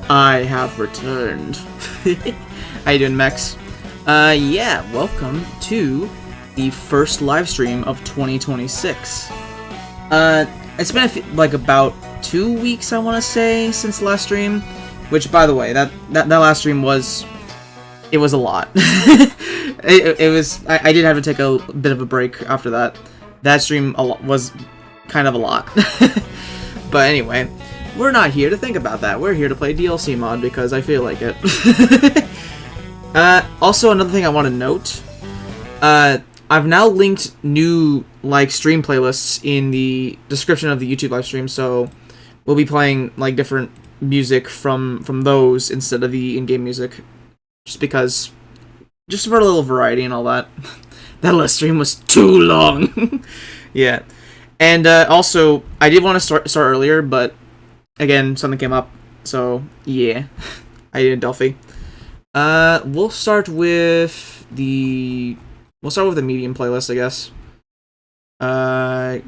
I have returned. How you doing, Mex? Yeah, welcome to the first live stream of 2026. It's been like about 2 weeks, I want to say, since the last stream. Which, by the way, that last stream was a lot. it was. I did have to take a bit of a break after that. That stream was kind of a lot. But anyway, we're not here to think about that. We're here to play DLC mod because I feel like it. Also, another thing I want to note. I've now linked new stream playlists in the description of the YouTube live stream, so we'll be playing different music from those instead of the in-game music, just for a little variety and all that. That last stream was too long. Yeah, and also I did want to start earlier, but again something came up, so yeah, I did Delphi. We'll start with the medium playlist, I guess.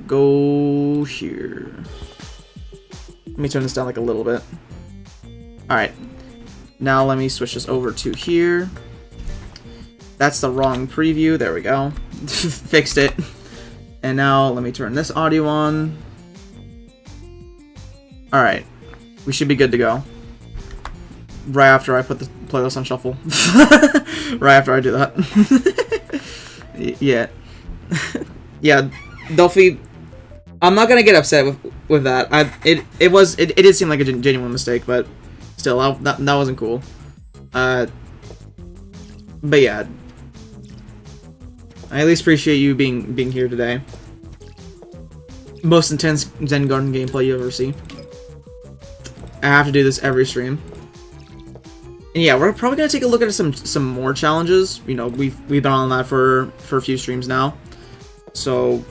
Go here. Let me turn this down a little bit. Alright. Now let me switch this over to here. That's the wrong preview. There we go. Fixed it. And now let me turn this audio on. Alright. We should be good to go. Right after I put the playlist on shuffle. Right after I do that. Yeah. Yeah, Delphi, I'm not gonna get upset with that. It did seem like a genuine mistake, but still, that wasn't cool. But yeah, I at least appreciate you being here today. Most intense Zen Garden gameplay you ever see. I have to do this every stream. And yeah, we're probably gonna take a look at some more challenges. You know, we've been on that for a few streams now, so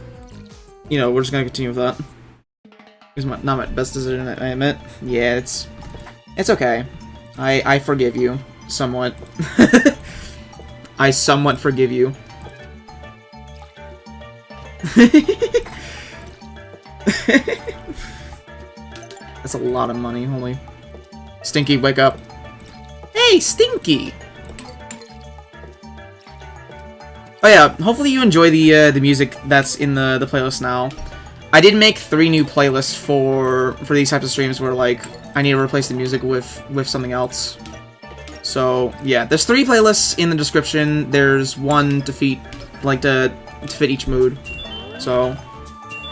you know we're just gonna continue with that. It's not my best decision, I admit. Yeah, it's okay. I forgive you somewhat. I somewhat forgive you. That's a lot of money. Holy, Stinky, wake up! Hey, Stinky! Oh yeah, hopefully you enjoy the music that's in the playlist now. I did make 3 new playlists for these types of streams where I need to replace the music with something else. So yeah, there's 3 playlists in the description. There's one to fit each mood. So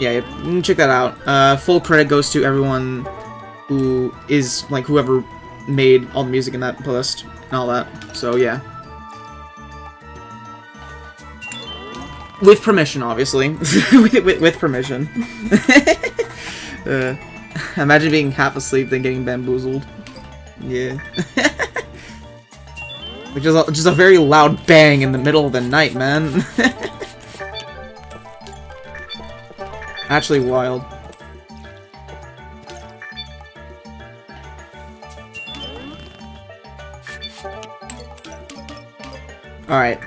yeah, you can check that out. Full credit goes to everyone who is whoever made all the music in that playlist and all that. So yeah. With permission, obviously. with permission. Imagine being half asleep then getting bamboozled. Yeah. Which is a very loud bang in the middle of the night, man. Actually wild. Alright.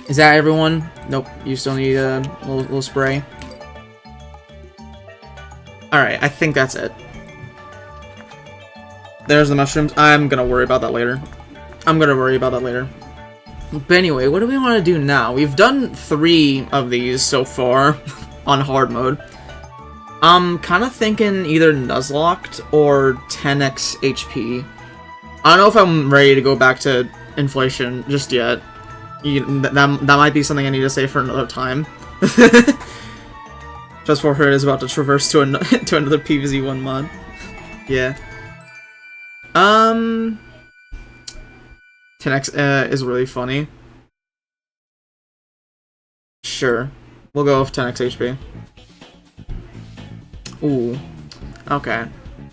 Is that everyone? Nope, you still need a little spray. Alright, I think that's it. There's the mushrooms. I'm gonna worry about that later. But anyway, what do we want to do now? We've done 3 of these so far on hard mode. I'm kind of thinking either Nuzlocked or 10x HP. I don't know if I'm ready to go back to inflation just yet. That might be something I need to say for another time. Just for her is about to traverse to another PvZ 1 mod. Yeah. 10x is really funny. Sure. We'll go with 10x HP. Ooh. Okay.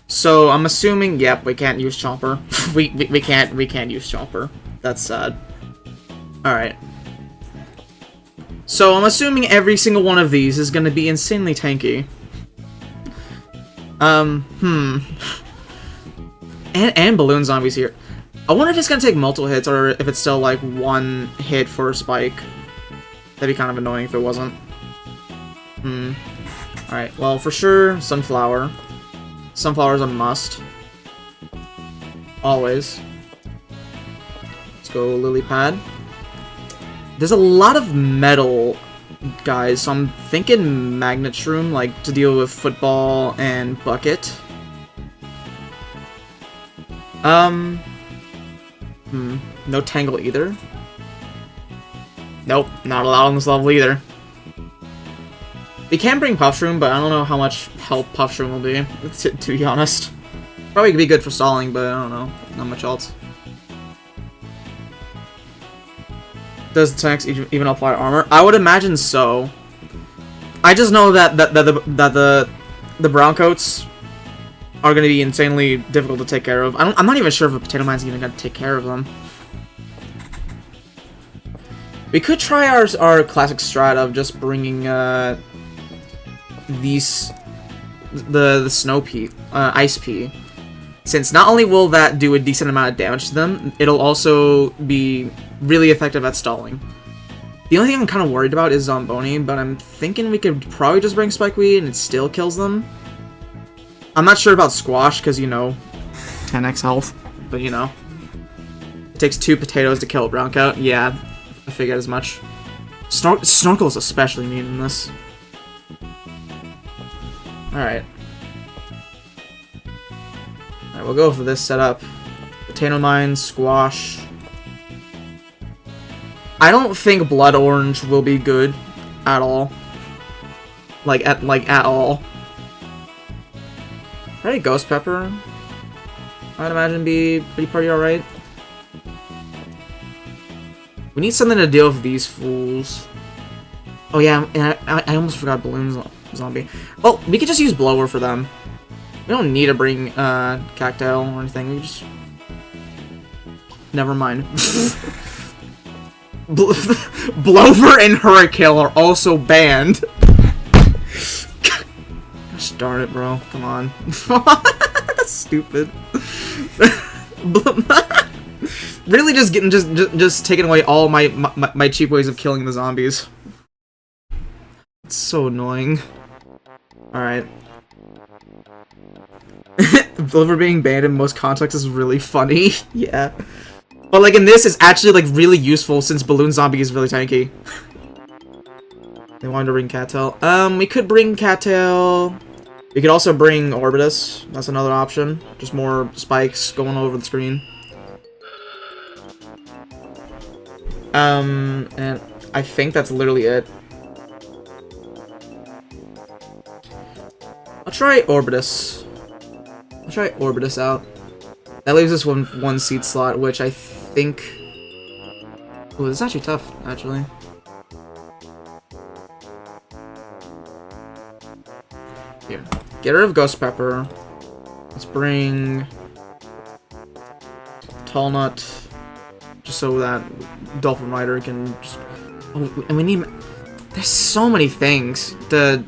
So I'm assuming, yep, we can't use Chomper. we can't use Chomper. That's sad. Alright. So I'm assuming every single one of these is gonna be insanely tanky. And balloon zombies here. I wonder if it's gonna take multiple hits or if it's still one hit for a spike. That'd be kind of annoying if it wasn't. Alright, well, for sure, Sunflower. Sunflower's a must. Always. Let's go lily pad. There's a lot of metal guys, so I'm thinking magnet shroom, like to deal with football and bucket. No tangle either. Nope, not allowed on this level either. We can bring puff shroom, but I don't know how much help puff shroom will be, to be honest. Probably could be good for stalling, but I don't know. Not much else. Does the tanks even apply armor? I would imagine so. I just know that the brown coats are going to be insanely difficult to take care of. I'm not even sure if a potato mine's even going to take care of them. We could try our classic strat of just bringing the snow pea, ice pea. Since not only will that do a decent amount of damage to them, it'll also be really effective at stalling. The only thing I'm kind of worried about is Zomboni, but I'm thinking we could probably just bring Spikeweed and it still kills them. I'm not sure about Squash, because, you know, 10x health, but, you know. It takes 2 potatoes to kill a brown coat. Yeah, I figured as much. Snorkel is especially mean in this. Alright. Alright, we'll go for this setup. Potato mine, Squash. I don't think Blood Orange will be good at all. Like at all. Right, Ghost Pepper. I'd imagine be pretty alright. We need something to deal with these fools. Oh yeah, and I almost forgot Balloon Zombie. Well, we could just use Blower for them. We don't need to bring Cactail or anything. We just... Never mind. Blower and Hurricane are also banned. Gosh darn it, bro. Come on. That's stupid. Really just taking away all my cheap ways of killing the zombies. It's so annoying. Alright. Blower being banned in most contexts is really funny. Yeah. But like in this, it's actually like really useful since Balloon Zombie is really tanky. They wanted to bring Cattail. We could bring Cattail. We could also bring Orbitus. That's another option. Just more spikes going over the screen. And I think that's literally it. I'll try Orbitus. I'll try Orbitus out. That leaves us one seat slot, which I think... Ooh, this is actually tough, actually. Here. Get rid of Ghost Pepper. Let's bring... Tall Nut. Just so that Dolphin Rider can just... Oh, and we need... There's so many things to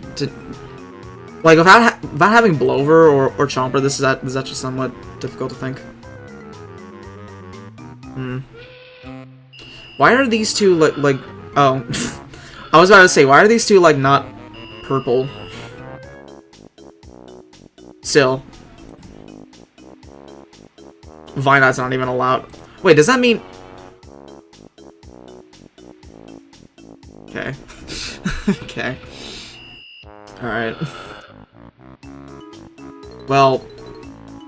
like, without having Blower or Chomper, this is actually somewhat difficult to think. Why are these two, like... Oh. I was about to say, why are these two, like, not purple? Still. Vinite's not even allowed. Wait, does that mean... Okay. Okay. Alright. Well,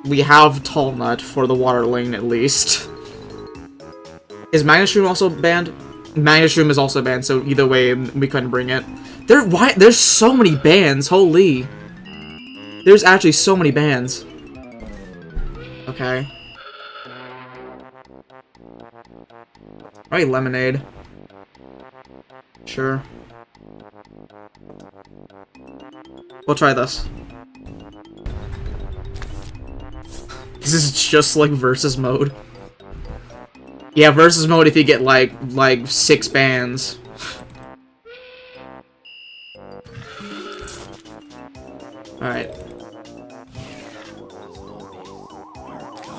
we have Tall Nut for the water lane, at least. Is Magnet Shroom also banned? Magnet Shroom is also banned, so either way, we couldn't bring it. There's so many bans, holy. There's actually so many bans. Okay. Alright, Lemonade. Sure. We'll try this. This is just like versus mode. Yeah, versus mode if you get like 6 bans. Alright.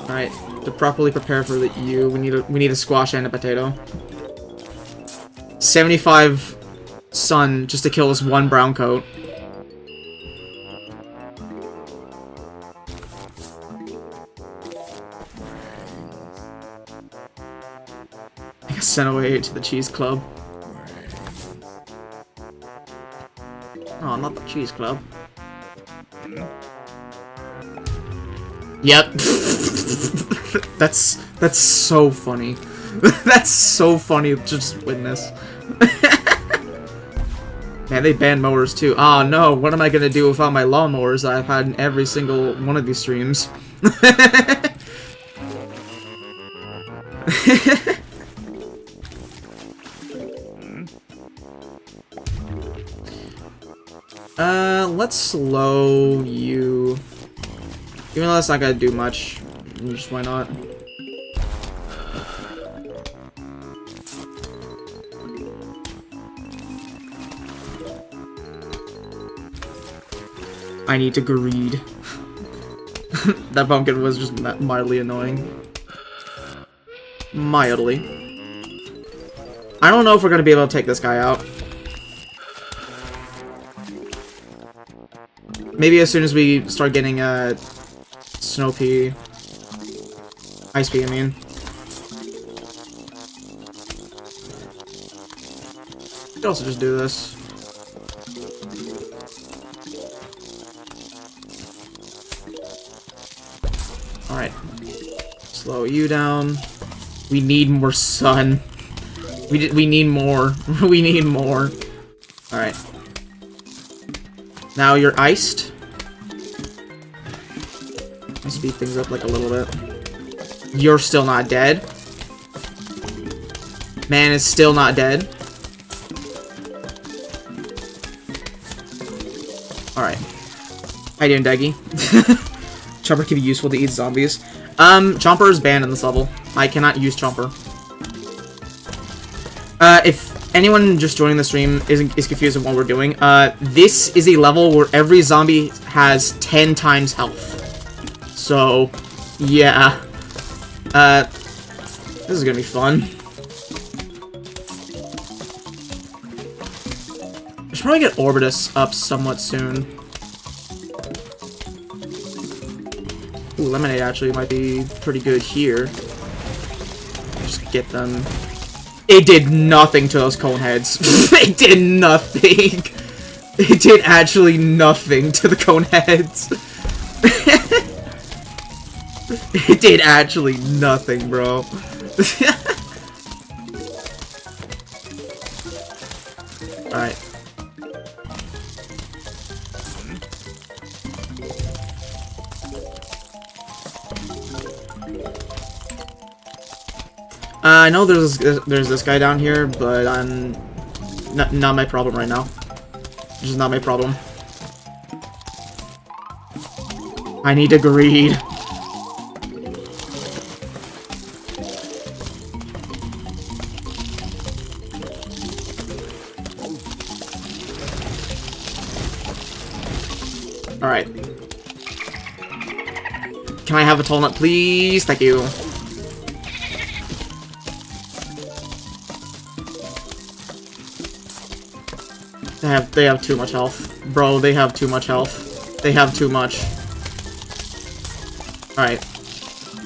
Alright, to properly prepare for the EU, we need a squash and a potato. 75 sun just to kill this one brown coat. Sent away to the cheese club. Oh, not the cheese club. Yep. That's so funny. That's so funny to just witness. Man, they banned mowers too. Oh no, what am I gonna do without my lawnmowers that I've had in every single one of these streams? Let's slow you. Even though that's not gonna do much. Just why not? I need to greed. That pumpkin was just mildly annoying. Mildly. I don't know if we're gonna be able to take this guy out. Maybe as soon as we start getting Snow Pea. Ice Pea, I mean. We could also just do this. Alright. Slow you down. We need more sun. We need more. We need more. Alright. Now you're iced. I'll speed things up like a little bit. You're still not dead. Man is still not dead. Alright. How you doing, Deggy? Chomper can be useful to eat zombies. Chomper is banned in this level. I cannot use Chomper. If anyone just joining the stream is confused with what we're doing, this is a level where every zombie has 10 times health. So, yeah. This is gonna be fun. I should probably get Orbitus up somewhat soon. Ooh, Lemonade actually might be pretty good here. Just get them. It did nothing to those cone heads. It did nothing. It did actually nothing to the cone heads. It did actually nothing, bro. Alright. I know there's this guy down here, but I'm not my problem right now. This is not my problem. I need to greed. Alright. Can I have a tall nut, please? Thank you. They have too much health. Bro, they have too much health. They have too much. Alright.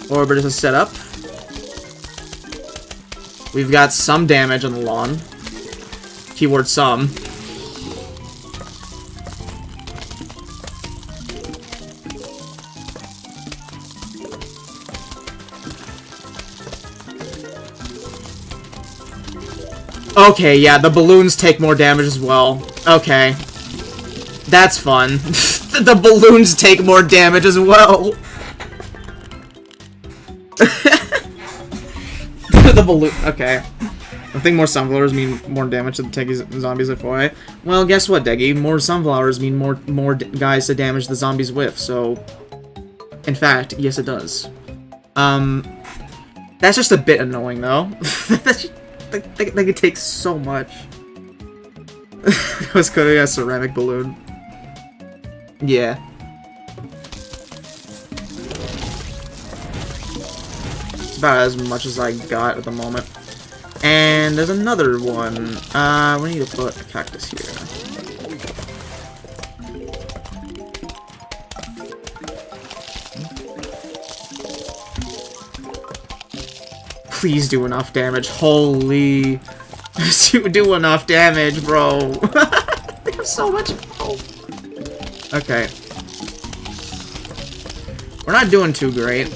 Orbitus is set up. We've got some damage on the lawn. Keyword some. Okay, yeah, the balloons take more damage as well. Okay. That's fun. The balloons take more damage as well. The balloon. Okay. I think more sunflowers mean more damage to the tanky zombies FYI. Well, guess what, Deggy? More sunflowers mean more guys to damage the zombies with, so... In fact, yes it does. That's just a bit annoying, though. That's just... They could take so much. That was coding a ceramic balloon. Yeah. It's about as much as I got at the moment. And there's another one. We need to put a cactus here. Please do enough damage. Holy. Do enough damage, bro. They have so much health. Okay. We're not doing too great.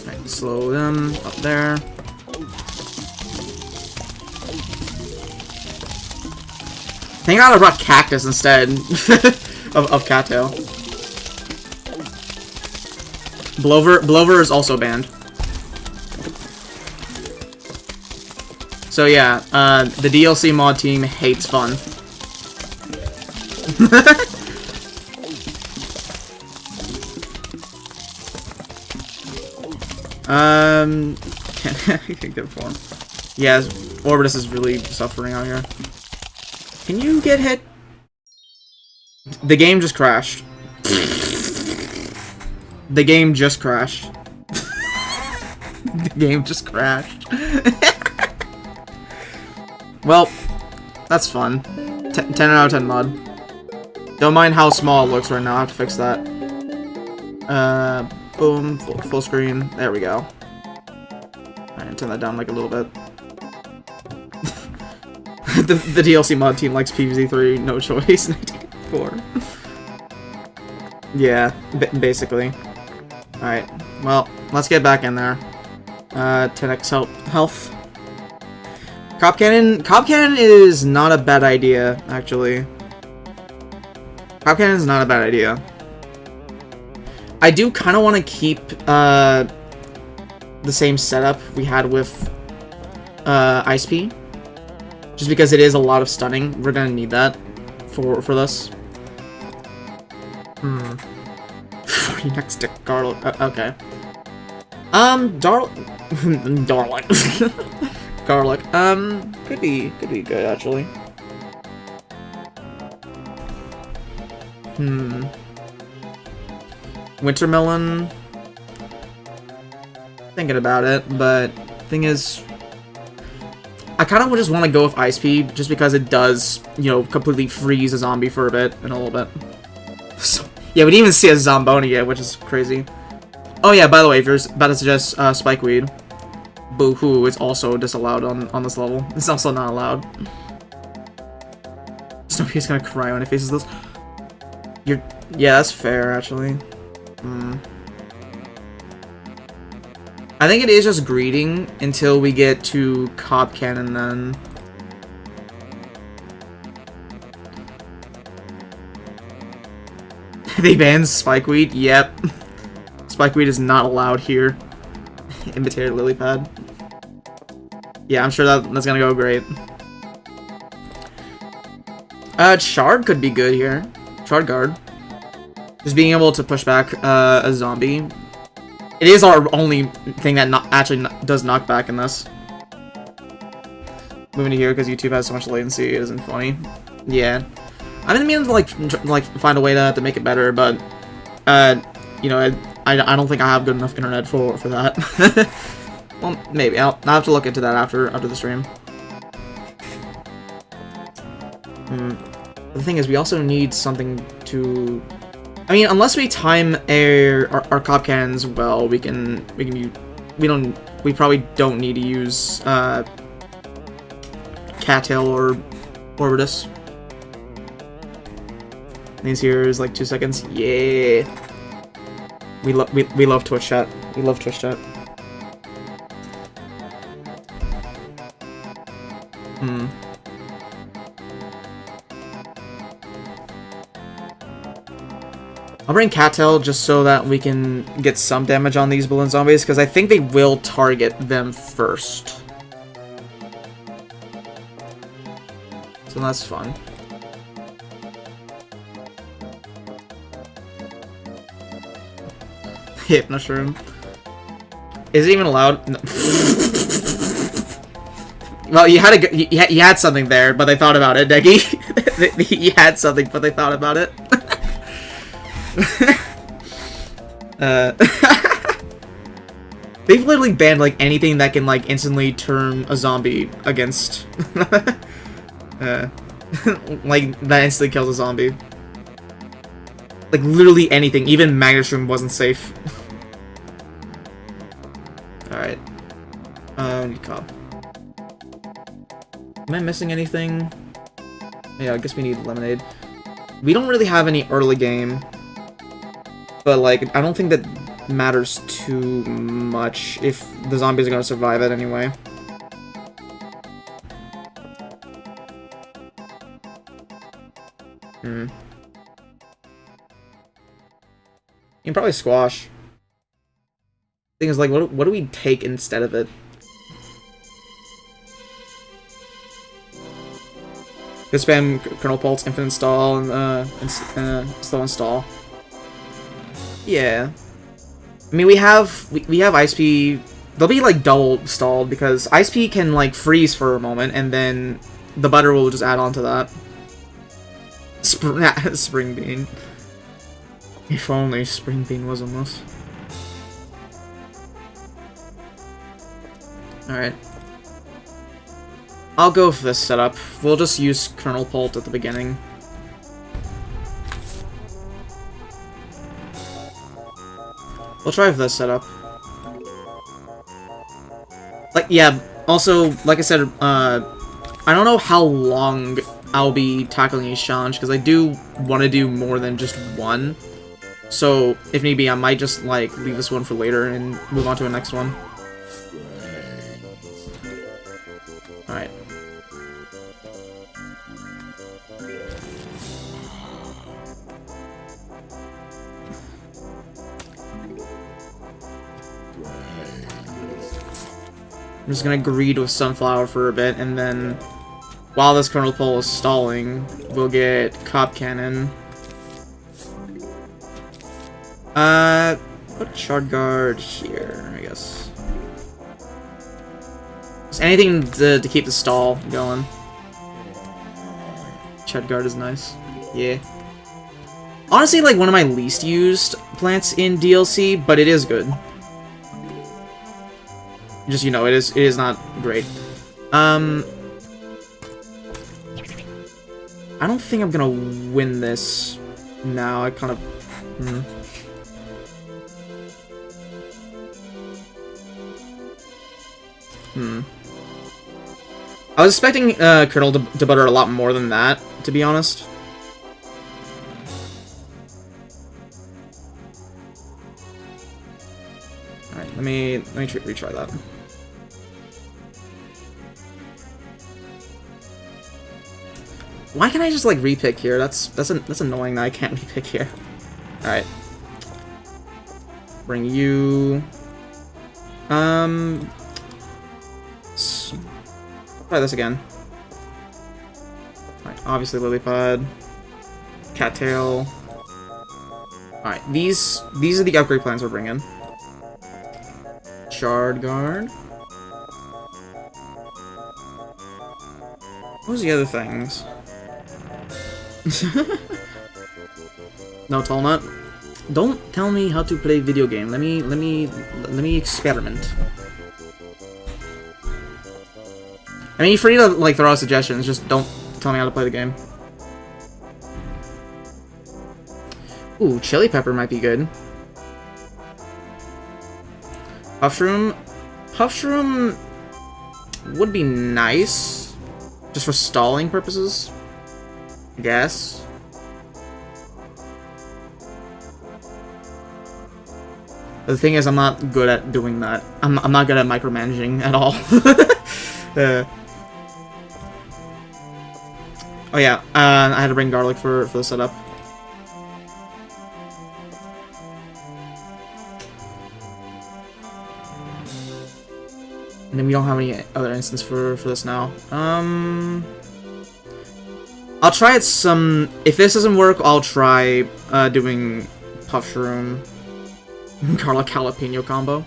Right, slow them up there. Thank God I brought Cactus instead of Cattail. Blover is also banned. So yeah, the DLC mod team hates fun. Can't get form. Yeah, Orbitus is really suffering out here. Can you get hit? The game just crashed. The game just crashed. The game just crashed. Well, that's fun. 10 out of 10 mod. Don't mind how small it looks right now. I have to fix that. Boom. Full screen. There we go. Alright, turn that down like a little bit. the DLC mod team likes PvZ 3, no choice. 1984. Yeah, basically. Alright, well, let's get back in there. 10x health. Cop Cannon is not a bad idea, actually. Cop Cannon is not a bad idea. I do kind of want to keep the same setup we had with Ice P. Just because it is a lot of stunning. We're gonna need that for this. For your next stick, garlic. Okay. Garlic. Garlic. Could be good actually. Wintermelon. Thinking about it, but thing is, I kind of just want to go with Ice P just because it does, you know, completely freeze a zombie for a bit in a little bit. So, yeah, we didn't even see a Zomboni yet, which is crazy. Oh yeah, by the way, if you're about to suggest Spikeweed, boo-hoo, it's also disallowed on this level. It's also not allowed. Snoopy's gonna cry when he faces this. Yeah, that's fair, actually. I think it is just greeting until we get to Cop Cannon, then. They banned Spikeweed? Yep. Spikeweed is not allowed here. Imitated lily pad. Yeah, I'm sure that's gonna go great. Shard could be good here. Shard guard. Just being able to push back a zombie. It is our only thing that actually does knockback in this. Moving to here because YouTube has so much latency, it isn't funny. Yeah. I didn't mean to like find a way to make it better, but you know, I don't think I have good enough internet for that. Well, maybe I'll have to look into that after the stream. The thing is, we also need something to. I mean, unless we time our Cop Cannons well, we probably don't need to use Cattail or Orbitus. These here is like 2 seconds. Yeah. We love Twitch chat. We love Twitch chat. I'll bring Cattail just so that we can get some damage on these balloon zombies, because I think they will target them first. So that's fun. Hypnoshroom. Is it even allowed? No. Well, you had something there, but they thought about it, Deggy. You had something, but they thought about it. They've literally banned like anything that can like instantly turn a zombie against like that instantly kills a zombie. Like, literally anything. Even Magnus Room wasn't safe. Alright. I need Cobb. Am I missing anything? Yeah, I guess we need Lemonade. We don't really have any early game. But, like, I don't think that matters too much if the zombies are gonna survive it anyway. You can probably squash. Thing is, like, what do we take instead of it? Could spam kernel pulse, infinite install, and slow install. Yeah. I mean, we have IceP. They'll be like double stalled because IceP can like freeze for a moment, and then the butter will just add on to that. Spring Bean. If only Spring Bean was almost. Alright. I'll go for this setup. We'll just use Kernel Pult at the beginning. We'll try for this setup. Like, yeah, also, like I said, I don't know how long I'll be tackling each challenge, because I do want to do more than just one. So, if need be, I might just, like, leave this one for later and move on to the next one. Alright. I'm just gonna greed with Sunflower for a bit, and then while this Kernel Pole is stalling, we'll get Cop Cannon. Put Shard Guard here, I guess. Just anything to keep the stall going. Shard Guard is nice. Yeah. Honestly, like, one of my least used plants in DLC, but it is good. Just, you know, it is not great. I don't think I'm gonna win this now. I kind of... I was expecting Colonel to butter a lot more than that, to be honest. Alright, let me retry that. Why can't I just like repick here? That's annoying that I can't repick here. Alright. Bring you. Try this again. Alright, obviously Lilypad. Cattail. Alright, these are the upgrade plans we're bringing. Shard Guard. What was the other things? No, Tallnut. Don't tell me how to play video game. Let me experiment. I mean, you're free to like throw out suggestions. Just don't tell me how to play the game. Ooh, Chili Pepper might be good. Puffshroom. Puffshroom would be nice, just for stalling purposes, I guess. The thing is, I'm not good at doing that. I'm not good at micromanaging at all. Oh yeah, I had to bring garlic for the setup. And then we don't have any other instance for this now. I'll try it some. If this doesn't work, I'll try doing Puffshroom garlic jalapeno combo.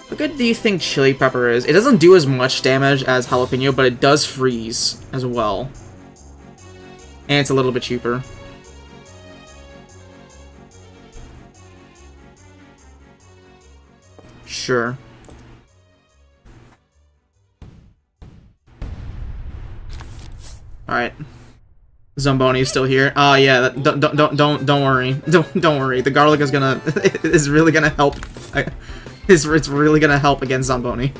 How good do you think Chili Pepper is? It doesn't do as much damage as jalapeno, but it does freeze as well. And it's a little bit cheaper. Sure. Alright. Zamboni is still here. Oh yeah, don't worry. Don't worry. The garlic is gonna is really gonna help. It's really gonna help against Zamboni.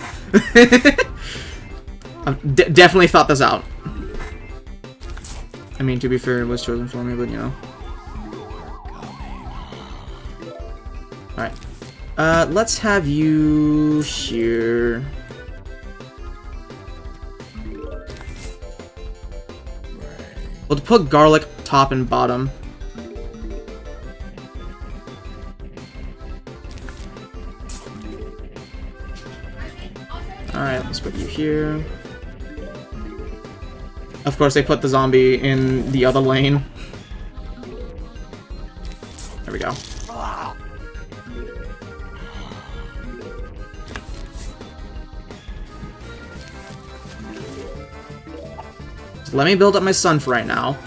I've definitely thought this out. I mean, to be fair, it was chosen for me, but you know. Alright. Let's have you here. We'll put garlic top and bottom. Alright, let's put you here. Of course, they put the zombie in the other lane. There we go. So let me build up my sun for right now.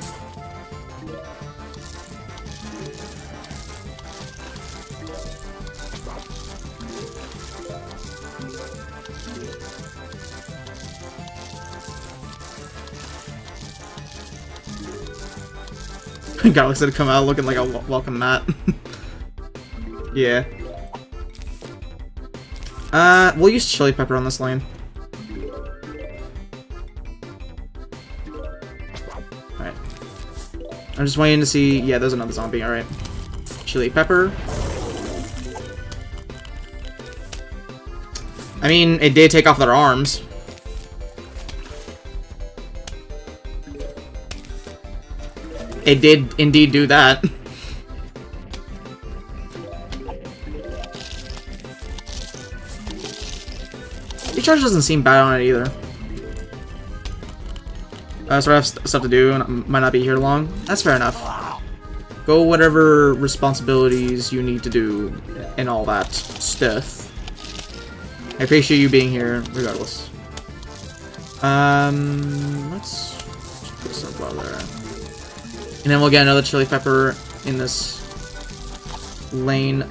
Garlic's gonna come out looking like a welcome mat. Yeah. We'll use chili pepper on this lane. Alright. I'm just waiting to see... Yeah, there's another zombie, alright. Chili pepper. I mean, it did take off their arms. It did indeed do that. Recharge doesn't seem bad on it either. So I have stuff to do and might not be here long. That's fair enough. Go whatever responsibilities you need to do and all that stuff. I appreciate you being here regardless. Let's put sunflower there. And then we'll get another chili pepper in this lane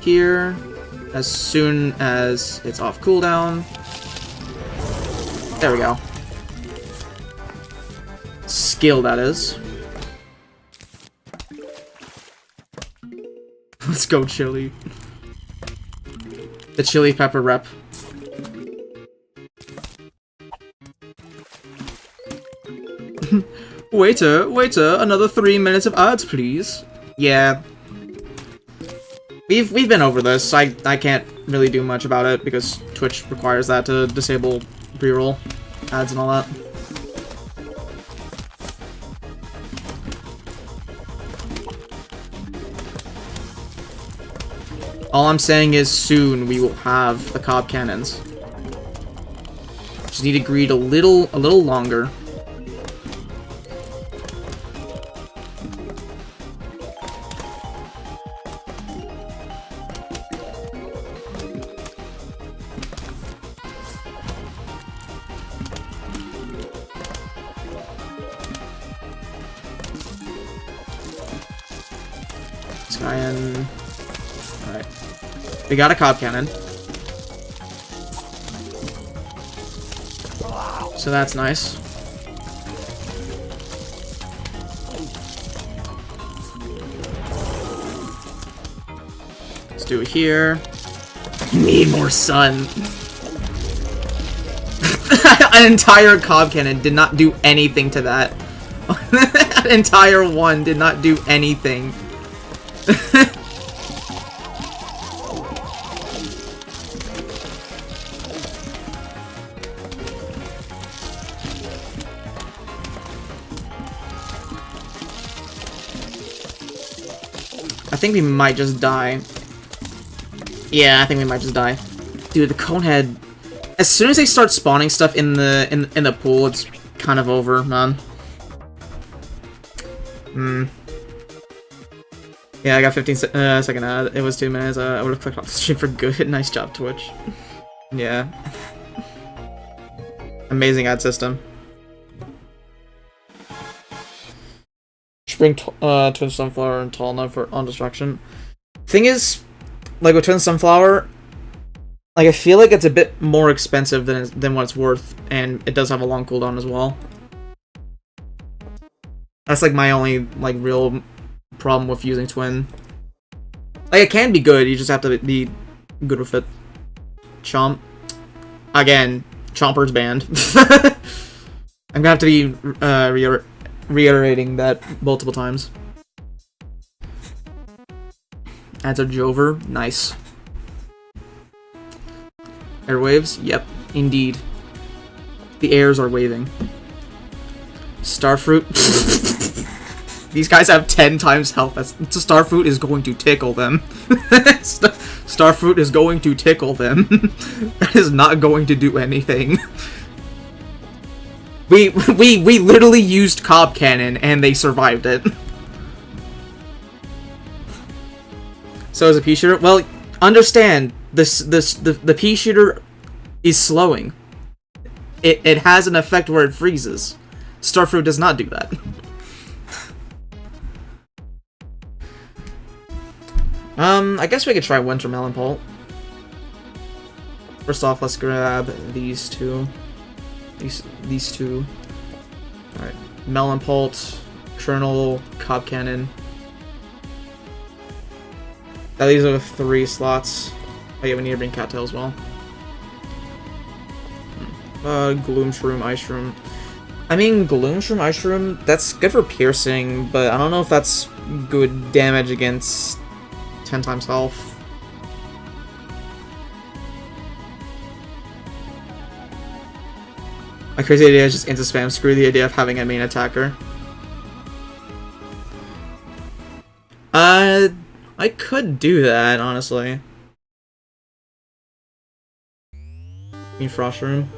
here as soon as it's off cooldown. There we go. Skill, that is. Let's go, chili. The chili pepper rep. Waiter, another 3 minutes of ads, please. Yeah. We've been over this. I can't really do much about it because Twitch requires that to disable pre-roll ads and all that. All I'm saying is soon we will have the cob cannons. Just need to greed a little longer. Alright. We got a cob cannon. So that's nice. Let's do it here. Need more sun. An entire cob cannon did not do anything to that. An entire one did not do anything. I think we might just die. Yeah, I think we might just die. Dude, the conehead. As soon as they start spawning stuff in the pool, it's kind of over, man. Yeah, I got 15 second ad. It was 2 minutes. I would have clicked off the stream for good. Nice job, Twitch. Yeah. Amazing ad system. Spring Twin Sunflower and tall enough for on destruction. Thing is, like with Twin Sunflower, like I feel like it's a bit more expensive than what it's worth, and it does have a long cooldown as well. That's like my only like real problem with using Twin. Like it can be good, you just have to be good with it. Chomp. Again, Chomper's banned. I'm gonna have to be reiterating that multiple times. Adds a Jover. Nice. Airwaves? Yep, indeed. The airs are waving. Starfruit. These guys have 10 times health. Starfruit is going to tickle them. Starfruit is going to tickle them. That is not going to do anything. We literally used Cob Cannon and they survived it. So is a pea shooter. Well, understand the pea shooter is slowing. It has an effect where it freezes. Starfruit does not do that. I guess we could try Winter Melon Pult. First off, let's grab these two. These two. Alright. Melon Pult, Colonel, Cob Cannon. That leaves us with 3 slots. Oh yeah, we need to bring Cattail as well. Gloom Shroom, Ice Shroom. I mean, Gloom Shroom, Ice Shroom, that's good for piercing, but I don't know if that's good damage against 10 times health. My crazy idea is just into spam. Screw the idea of having a main attacker. I could do that, honestly. I mean, Frost Room.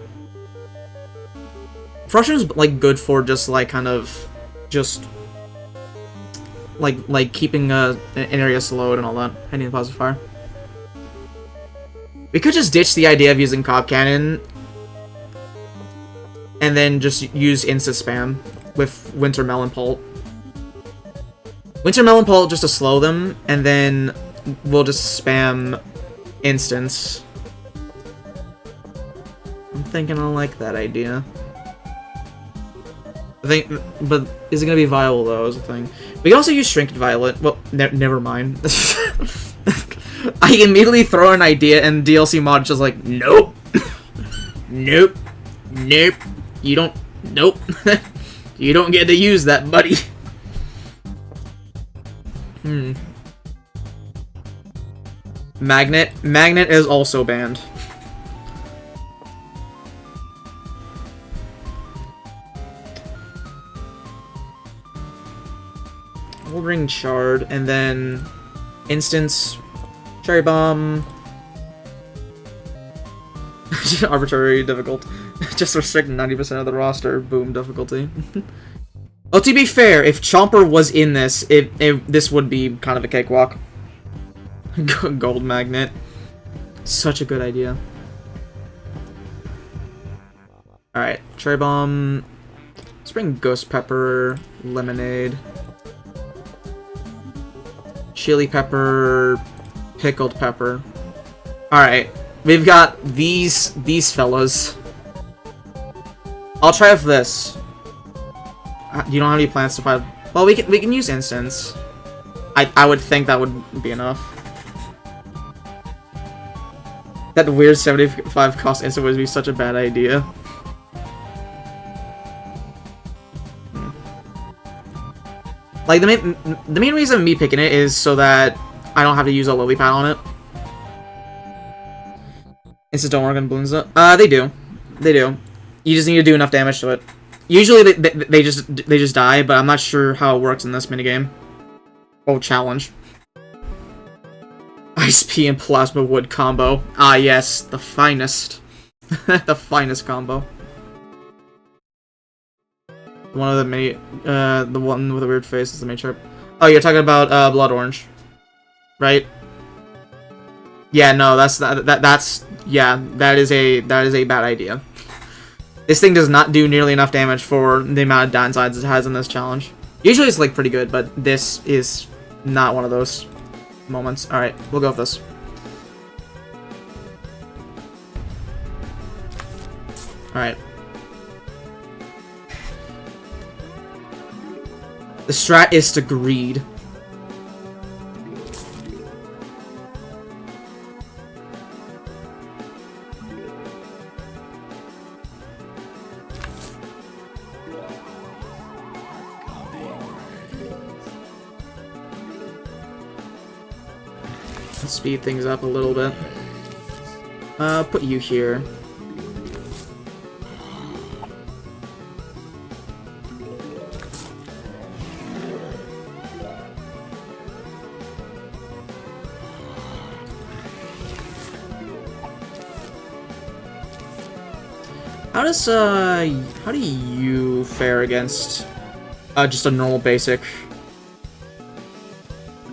Frost Room's like good for just like kind of just like keeping an area slowed and all that. I need a positive fire. We could just ditch the idea of using Cob Cannon and then just use insta spam with Winter Melon Pult. Winter Melon Pult just to slow them, and then we'll just spam instance. I'm thinking I like that idea. I think, but is it gonna be viable though? Is the thing. We can also use Shrinked Violet. Well, never mind. I immediately throw an idea, and DLC Mod just like, nope, nope, nope. You don't, nope. You don't get to use that, buddy. Magnet is also banned. We'll bring Shard, and then Instance, Cherry Bomb, arbitrary difficult. Just restrict 90% of the roster. Boom, difficulty. Oh, to be fair, if Chomper was in this, this would be kind of a cakewalk. Gold Magnet. Such a good idea. Alright, Cherry Bomb. Let's bring Ghost Pepper, Lemonade, Chili Pepper, Pickled Pepper. Alright, we've got these fellas. I'll try with this. You don't have any plans to fight? Well, we can use Instance. I would think that would be enough. That weird 75 cost instant would be such a bad idea. Like the main reason of me picking it is so that I don't have to use a lily pad on it. Instants don't work on balloons though. They do. They do. You just need to do enough damage to it. Usually they just die, but I'm not sure how it works in this minigame. Oh, challenge. Ice Pea and Plasma Wood combo. Ah yes, the finest. The finest combo. One of the many, the one with a weird face is the main chirp. Oh, you're talking about Blood Orange, right? Yeah, no, that's yeah, that is a bad idea. This thing does not do nearly enough damage for the amount of downsides it has in this challenge. Usually it's like pretty good, but this is not one of those moments. All right, we'll go with this. All right. The strat is to greed. Let's speed things up a little bit. Put you here. How do you fare against just a normal basic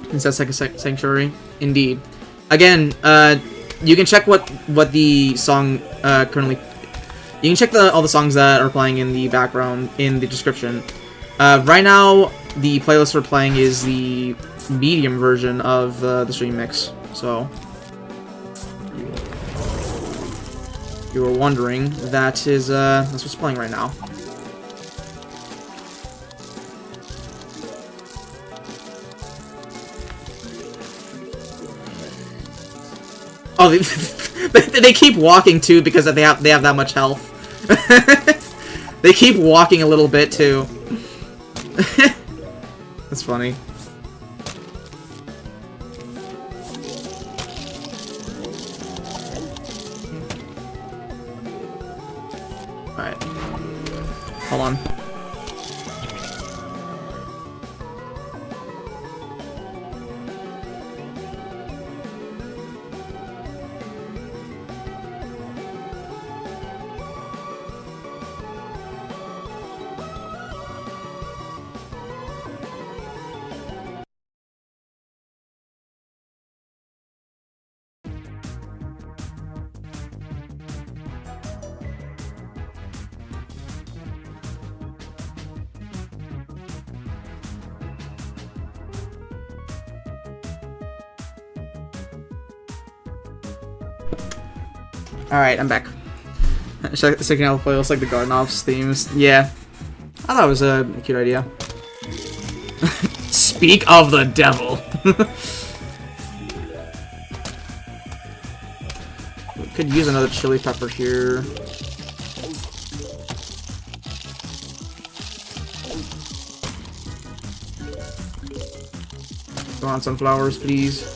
Princess Sanctuary? Indeed. Again, you can check what the song currently. You can check all the songs that are playing in the background in the description. Right now, the playlist we're playing is the medium version of the stream mix. So, if you were wondering, that's what's playing right now. Oh, they keep walking too because they have that much health. They keep walking a little bit too. That's funny. Alright. Hold on. Alright, I'm back. Sticking out the playlist like the Garden Ops themes. Yeah. I thought it was a cute idea. Speak of the devil! We could use another chili pepper here. Go on, sunflowers, please.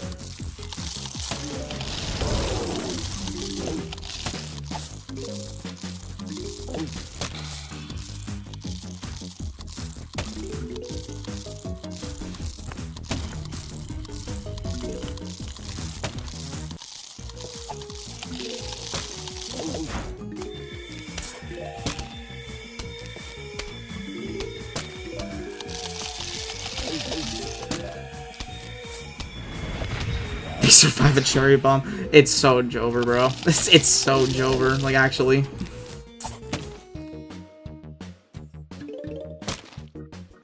They survive a cherry bomb. It's so Jover, bro. It's so Jover, like, actually.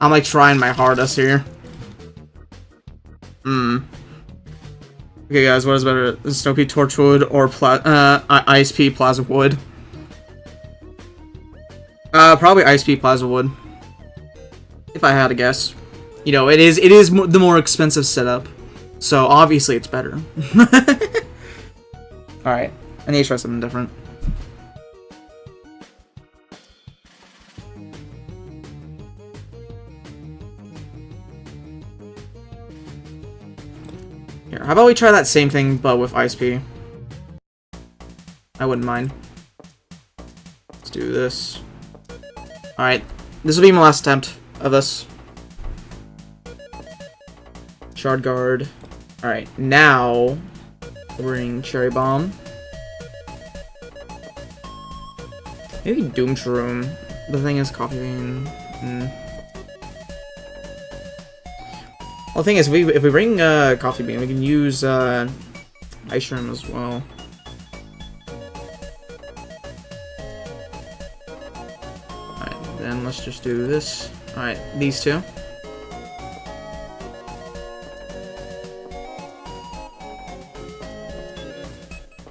I'm, like, trying my hardest here. Okay, guys, what is better? Snow-Pea Torchwood or ISP Plaza Wood? Probably ISP Plaza Wood. If I had to guess. You know, it is the more expensive setup. So, obviously, it's better. Alright, I need to try something different. Here, how about we try that same thing, but with ISP? I wouldn't mind. Let's do this. Alright, this will be my last attempt of this. Shard Guard. Alright, now bring Cherry Bomb. Maybe Doom Shroom. The thing is Coffee Bean. Well, the thing is, if we bring Coffee Bean, we can use Ice Shroom as well. Alright, then let's just do this. Alright, these two.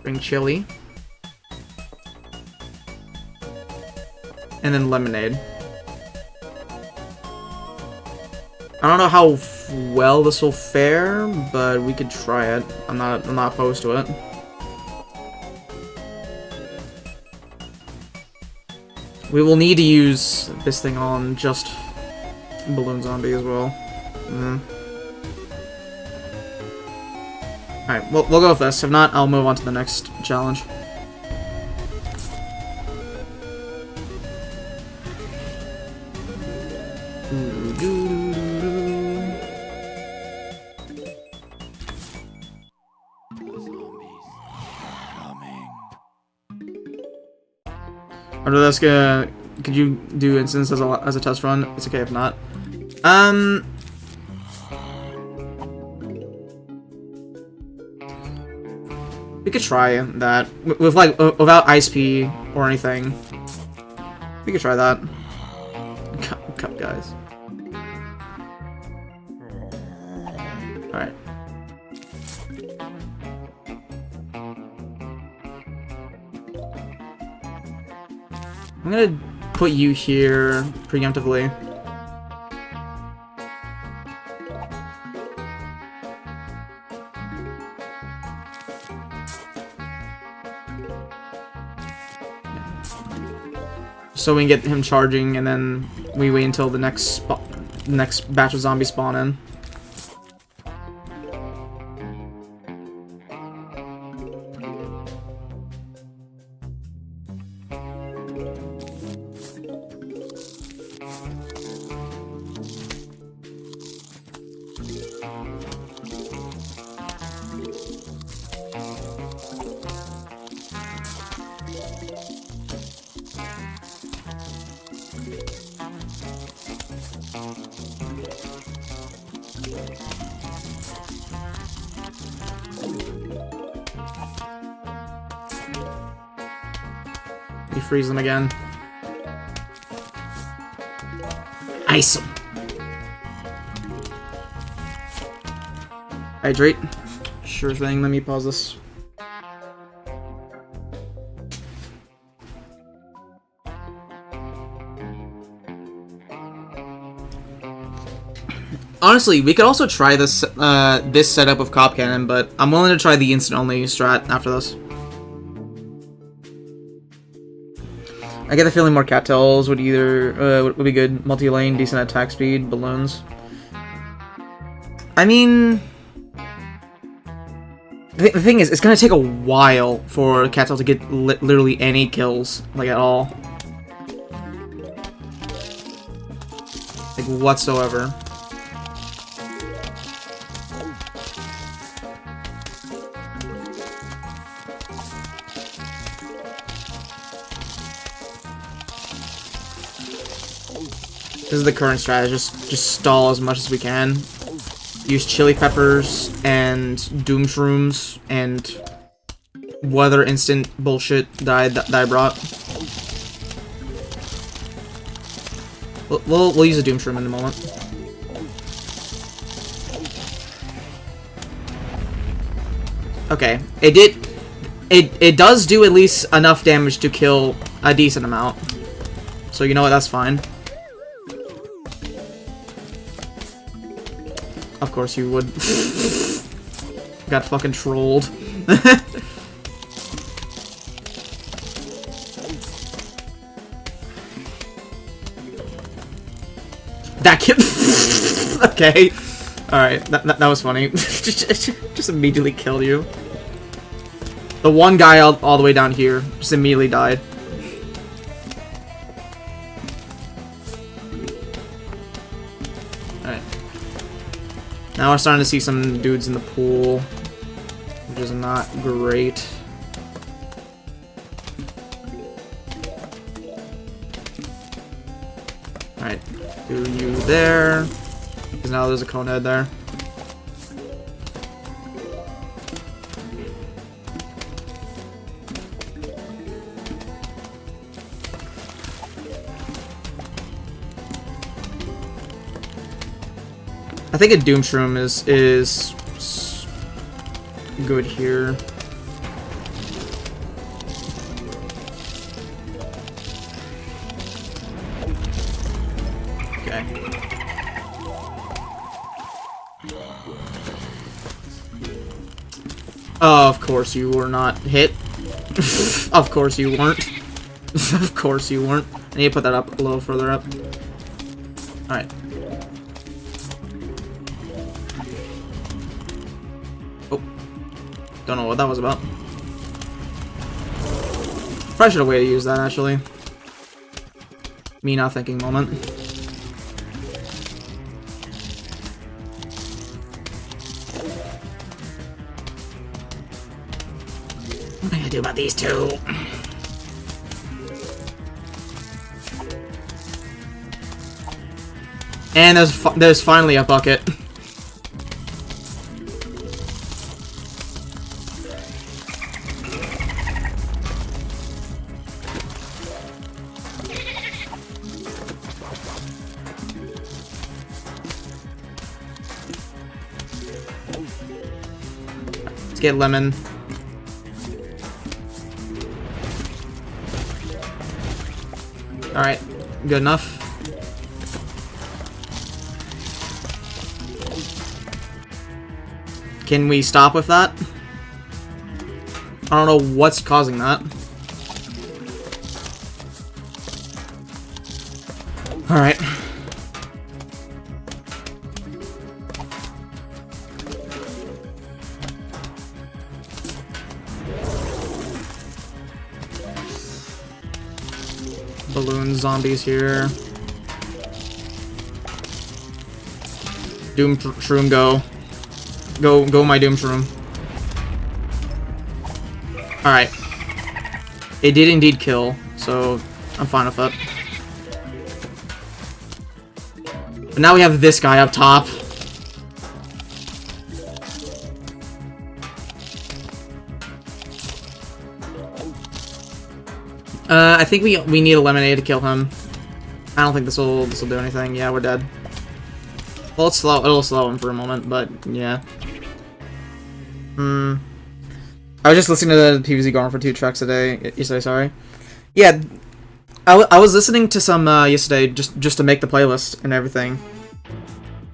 Bring Chili. And then Lemonade. I don't know how well this will fare, but we could try it. I'm not opposed to it. We will need to use this thing on just Balloon Zombie as well. Alright, we'll go with this. If not, I'll move on to the next challenge. After this, could you do instance as a test run? It's okay if not. We could try that with like without Ice P or anything. We could try that. Cup guys. All right. I'm gonna put you here preemptively. So we can get him charging, and then we wait until the next batch of zombies spawn in. You freeze them again. Ice them. Hydrate. Sure thing. Let me pause this. Honestly, we could also try this this setup with Cop Cannon, but I'm willing to try the instant only strat after this. I get the feeling more cattails would either would be good. Multi-lane, decent attack speed, balloons. I mean, the thing is, it's gonna take a while for cattail to get literally any kills, like at all, like whatsoever. This is the current strategy, just stall as much as we can. Use chili peppers and doom shrooms and what other instant bullshit that I brought. We'll use a doom shroom in a moment. Okay, it does do at least enough damage to kill a decent amount. So you know what, that's fine. Of course you would. Got fucking trolled. That kid. Okay. Alright, that was funny. Just immediately killed you. The one guy all the way down here just immediately died. Alright. Now we're starting to see some dudes in the pool, which is not great. Alright, do you there, because now there's a cone head there. I think a Doom Shroom is good here. Okay. Oh, of course you were not hit. Of course you weren't. Of course you weren't. I need to put that up a little further up. Alright. Oh. Don't know what that was about. Probably should have waited to use that, actually. Me not thinking moment. What am I gonna do about these two? And there's finally a bucket. Let's get lemon. Alright, good enough. Can we stop with that? I don't know what's causing that. Alright. Balloon zombies here. Doom Shroom, go. Go, my Doom Shroom. Alright. It did indeed kill, so I'm fine with that. But now we have this guy up top. I think we need a lemonade to kill him. I don't think this will do anything. Yeah, we're dead. Well, it'll slow him for a moment, but yeah. I was just listening to the PvZ Gone for 2 tracks yesterday, sorry. Yeah, I was listening to some yesterday just to make the playlist and everything.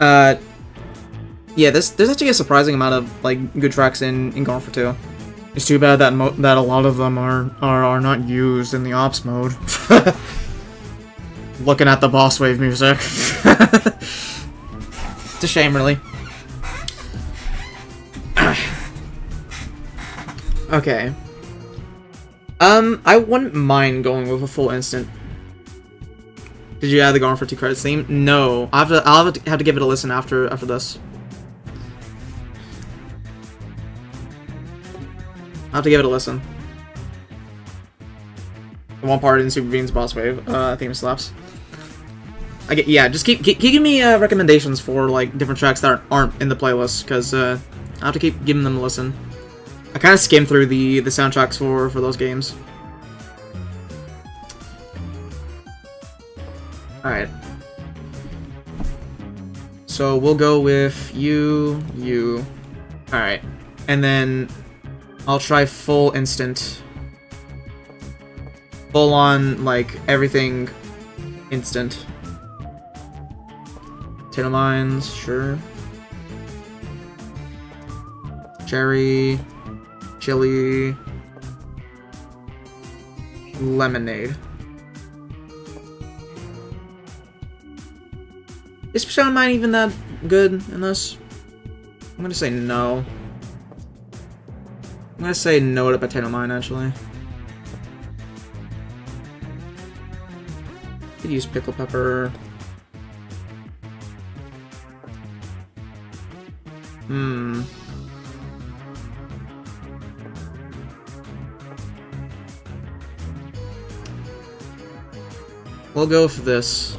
Yeah, there's actually a surprising amount of like good tracks in Gone for 2. It's too bad that that a lot of them are not used in the ops mode. Looking at the boss wave music. It's a shame, really. Okay. I wouldn't mind going with a full instant. Did you add the Gone for 2 credits theme? No. I'll have to give it a listen after this. I'll have to give it a listen. The one part in Super Bean's boss wave theme slaps. Yeah, just keep giving me recommendations for like different tracks that aren't in the playlist, because I have to keep giving them a listen. I kind of skimmed through the soundtracks for those games. Alright. So we'll go with you. Alright. And then I'll try full instant. Full on, like, everything instant. Potato mines, sure. Cherry. Chili. Lemonade. Is potato mine even that good in this? I'm gonna say no. I'm gonna say no to potato mine, actually. Could use pickle pepper. We'll go for this.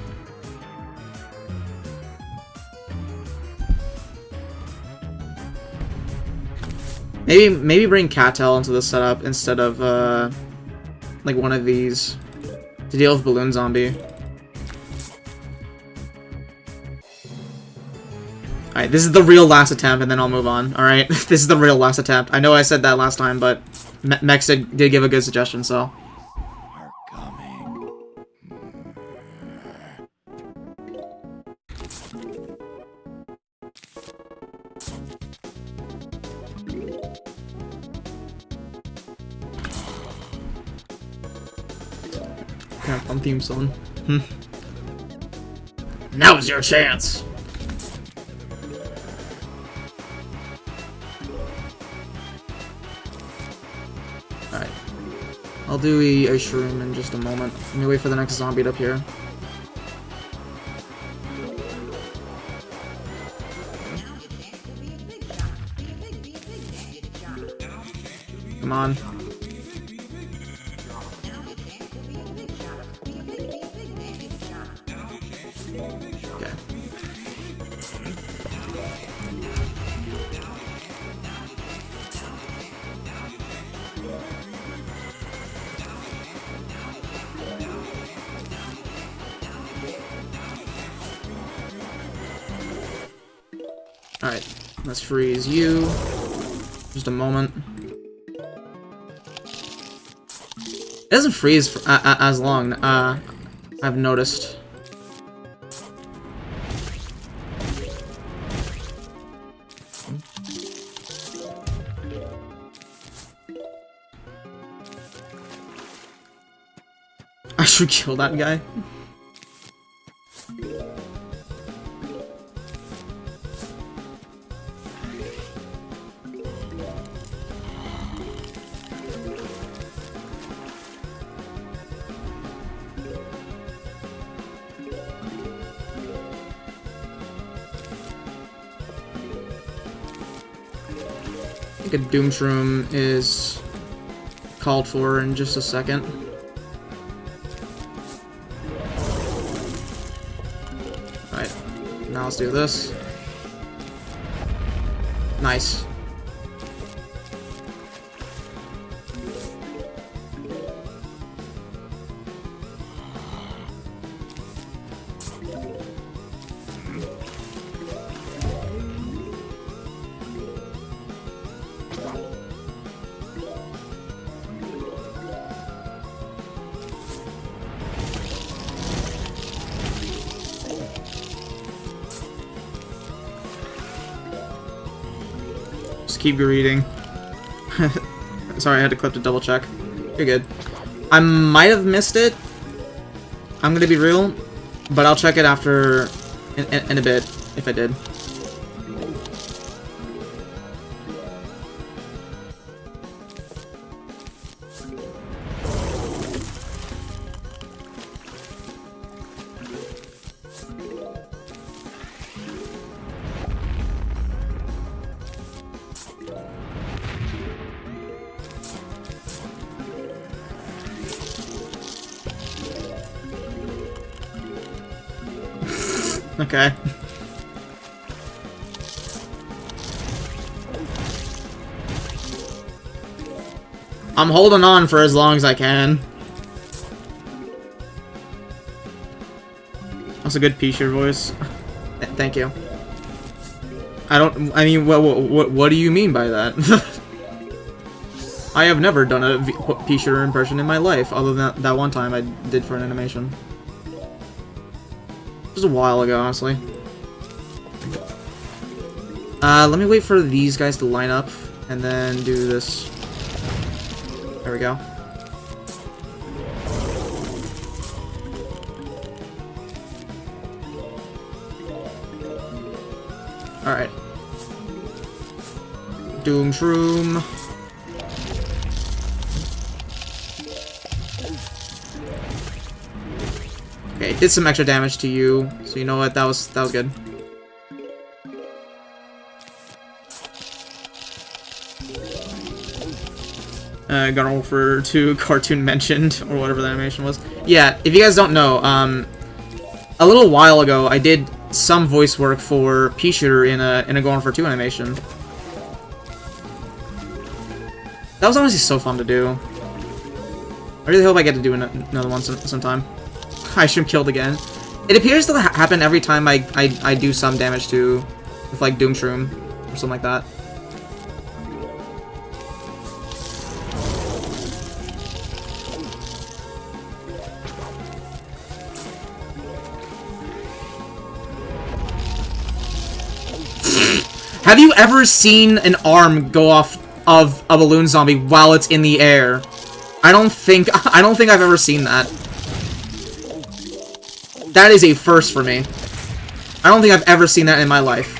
Maybe bring Cattail into the setup instead of like one of these to deal with Balloon Zombie. Alright, this is the real last attempt, and then I'll move on. Alright, this is the real last attempt. I know I said that last time, but Mex did give a good suggestion, so. Capcom theme song. Now's your chance! Alright. I'll do a shroom in just a moment. Let me wait for the next zombie to appear. Come on. Okay. Alright, let's freeze you. Just a moment. It doesn't freeze for, as long, I've noticed. I should kill that guy. I think a Doom Shroom is called for in just a second. Alright, now let's do this. Nice. Just keep greeting. Sorry, I had to clip to double check. You're good. I might have missed it. I'm gonna be real, but I'll check it after in a bit if I did. Okay. I'm holding on for as long as I can. That's a good P-shirt voice. Thank you. I mean, what do you mean by that? I have never done a P-shirt impression in my life, other than that one time I did for an animation. It was a while ago, honestly. Let me wait for these guys to line up, and then do this. There we go. Alright. Doom Shroom. Okay, it did some extra damage to you, so you know what, that was good. Gonna refer to cartoon mentioned, or whatever the animation was. Yeah, if you guys don't know, a little while ago I did some voice work for P-Shooter in a Going for 2 animation. That was honestly so fun to do. I really hope I get to do another one sometime. I should have killed again. It appears to happen every time I do some damage to, with like Doom Shroom or something like that. Have you ever seen an arm go off of a balloon zombie while it's in the air? I don't think I've ever seen that. That is a first for me. I don't think I've ever seen that in my life.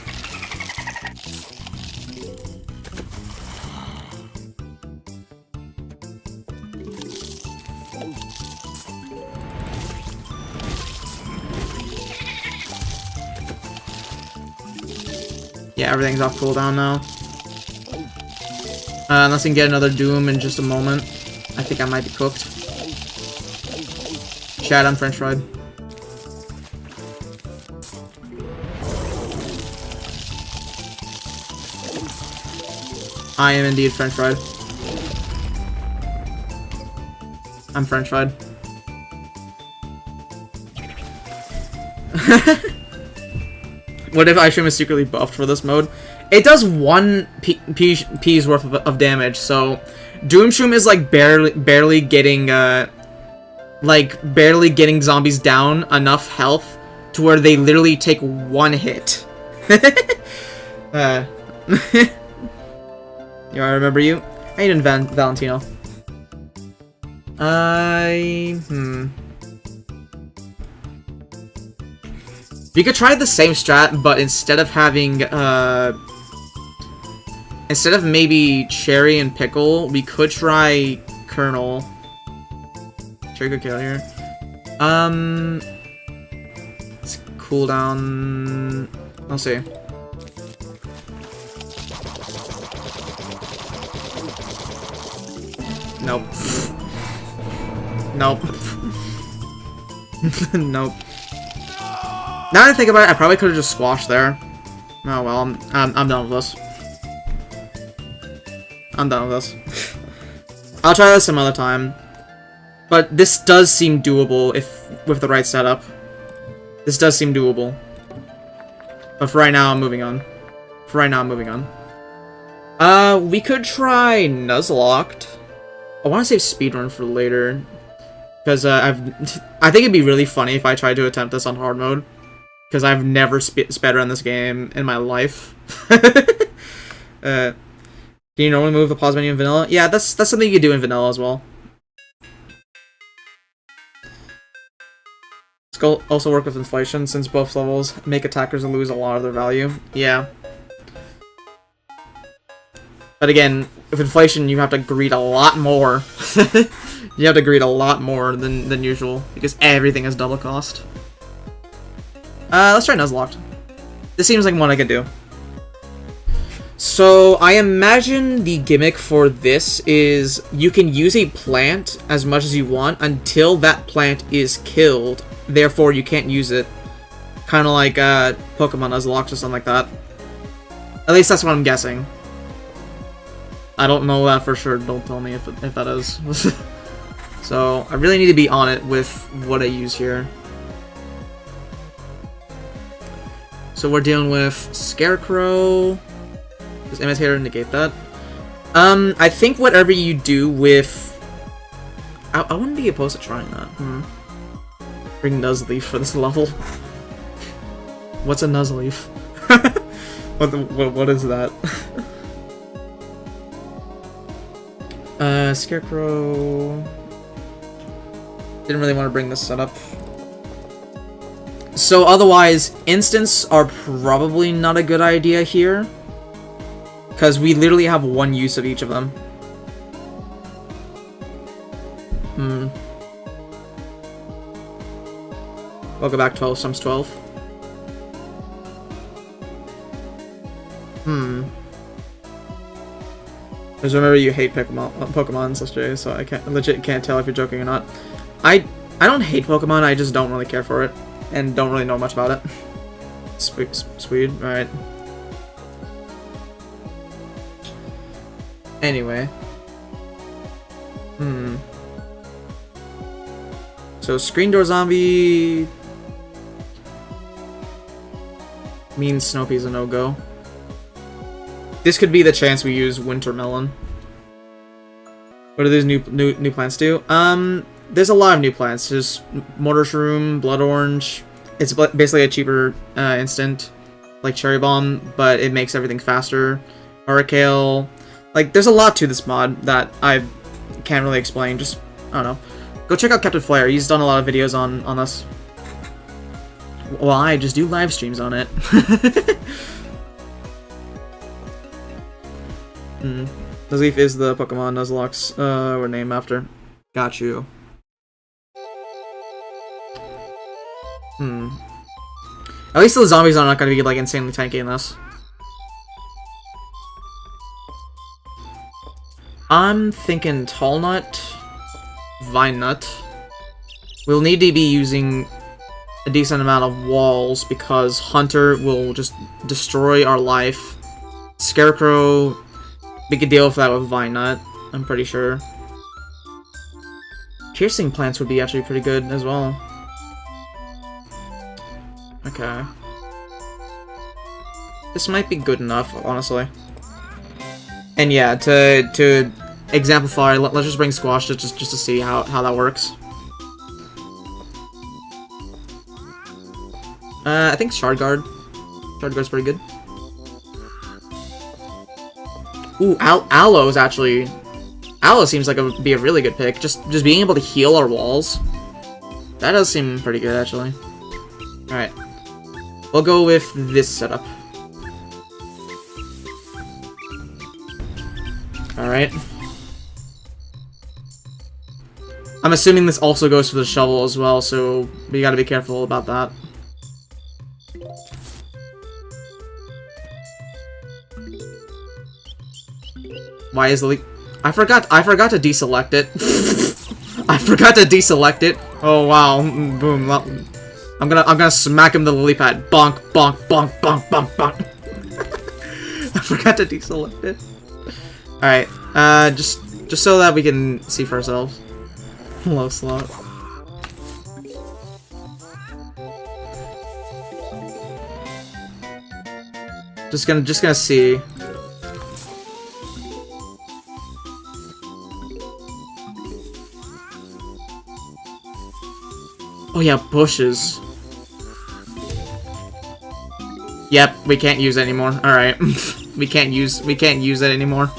Yeah, everything's off cooldown now. Unless I can get another Doom in just a moment. I think I might be cooked. Chat, I'm French fried. I am indeed French fried. I'm French fried. What if Ishroom is secretly buffed for this mode? It does 1 P's worth of damage, so Doomshroom is like barely getting zombies down enough health to where they literally take 1 hit. You I remember you? How you doing, Valentino? You could try the same strat, but instead of having, instead of maybe Cherry and Pickle, we could try Colonel. Cherry could kill here. Let's cool down. I'll see. Nope. Nope. Nope. Now that I think about it, I probably could have just squashed there. Oh well, I'm done with this. I'm done with this. I'll try this some other time. But this does seem doable if with the right setup. This does seem doable. But for right now, I'm moving on. For right now, I'm moving on. We could try Nuzlocke. I want to save speedrun for later. Because I think it'd be really funny if I tried to attempt this on hard mode. Because I've never sped-run this game in my life. Can you normally move the pause menu in vanilla? Yeah, that's something you could do in vanilla as well. This will also work with inflation, since both levels make attackers lose a lot of their value. Yeah. But again, with inflation, you have to greed a lot more. You have to greed a lot more than usual, because everything is double cost. Let's try Nuzlocke. This seems like one I could do. So, I imagine the gimmick for this is you can use a plant as much as you want until that plant is killed. Therefore, you can't use it. Kind of like Pokemon Nuzlocke or something like that. At least that's what I'm guessing. I don't know that for sure. Don't tell me if that is. So, I really need to be on it with what I use here. So we're dealing with Scarecrow. Does Imitator negate that? I think whatever you do with... I wouldn't be opposed to trying that. Bring Nuzleaf for this level. What's a Nuzleaf? What is that? Scarecrow... Didn't really want to bring this setup. So otherwise, instants are probably not a good idea here. Because we literally have one use of each of them. Welcome back, 12 times 12. Just remember you hate Pokemon, Sister, so I legit can't tell if you're joking or not. I don't hate Pokemon, I just don't really care for it. And don't really know much about it. Sweet, alright. Anyway. So, Screen Door Zombie... means Snoopy's a no-go. This could be the chance we use Winter Melon. What do these new plants do? There's a lot of new plants. There's Mortar Shroom, Blood Orange. It's basically a cheaper instant, like Cherry Bomb, but it makes everything faster. Oricale. Like, there's a lot to this mod that I can't really explain. Just, I don't know. Go check out Captain Flare. He's done a lot of videos on this. Why? Just do live streams on it. Nuzleaf is the Pokemon Nuzlock's we're named after. Got you. At least the zombies are not going to be like insanely tanky in this. I'm thinking Tall Nut, Vine Nut. We'll need to be using a decent amount of walls because Hunter will just destroy our life. Scarecrow, we could deal with that with Vine Nut, I'm pretty sure. Piercing Plants would be actually pretty good as well. Okay. This might be good enough, honestly. And yeah, to exemplify, let's just bring Squash just to see how that works. I think Shard Guard. Shard Guard's pretty good. Ooh, Aloe is actually... Aloe seems like it would be a really good pick. Just being able to heal our walls. That does seem pretty good, actually. Alright. We'll go with this setup. Alright. I'm assuming this also goes for the shovel as well, so we gotta be careful about that. Why is the leak? I forgot to deselect it. I forgot to deselect it. Oh wow. Boom. I'm gonna smack him to the lily pad. Bonk, bonk, bonk, bonk, bonk, bonk. I forgot to deselect it. Alright, just so that we can see for ourselves. Low slot. Just gonna see. Oh yeah, bushes. Yep, we can't use it anymore. Alright. we can't use it anymore.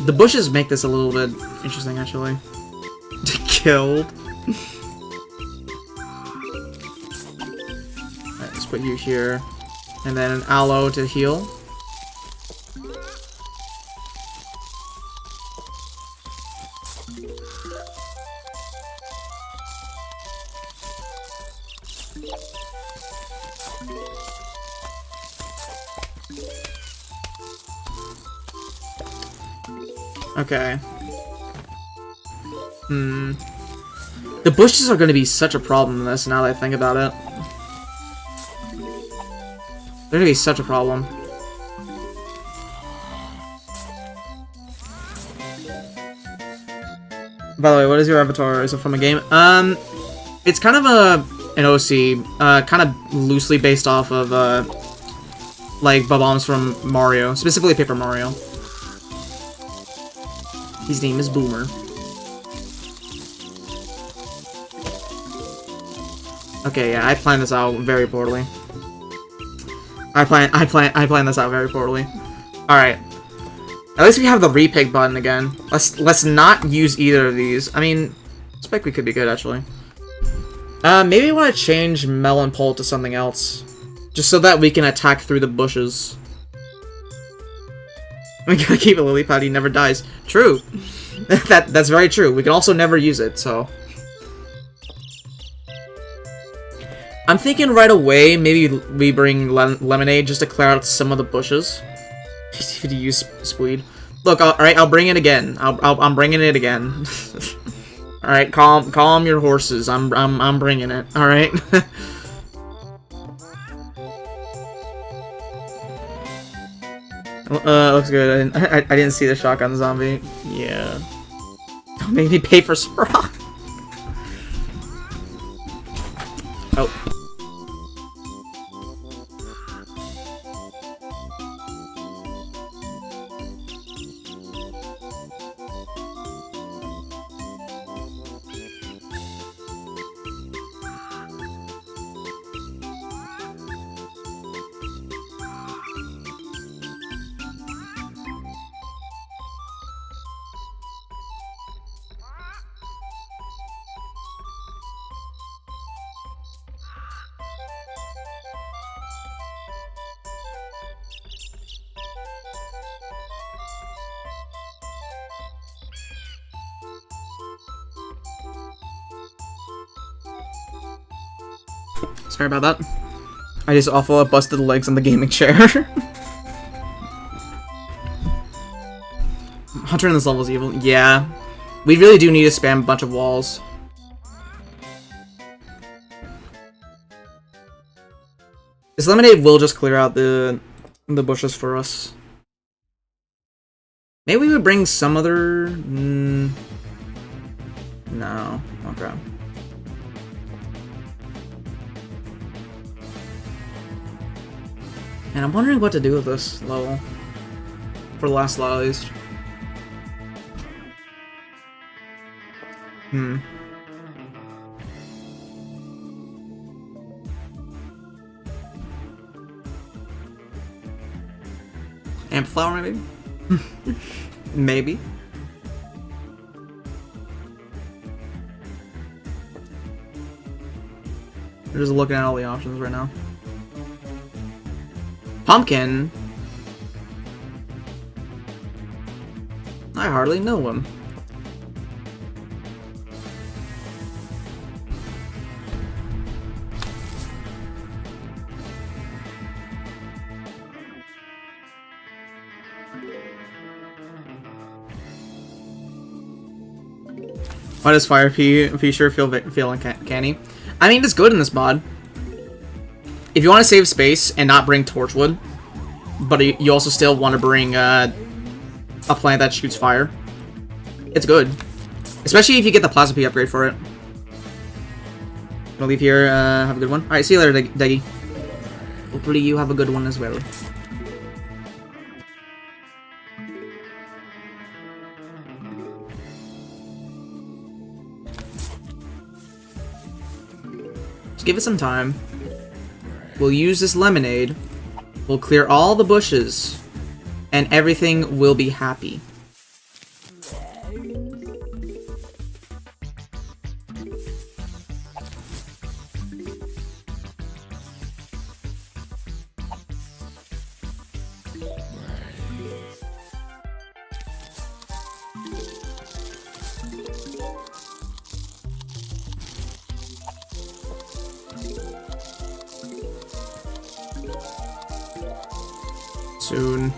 The bushes make this a little bit interesting, actually. Killed. Alright, let's put you here. And then an Aloe to heal. Okay. The bushes are going to be such a problem in this, now that I think about it. They're going to be such a problem. By the way, what is your avatar? Is it from a game? It's kind of an OC, kind of loosely based off of, like, Bob-ombs from Mario. Specifically Paper Mario. His name is Boomer. Okay, yeah, I planned this out very poorly. I plan this out very poorly. Alright. At least we have the repick button again. Let's not use either of these. I mean, Spike we could be good actually. Maybe we want to change Melon Pole to something else. Just so that we can attack through the bushes. We gotta keep a lily pad, he never dies. True. That's very true. We can also never use it, so. I'm thinking right away, maybe we bring Lemonade just to clear out some of the bushes. To use Squeed. Look, alright, I'll bring it again. I'm bringing it again. Alright, calm your horses. I'm bringing it. Alright. Looks good. I didn't see the shotgun zombie. Yeah. Don't make me pay for Sprout. Oh. Sorry about that. I just awful busted legs on the gaming chair. Hunter in this level is evil. Yeah. We really do need to spam a bunch of walls. This lemonade will just clear out the bushes for us. Maybe we would bring some other... No. Okay. And I'm wondering what to do with this level. For the last lot, at least. Amplifier, maybe? Maybe. We're just looking at all the options right now. Pumpkin? I hardly know him. Why does Fire P sure feel uncanny? I mean, it's good in this mod. If you want to save space and not bring Torchwood, but you also still want to bring a plant that shoots fire, it's good. Especially if you get the Plasma P upgrade for it. I'll leave here. Have a good one. Alright, see you later, Deggy. Hopefully you have a good one as well. Give it some time. We'll use this lemonade. We'll clear all the bushes. And everything will be happy. Soon.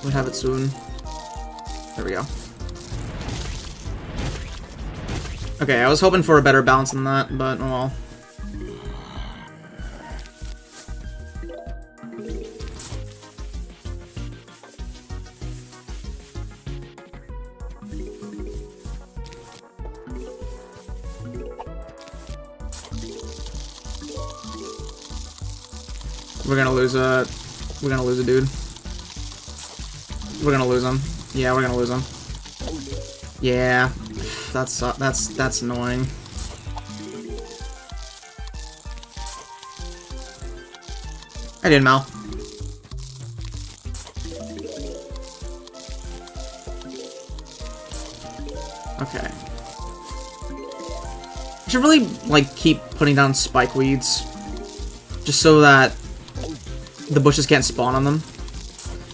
We'll have it soon. There we go. Okay, I was hoping for a better balance than that, but oh well. We're gonna lose a dude. We're gonna lose him. Yeah, we're gonna lose him. Yeah, that's annoying. I did, Mal. Okay. I should really like keep putting down spike weeds, just so that the bushes can't spawn on them.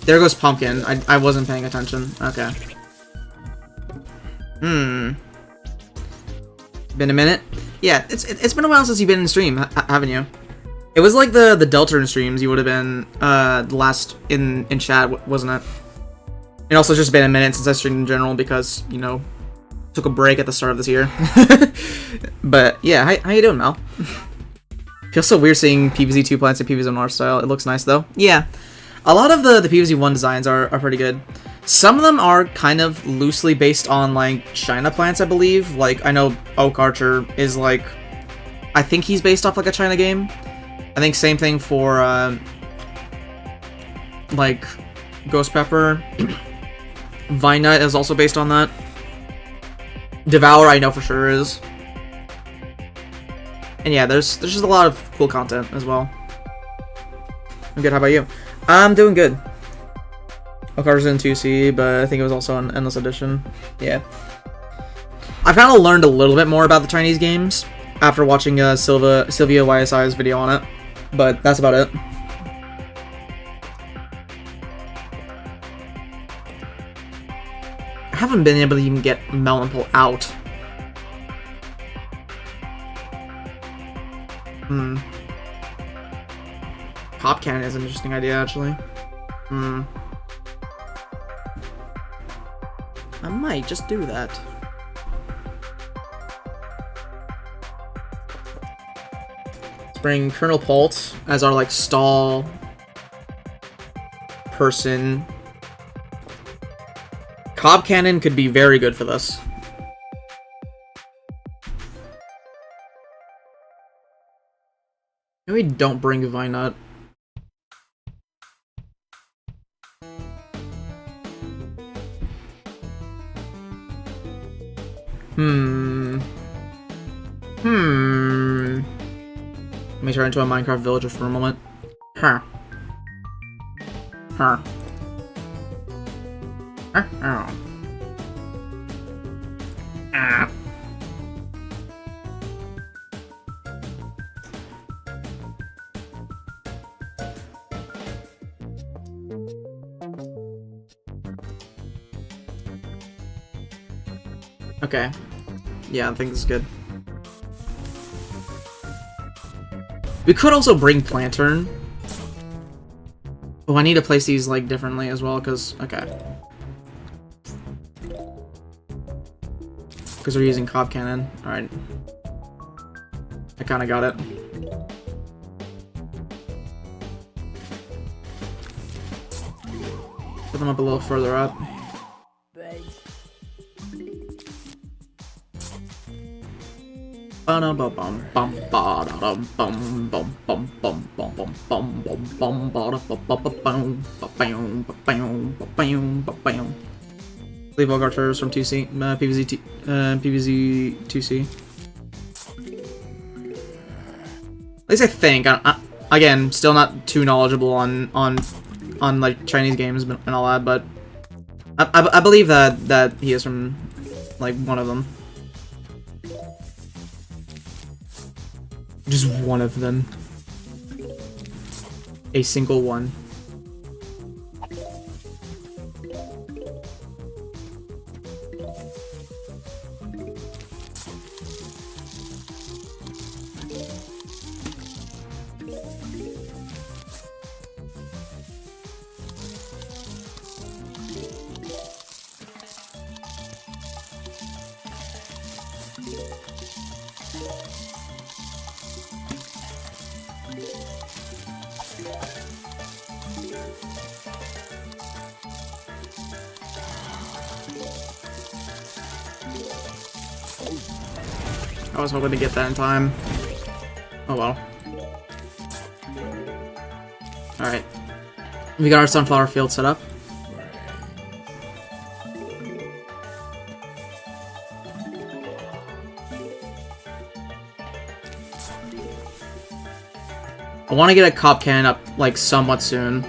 There goes Pumpkin. I wasn't paying attention. Okay. Been a minute? Yeah, it's been a while since you've been in stream, haven't you? It was like the Deltarune streams you would have been last in chat, wasn't it? And also just been a minute since I streamed in general because, you know, took a break at the start of this year. But yeah, how you doing, Mal? Feels so weird seeing PvZ 2 plants in PvZ art style. It looks nice though. Yeah. A lot of the PvZ 1 designs are pretty good. Some of them are kind of loosely based on, like, China plants, I believe. Like, I know Oak Archer is, like... I think he's based off, like, a China game. I think same thing for, like, Ghost Pepper. Vine Knight is also based on that. Devour, I know for sure is. And yeah, there's just a lot of cool content as well. I'm good, how about you? I'm doing good. Ocar's in 2C, but I think it was also an Endless Edition. Yeah. I've kind of learned a little bit more about the Chinese games after watching Sylvia YSI's video on it, but that's about it. I haven't been able to even get Melon Pull out. Hmm. Pop cannon is an interesting idea, actually. Hmm. I might just do that. Let's bring Colonel Pult as our, like, stall person. Cob cannon could be very good for this. Maybe don't bring Vinut. Let me turn into a Minecraft villager for a moment. Huh. Huh. Oh. Ah. Okay. Yeah, I think this is good. We could also bring Plantern. Oh, I need to place these, like, differently as well, because... Okay. Because we're using Cob Cannon. Alright. I kinda got it. Put them up a little further up. Leave all archers from 2C, PvZ 2C. At least I think. Again, still not too knowledgeable on like Chinese games and all that, but I believe that he is from like one of them. Just one of them. A single one. I was hoping to get that in time. Oh well. Alright. We got our sunflower field set up. I want to get a cop cannon up, like, somewhat soon.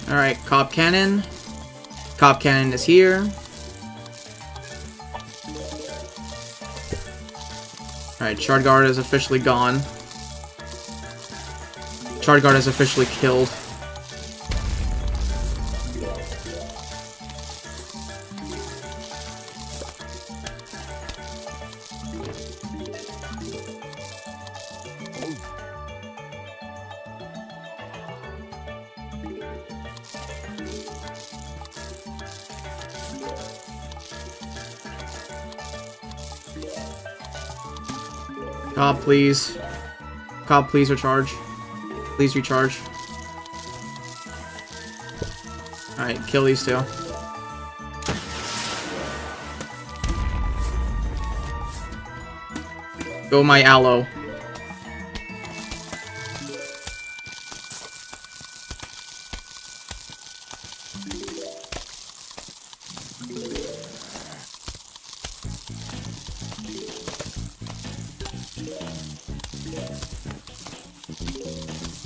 Alright, Cob Cannon. Cob Cannon is here. Alright, Shard Guard is officially gone. Shard Guard is officially killed. Cob, please. Cob, please recharge. Please recharge. Alright, kill these two. Go my aloe.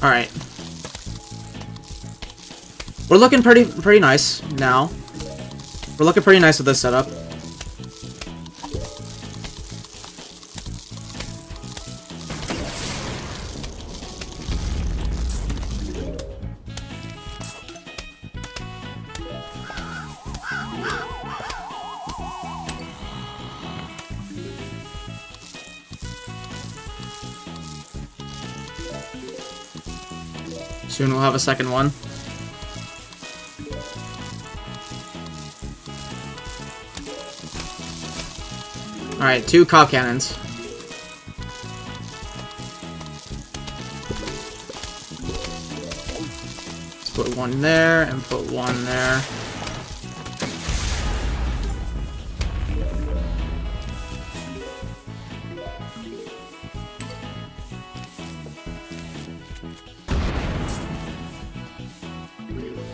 Alright. We're looking pretty nice now. We're looking pretty nice with this setup. Soon we'll have a second one. Alright, 2 cob cannons. Let's put one there and put one there.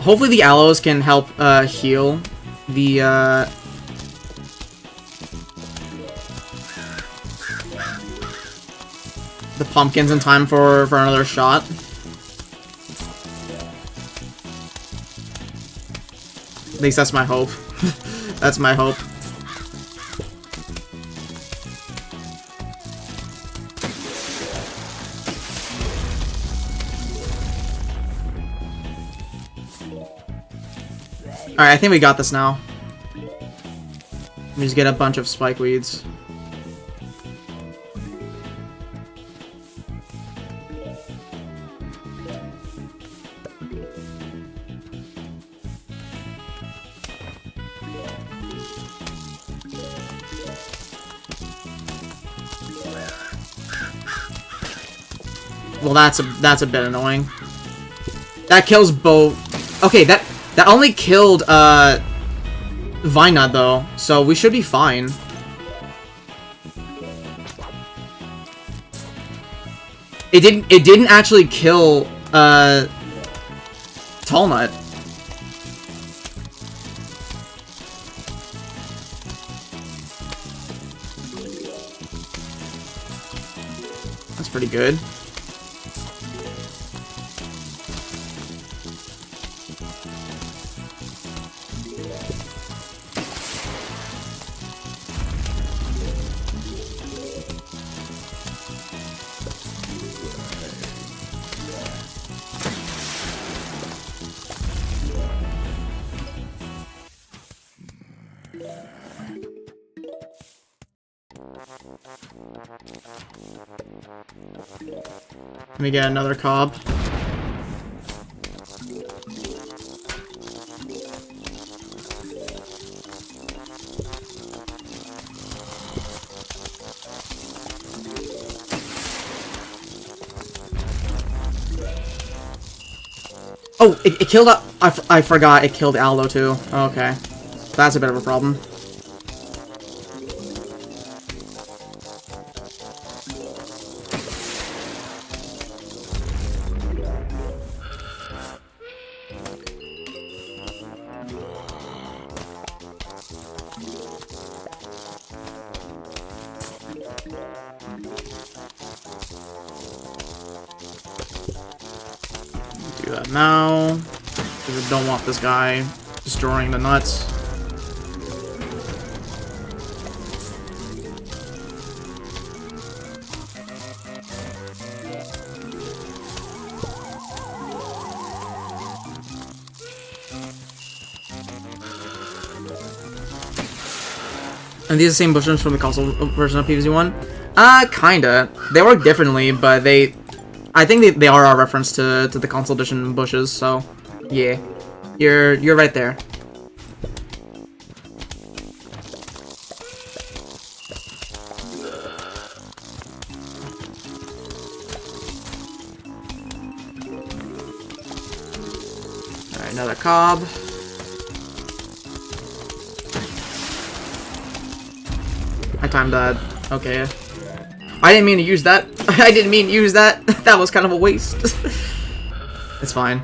Hopefully the aloes can help heal the pumpkins in time for another shot. At least that's my hope. That's my hope. Alright, I think we got this now. Let me just get a bunch of spike weeds. Well, that's a bit annoying. That kills both. Okay, that only killed Vine Nut though, so we should be fine. It didn't actually kill Tall Nut. That's pretty good. Let me get another cob. Oh, it killed I forgot it killed Aldo too. Okay. That's a bit of a problem. Do that now, because I don't want this guy destroying the nuts. And these are the same bushes from the console version of PvZ 1? Kinda. They work differently, but I think they are a reference to the console edition bushes, so yeah. You're right there. Alright, another cob. I timed that. Okay. I didn't mean to use that. I didn't mean to use that. That was kind of a waste. It's fine.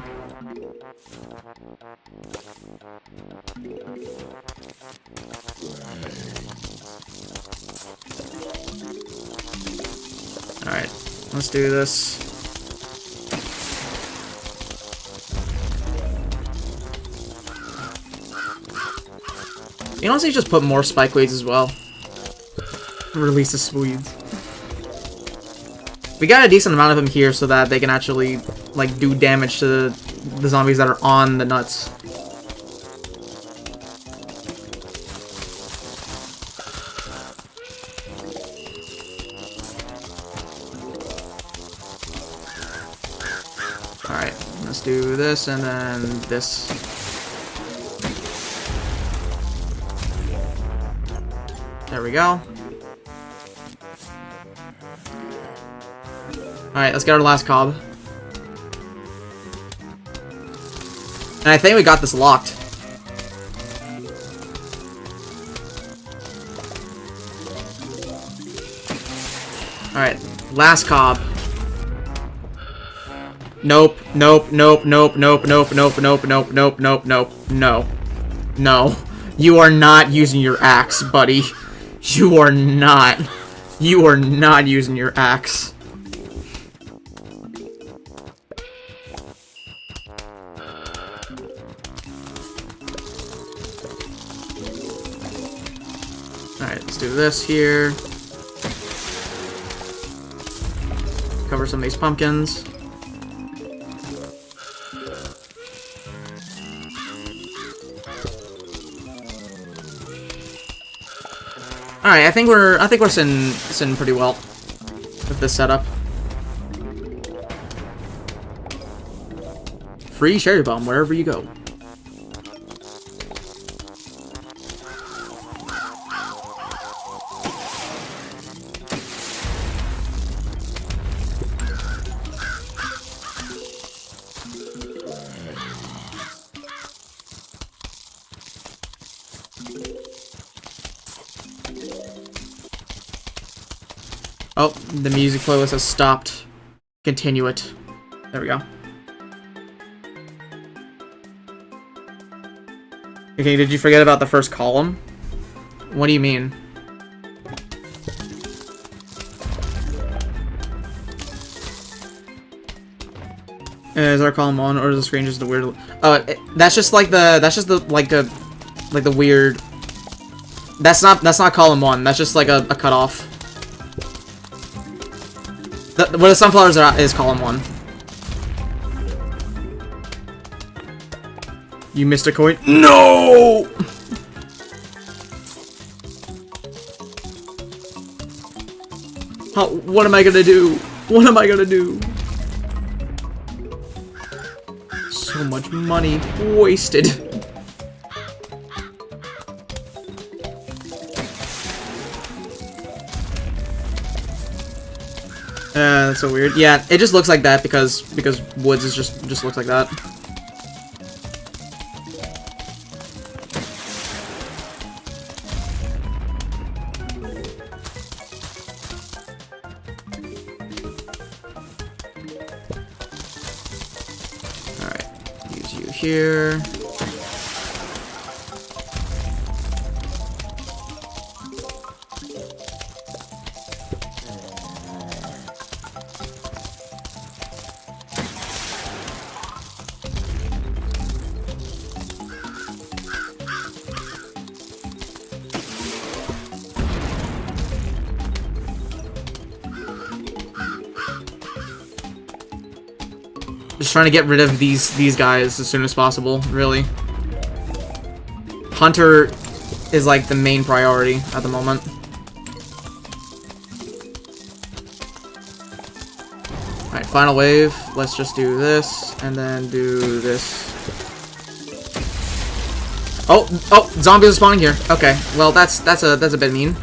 Alright, let's do this. You honestly just put more spikeweeds as well. Release the Swedes. We got a decent amount of them here so that they can actually, like, do damage to the zombies that are on the nuts. Alright, let's do this and then this. There we go. Alright, let's get our last cob. And I think we got this locked. Alright, last cob. Nope, nope, nope, nope, nope, nope, nope, nope, nope, nope, nope, nope, no. No. You are not using your axe, buddy. You are not. You are not using your axe. Alright, let's do this here. Cover some of these pumpkins. Alright, I think we're sitting pretty well with this setup. Free cherry bomb wherever you go. Oh, the music playlist has stopped. Continue it. There we go. Okay, did you forget about the first column? What do you mean? Is our column on, or is the screen just the weird? Oh, that's just like the like the weird. That's not column 1. That's just like a cutoff. What the sunflowers are is column 1. You missed a coin. No! What am I gonna do? What am I gonna do? So much money wasted. That's so weird. Yeah, it just looks like that because woods is just looks like that. Alright, use you here. Just trying to get rid of these guys as soon as possible, really. Hunter is like the main priority at the moment. Alright, final wave. Let's just do this and then do this. Oh, zombies are spawning here. Okay, well that's a bit mean.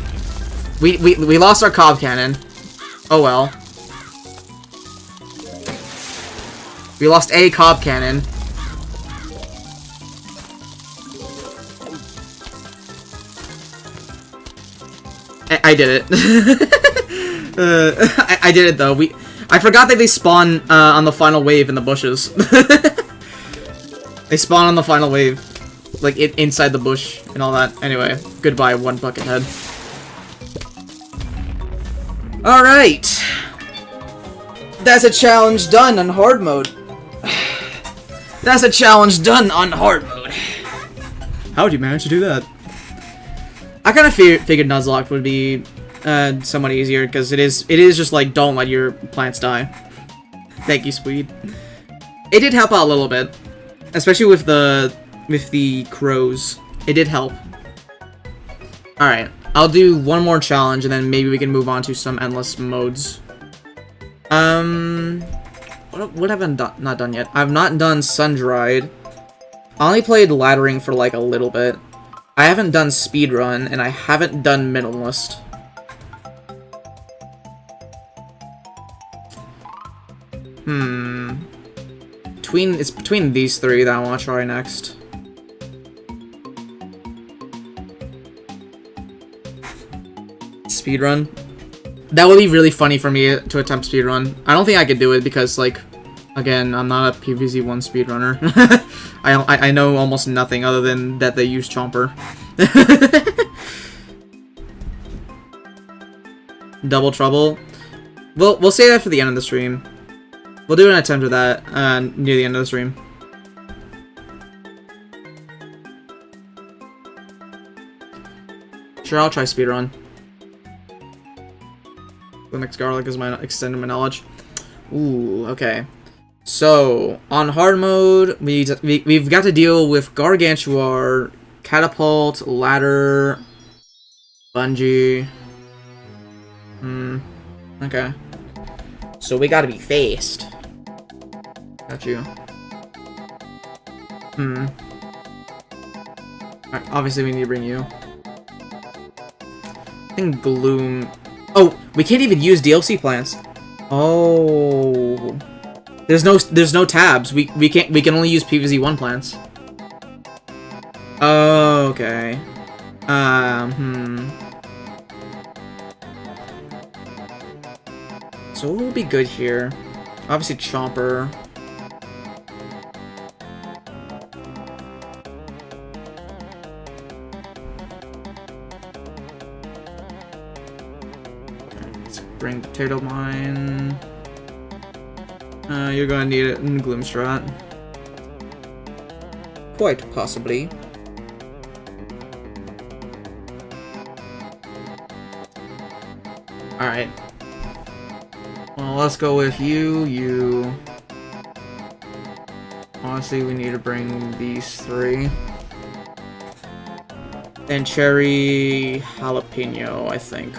We lost our cob cannon. Oh well. We lost a cob cannon. I did it. I did it though. I forgot that they spawn on the final wave in the bushes. They spawn on the final wave, like inside the bush and all that. Anyway, goodbye, one bucket head. All right, that's a challenge done on hard mode. That's a challenge done on hard mode. How would you manage to do that? I kind of figured Nuzlocke would be somewhat easier, because it is just like, don't let your plants die. Thank you, Sweet. It did help out a little bit, especially with the crows. It did help. Alright, I'll do one more challenge, and then maybe we can move on to some endless modes. What have I not done yet? I've not done Sun-Dried. I only played laddering for like a little bit. I haven't done speedrun, and I haven't done minimalist. It's between these three that I want to try next. Speedrun. That would be really funny for me to attempt speedrun. I don't think I could do it because, like, again, I'm not a PvZ 1 speedrunner. I know almost nothing other than that they use Chomper. Double Trouble. We'll say that for the end of the stream. We'll do an attempt at that near the end of the stream. Sure, I'll try speedrun. The next garlic is my extended my knowledge. Ooh, okay. So on hard mode, we've got to deal with Gargantuar, Catapult, Ladder, Bungee. Okay. So we gotta be fast. Got you. Alright, obviously we need to bring you. I think Gloom. Oh, we can't even use DLC plants. Oh, there's no tabs. We can only use PvZ 1 plants. Oh, okay. So what would be good here? Obviously Chomper. Bring Potato Mine. You're gonna need it in Gloomstrat. Quite possibly. Alright. Well, let's go with you. Honestly, we need to bring these three. And Cherry Jalapeno, I think.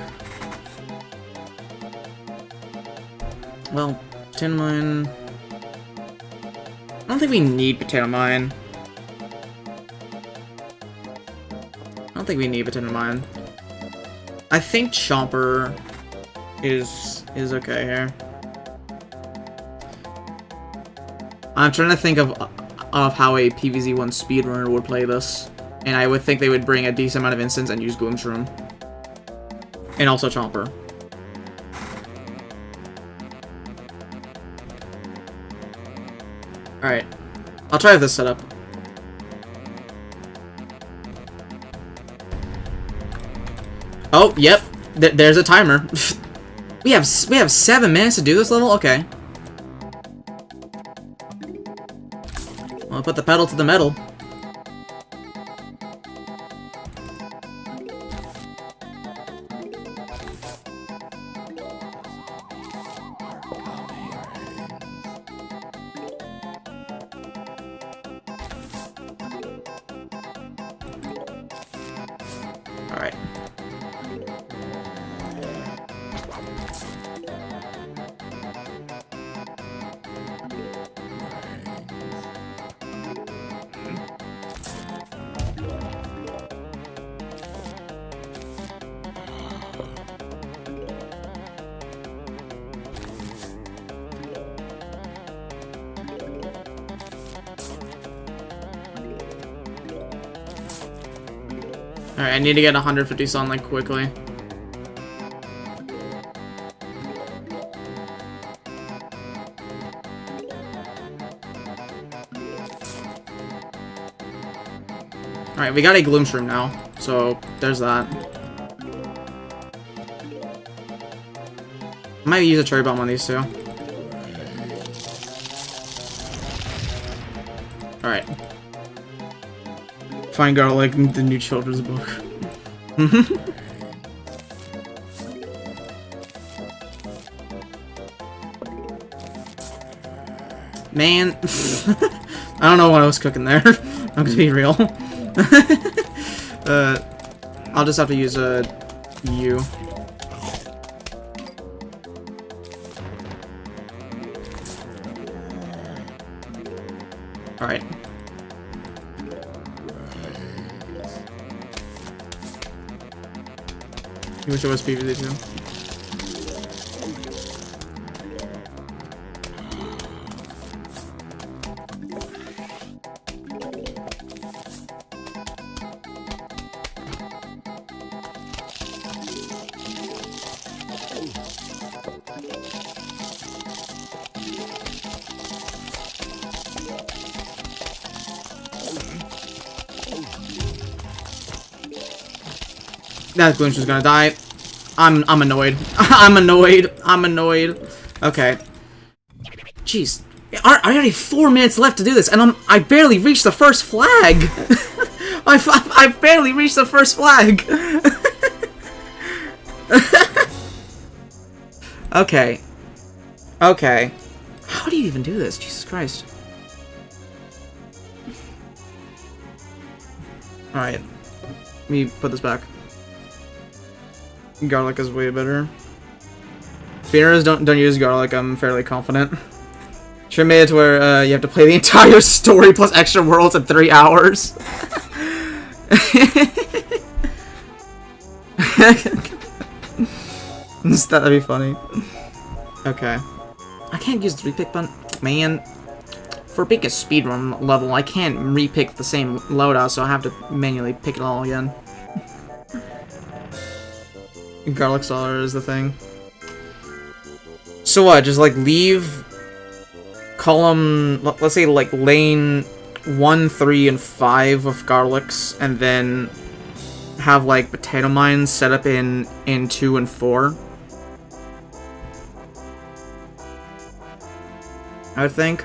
Well, Potato Mine. I don't think we need Potato Mine. I think Chomper is okay here. I'm trying to think of how a PvZ 1 speedrunner would play this, and I would think they would bring a decent amount of instants and use Gloomshroom. And also Chomper. Alright. I'll try this setup. Oh, yep. There's a timer. we have 7 minutes to do this level? Okay. Well, put the pedal to the metal. Alright. Alright, I need to get 150 sunlight quickly. Alright, we got a Gloomshroom now, so there's that. I might use a Cherry Bomb on these two. Alright. Find Garlic, the new children's book. Man, I don't know what I was cooking there. I'm gonna be real. I'll just have to use U. Alright. You wish it was PvZ too. That Gloom's just gonna die. I'm annoyed. I'm annoyed. Okay. Jeez. I already 4 minutes left to do this, and I barely reached the first flag. I barely reached the first flag. Okay. Okay. How do you even do this? Jesus Christ. Alright. Let me put this back. Garlic is way better. Beginners don't use garlic, I'm fairly confident. Should have made it to where you have to play the entire story plus extra worlds in 3 hours. That'd be funny. Okay. I can't use the repick button. Man. For being a speedrun level, I can't repick the same loadout, so I have to manually pick it all again. Garlic Cellar is the thing. So what, just like leave column, let's say like lane 1, 3, and 5 of garlics, and then have like potato mines set up in 2 and 4. I would think.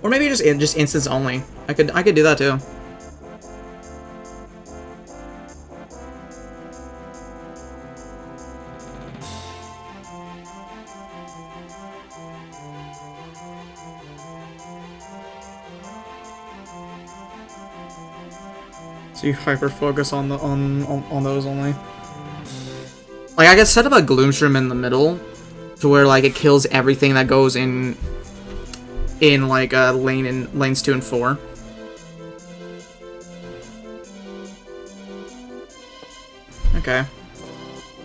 Or maybe just instance only. I could do that too. So you hyper focus on the on those only. Like I could set up a Gloomshroom in the middle, to where like it kills everything that goes in like lanes 2 and 4. Okay.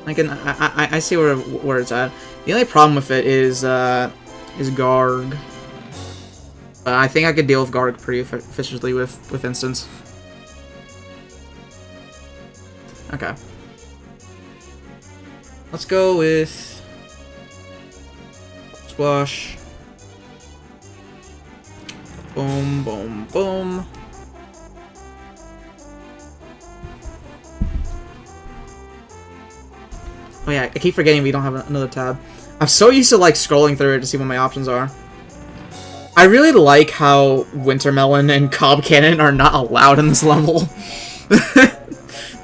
I see where it's at. The only problem with it is Garg. I think I could deal with Garg pretty efficiently with Instance. Okay. Let's go with Squash. Boom, boom, boom. Oh yeah, I keep forgetting we don't have another tab. I'm so used to like scrolling through it to see what my options are. I really like how Wintermelon and Cob Cannon are not allowed in this level.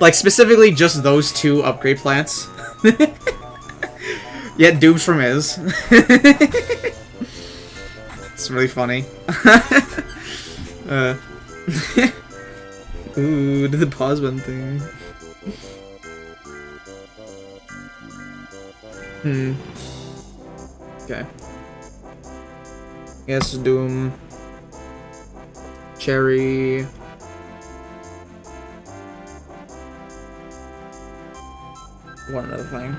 Like specifically just those 2 upgrade plants. Yet Doomshroom is. It's really funny. Ooh, did the pause button thing. Okay. Yes, Doom. Cherry. One other thing.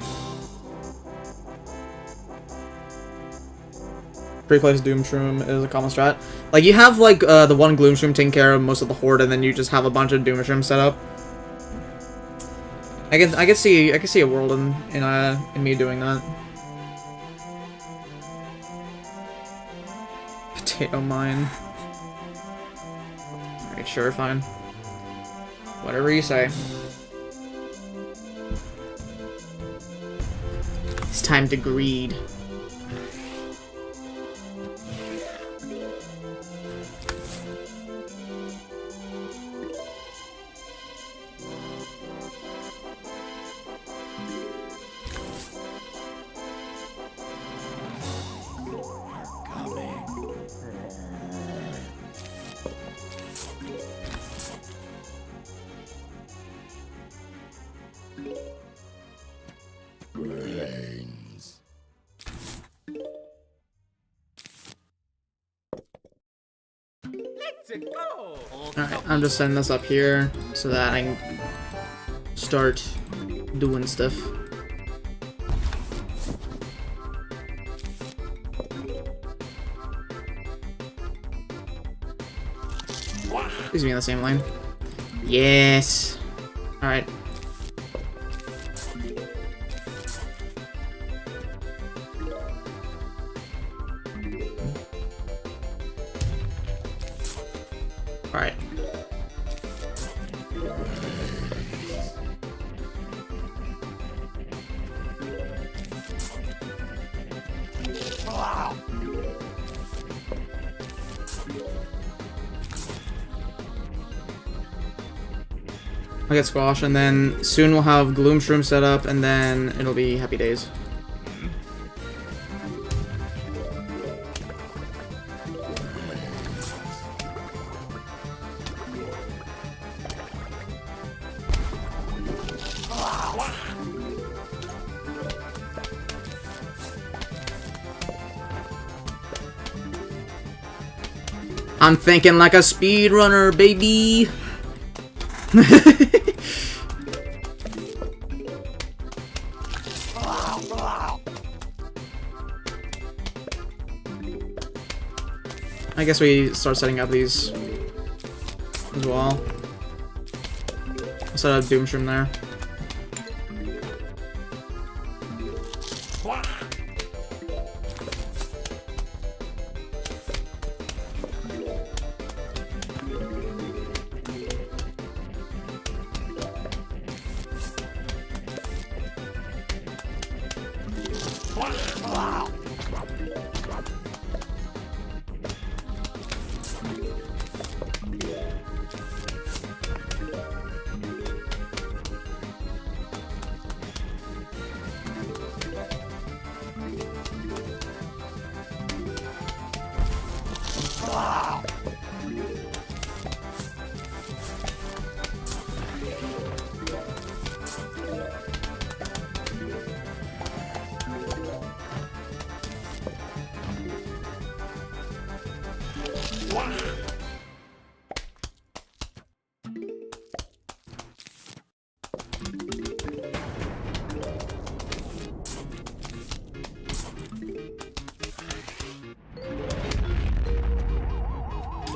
Pre-place Doomshroom is a common strat. Like you have like the one Gloomshroom taking care of most of the horde, and then you just have a bunch of Doomshrooms set up. I can see a world in me doing that. Potato mine. Alright, sure, fine. Whatever you say. It's time to greed. Alright, I'm just setting this up here so that I can start doing stuff. Please be in the same lane. Yes! Alright. Alright. I'll get Squash, and then soon we'll have Gloom Shroom set up, and then it'll be happy days. I'm thinking like a speedrunner, baby! I guess we start setting up these as well. I'll set up Doomshroom there.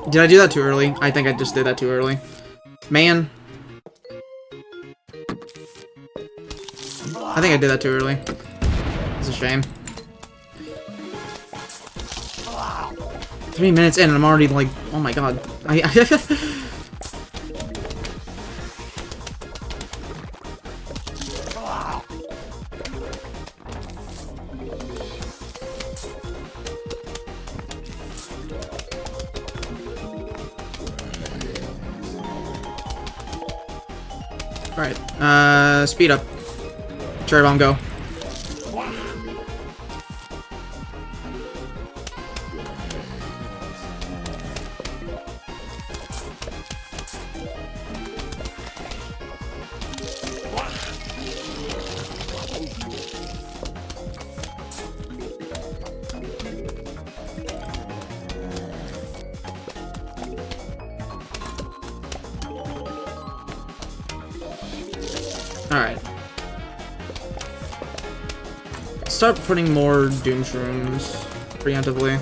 Did I do that too early? I think I just did that too early. Man. I think I did that too early. It's a shame. 3 minutes in and I'm already like, oh my god. Alright, speed up. Cherry Bomb, go. Alright. Start putting more Doom Shrooms preemptively.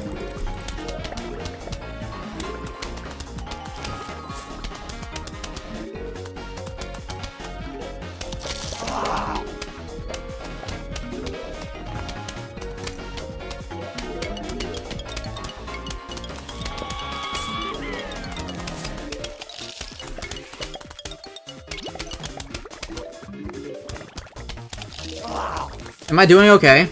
Am I doing okay?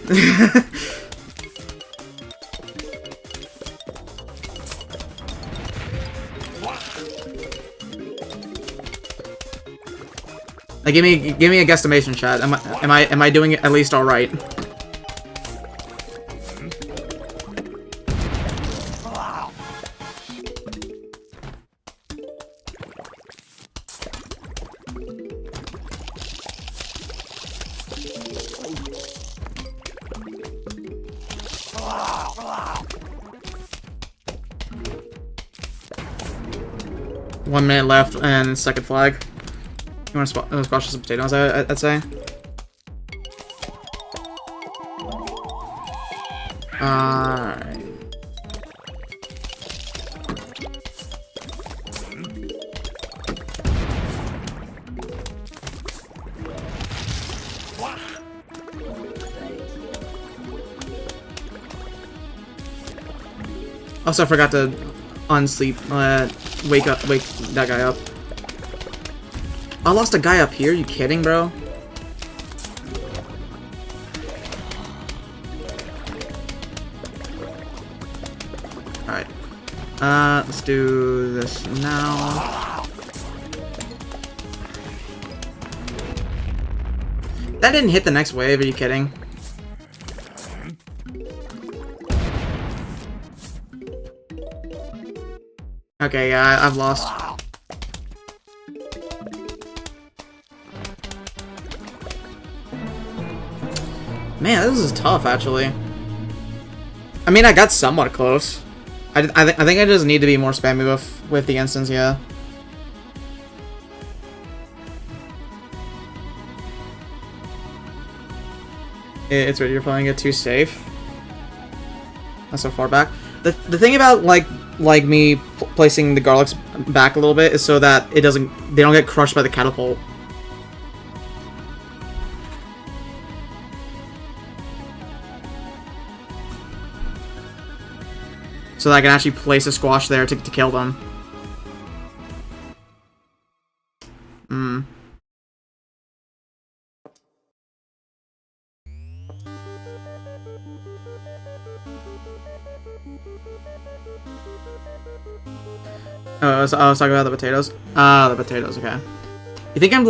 Like, give me a guesstimation, chat. Am I doing it at least all right? 1 minute left and second flag. You want to squash some potatoes, I'd say. Alright. Also, I forgot to unsleep, wake that guy up. I lost a guy up here, you kidding, bro? Alright. Let's do this now. That didn't hit the next wave, are you kidding? Okay, yeah, I've lost. Man, this is tough, actually. I mean, I got somewhat close. I think I just need to be more spammy with the instance, yeah. It's weird, you're playing it too safe. That's so far back. The thing about like me placing the garlics back a little bit is so that they don't get crushed by the catapult. So that I can actually place a squash there to kill them. Oh, I was talking about the potatoes. The potatoes. Okay. You think I'm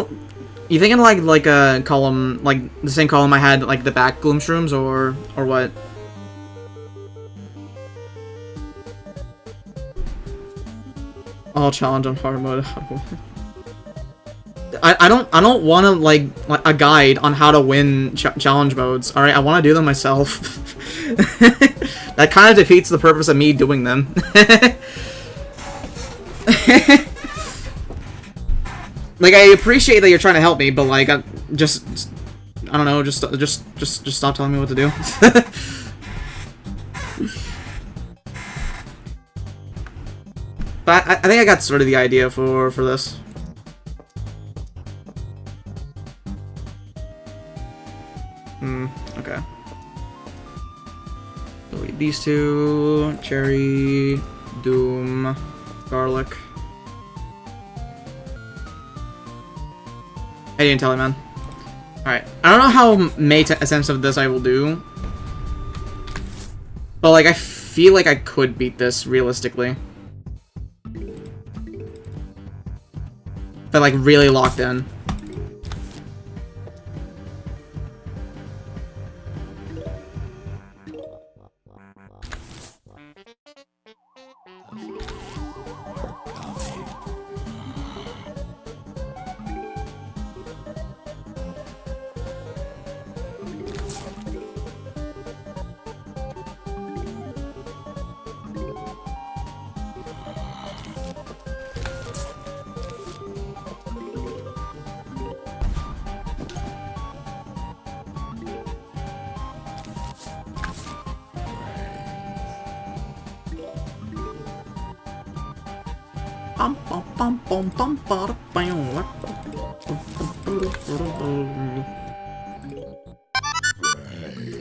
like a column, like the same column I had like the back gloom shrooms, or what? All challenge on hard mode. I don't want to like a guide on how to win challenge modes. All right, I want to do them myself. That kind of defeats the purpose of me doing them. Like, I appreciate that you're trying to help me, but like, I don't know, just stop telling me what to do. But I think I got sort of the idea for this. Okay. So these two, cherry, doom, garlic. I didn't tell you, man. Alright. I don't know how essence of this I will do. But, like, I feel like I could beat this, realistically. But, like, really locked in.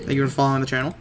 Thank you for following the channel.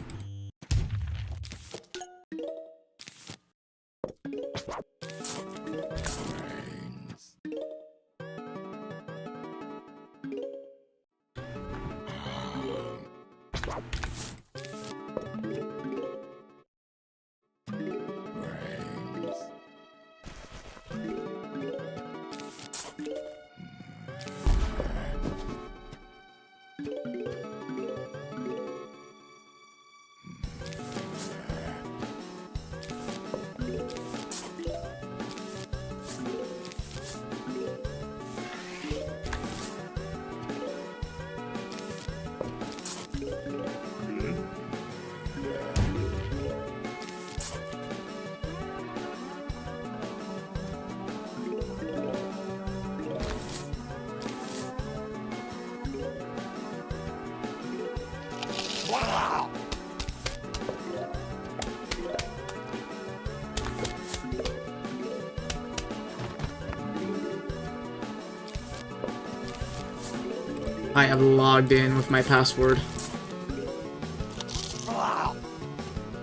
I have logged in with my password.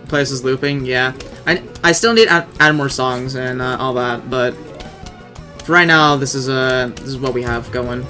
Place is looping, yeah. I still need to add more songs and all that, but for right now, this is what we have going.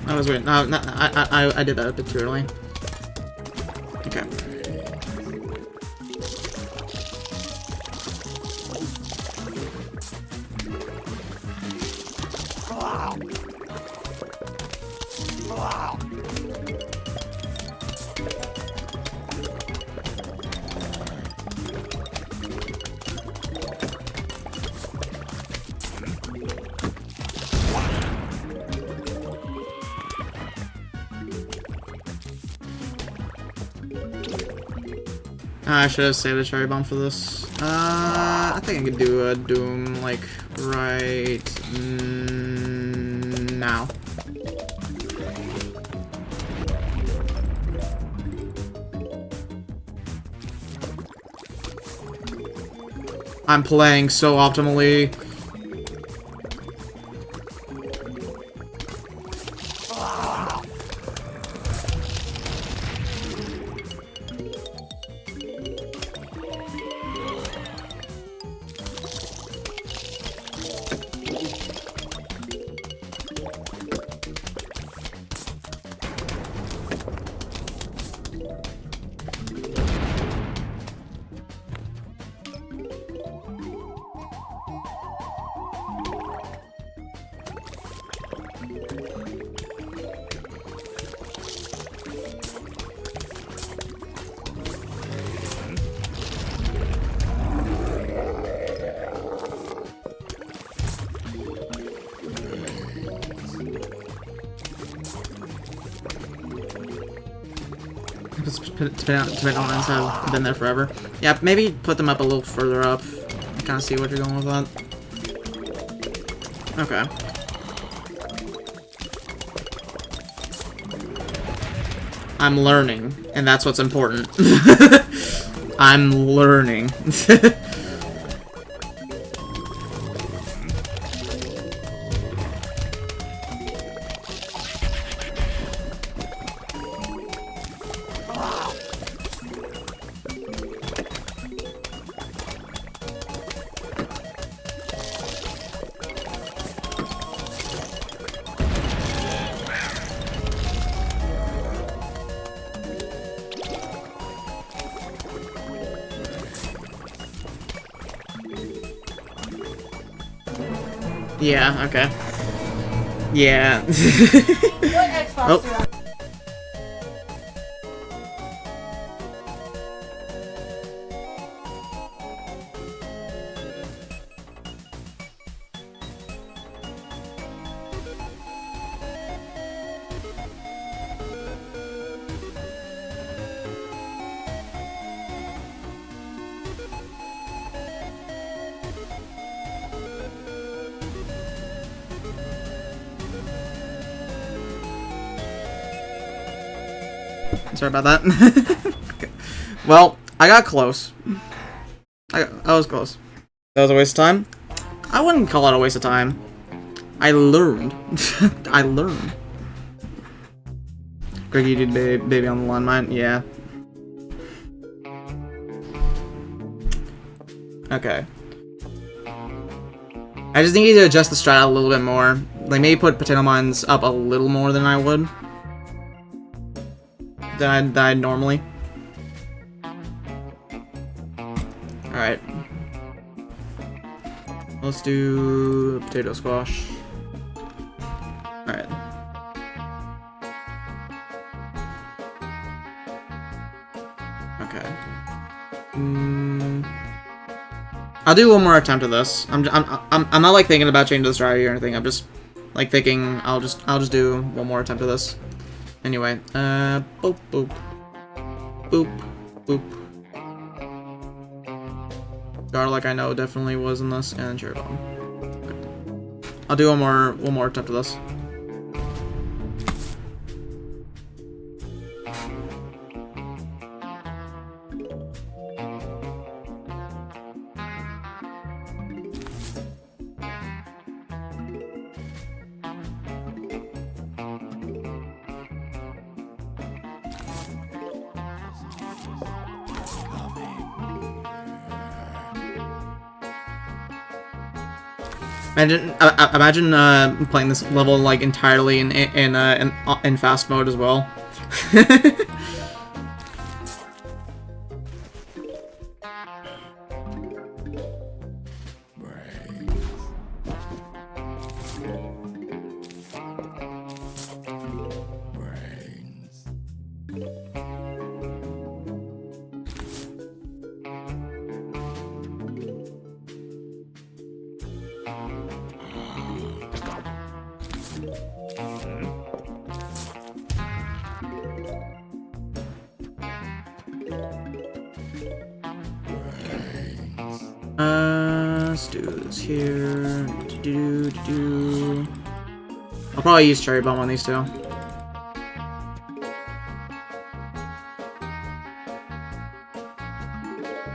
I was waiting. No, I did that a bit too early. Okay. I should have saved a cherry bomb for this. I think I could do a Doom, like, right now. I'm playing so optimally. Developments have been there forever. Yeah, maybe put them up a little further up. Kind of see what you're going with that. Okay. I'm learning, and that's what's important. I'm learning. Yeah, okay. Yeah. What Xbox Oh. do I- Sorry about that. Okay. Well, I got close. I was close. That was a waste of time? I wouldn't call it a waste of time. I learned. I learned. Greg, you did baby on the landmine? Yeah. Okay. I just need to adjust the strat a little bit more. Like, maybe put potato mines up a little more than I would. Than I'd normally. Alright. Let's do potato squash. Alright. Okay. I'll do one more attempt at this. I'm not like thinking about changing the strategy or anything. I'm just like thinking I'll just do one more attempt at this. Anyway, boop boop boop boop. Garlic I know definitely was in this, and cherry bomb. Okay. I'll do one more attempt at this. Imagine playing this level like entirely in fast mode as well. Let's do this here. I'll probably use cherry bomb on these two.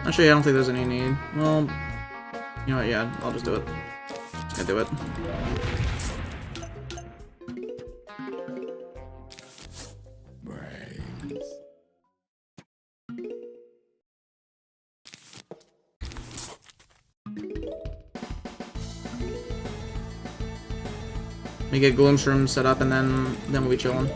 Actually, I don't think there's any need. Well, you know what? Yeah, I'll just do it. Just gonna do it. Let me get Gloomshroom set up, and then we'll be chilling.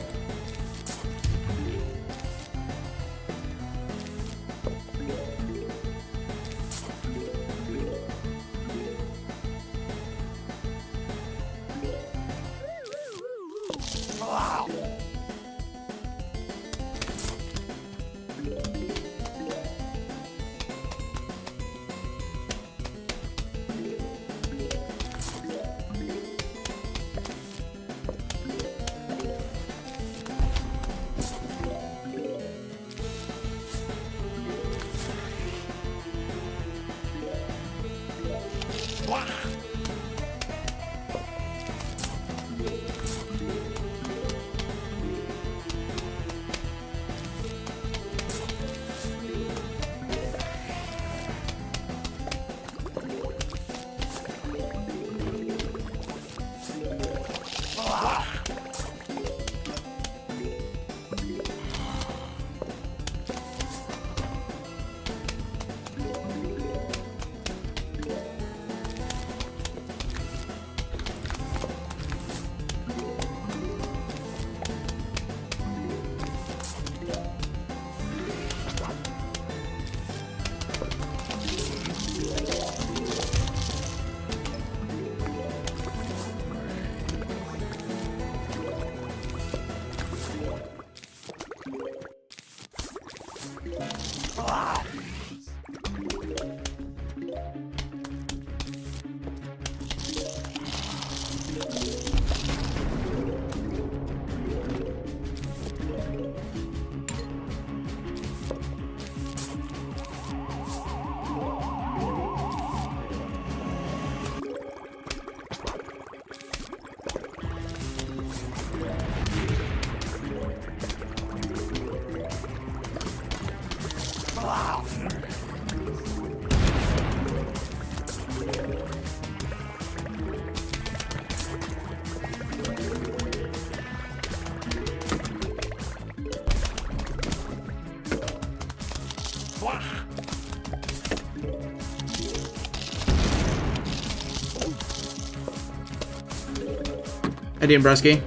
Eddie and Bresky.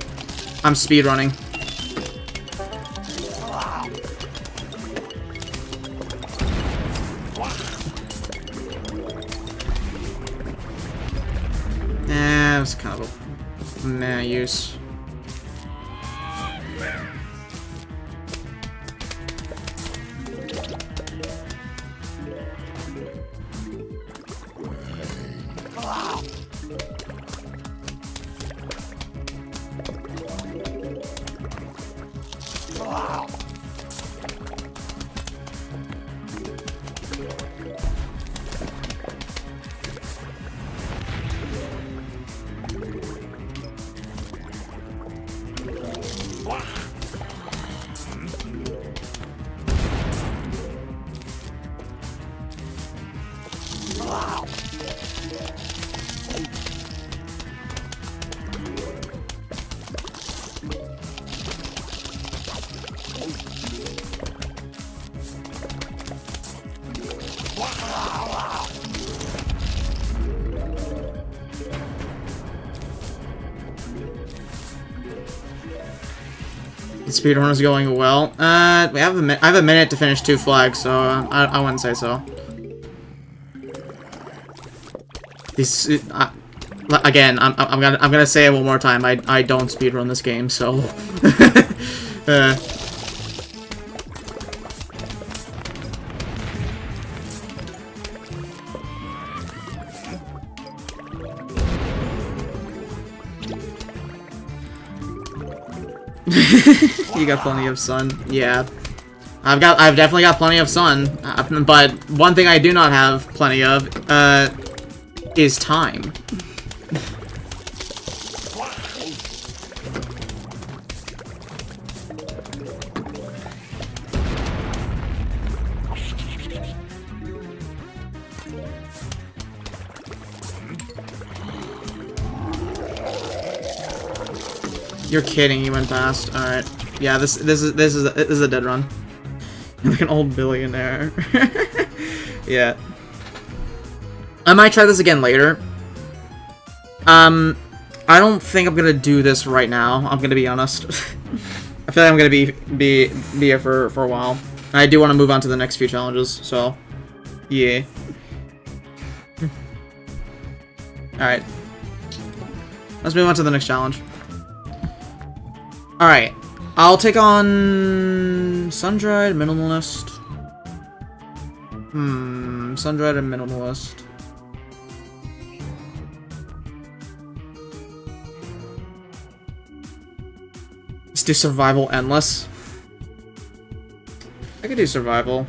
I'm speedrunning. It was kind of a meh use. The speedrun is going well. I have a minute to finish 2 flags, so I wouldn't say so. These again, I'm gonna say it one more time. I don't speedrun this game, so. You got plenty of sun. Yeah. I've definitely got plenty of sun. But one thing I do not have plenty of, is time. You're kidding, he went past. Alright. Yeah, this is a dead run. Like an old billionaire. Yeah. I might try this again later. I don't think I'm gonna do this right now, I'm gonna be honest. I feel like I'm gonna be here for a while. I do want to move on to the next few challenges, so yeah. Alright. Let's move on to the next challenge. Alright. I'll take on Sun-Dried, Minimalist. Sun-Dried and Minimalist. Let's do Survival Endless. I could do Survival.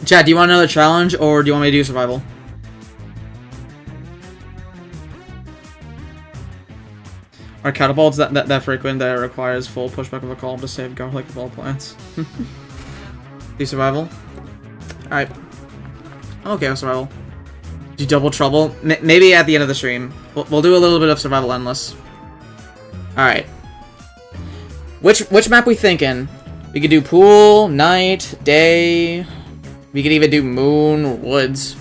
Chad, do you want another challenge, or do you want me to do Survival? Are catapults that frequent that it requires full pushback of a column to save garlic of all plants? Do Survival? Alright. I'm okay with Survival. Do Double Trouble? Maybe at the end of the stream. We'll do a little bit of Survival Endless. Alright. Which map we thinking? We could do pool, night, day. We could even do moon, woods.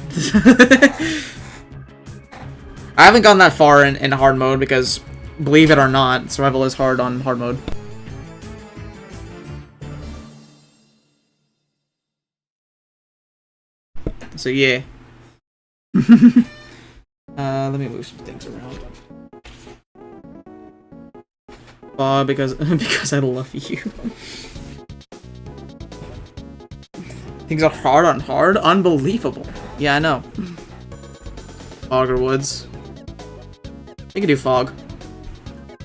I haven't gone that far in hard mode because, believe it or not, survival is hard on hard mode. So yeah. Let me move some things around. Because I love you. Things are hard on hard? Unbelievable. Yeah, I know. Fog or woods? We can do fog.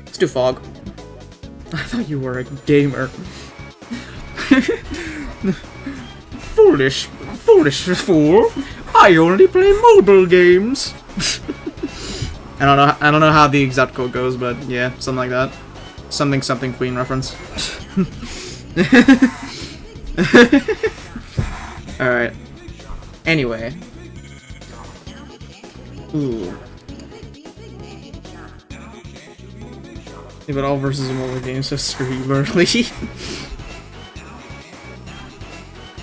Let's do fog. I thought you were a gamer. Foolish fool. I only play mobile games. I don't know how the exact code goes, but yeah, something like that. Something Queen reference. Alright. Anyway. Ooh. Yeah, but all versus a mobile game, so screw you, Burley.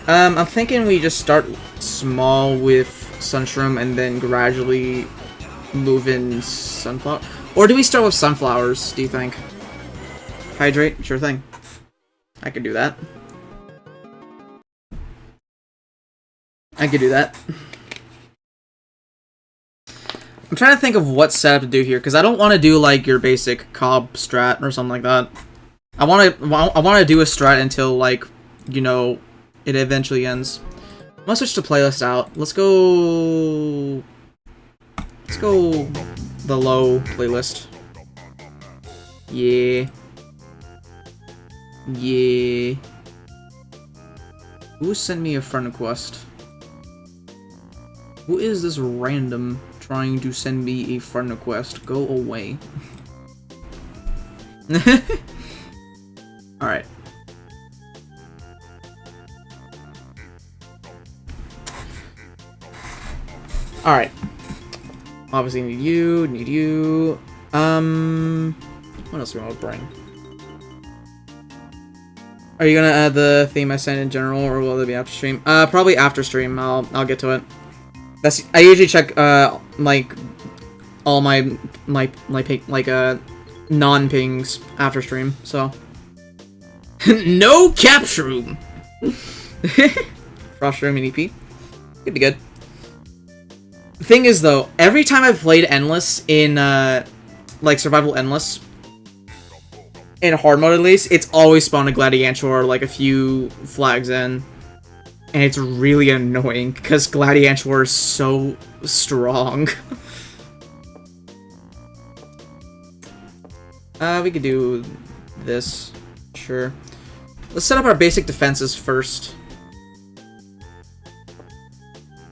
I'm thinking we just start small with Sunshroom and then gradually move in Sunflower. Or do we start with sunflowers, do you think? Hydrate? Sure thing. I could do that. I could do that. I'm trying to think of what setup to do here, because I don't want to do, like, your basic cob strat or something like that. I want to do a strat until, like, you know, it eventually ends. I'm gonna switch to playlist out. Let's go the low playlist. Yeah. Yeah. Who sent me a friend request? Who is this random trying to send me a friend request? Go away. Alright. Alright. Obviously need you. What else do we want to bring? Are you gonna add the theme I sent in general, or will it be after stream? Probably after stream. I'll get to it. I usually check like all my non-pings after stream. So no capture room. Frost room and EP. Could be good. The thing is though, every time I've played Endless in like Survival Endless, in hard mode at least, it's always spawned a Gladiantor like a few flags in. And it's really annoying, because Gladiantor is so strong. We could do this. Sure. Let's set up our basic defenses first.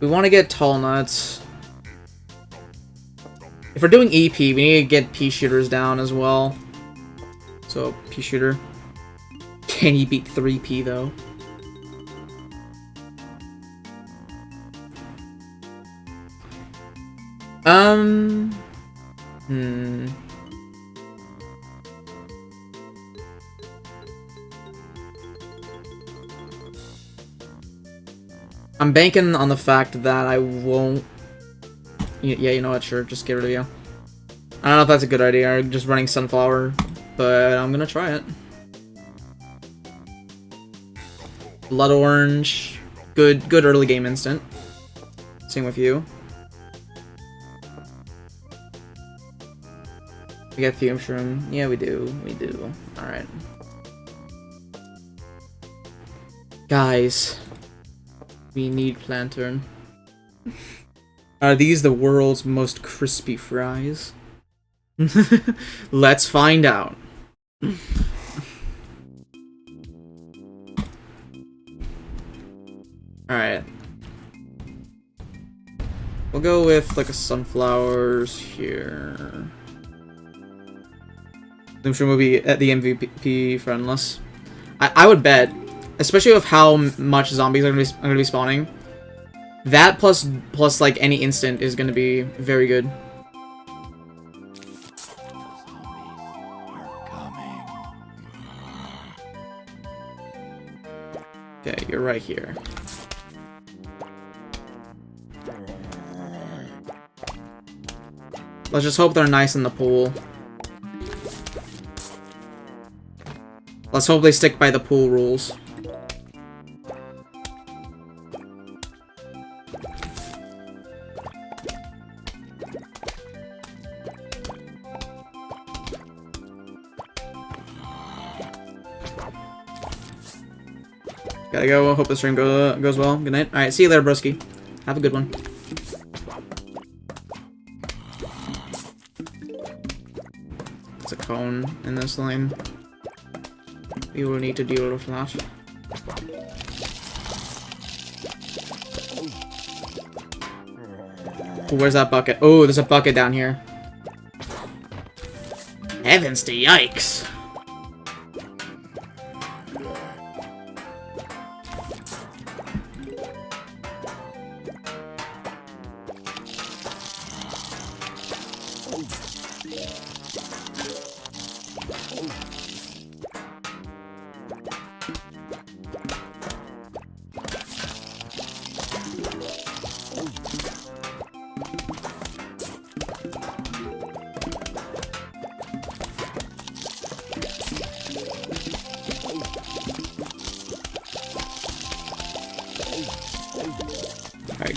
We want to get tall nuts. If we're doing EP, we need to get pea shooters down as well. So, pea shooter. Can you beat 3P though? I'm banking on the fact that I won't... Yeah, you know what, sure, just get rid of you. I don't know if that's a good idea, or just running Sunflower, but I'm gonna try it. Blood Orange. Good early game instant. Same with you. We got Fume Shroom. Yeah, we do. Alright. Guys. We need Planturn. Are these the world's most crispy fries? Let's find out. Alright. We'll go with like a sunflowers here. I'm sure we'll be at the MVP for Endless. I would bet, especially with how much zombies are gonna be spawning, that plus like any instant is gonna be very good. Okay, you're right here. Let's just hope they're nice in the pool. Let's hope they stick by the pool rules. Gotta go. Hope the stream goes well. Good night. Alright, see you later, broski. Have a good one. It's a cone in this lane. We will need to deal with that. Ooh, where's that bucket? Oh, there's a bucket down here. Heavens to yikes.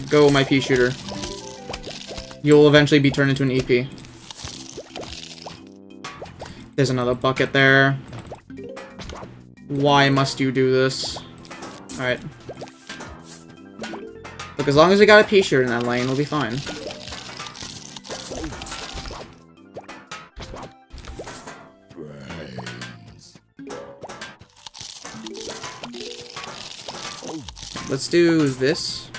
Go, my pea shooter. You'll eventually be turned into an EP. There's another bucket there. Why must you do this? Alright. Look, as long as we got a pea shooter in that lane, we'll be fine. Let's do this.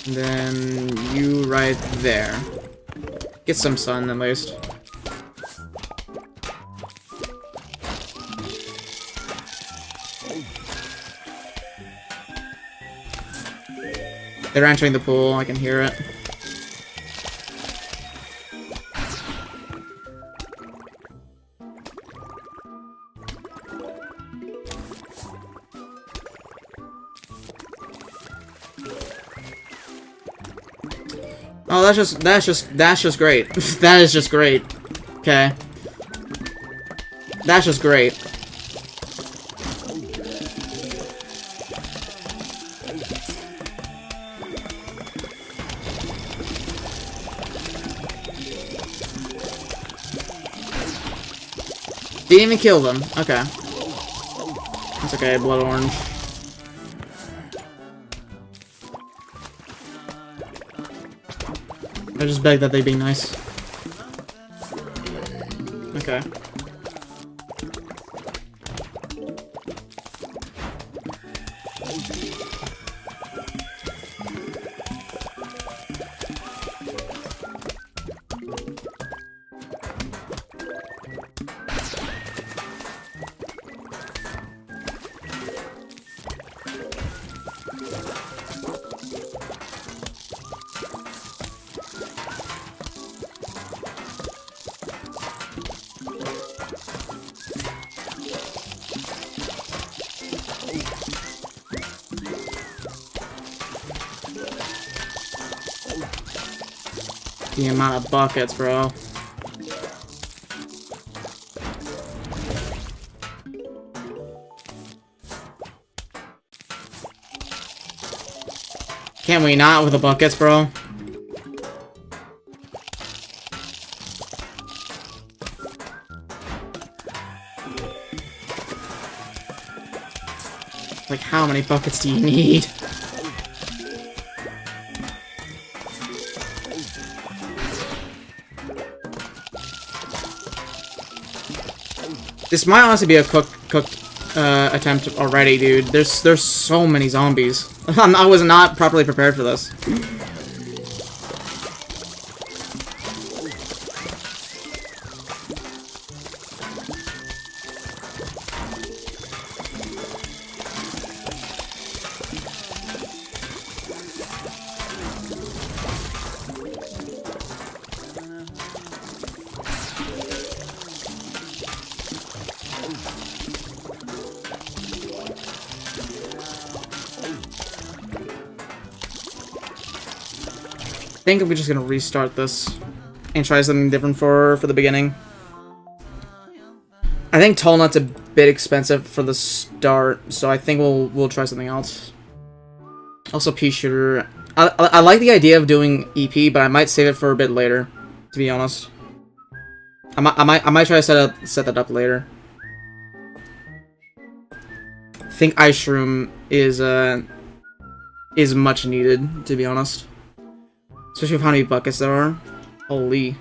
And then you right there. Get some sun at least. They're entering the pool, I can hear it. Oh, that's just great. That is just great. Okay. That's just great. Didn't even kill them. Okay. That's okay, blood orange. I just beg that they be nice. Okay. The amount of buckets, bro. Can't we not with the buckets, bro? Like, how many buckets do you need? This might honestly be a cooked attempt already, dude. There's so many zombies. I was not properly prepared for this. I think we're just gonna restart this and try something different for the beginning. I think Tall Nut's a bit expensive for the start, so I think we'll try something else. Also, pea shooter. I like the idea of doing EP, but I might save it for a bit later. To be honest, I might try to set that up later. I think Ice Room is much needed, to be honest. Especially with how many buckets there are. Holy.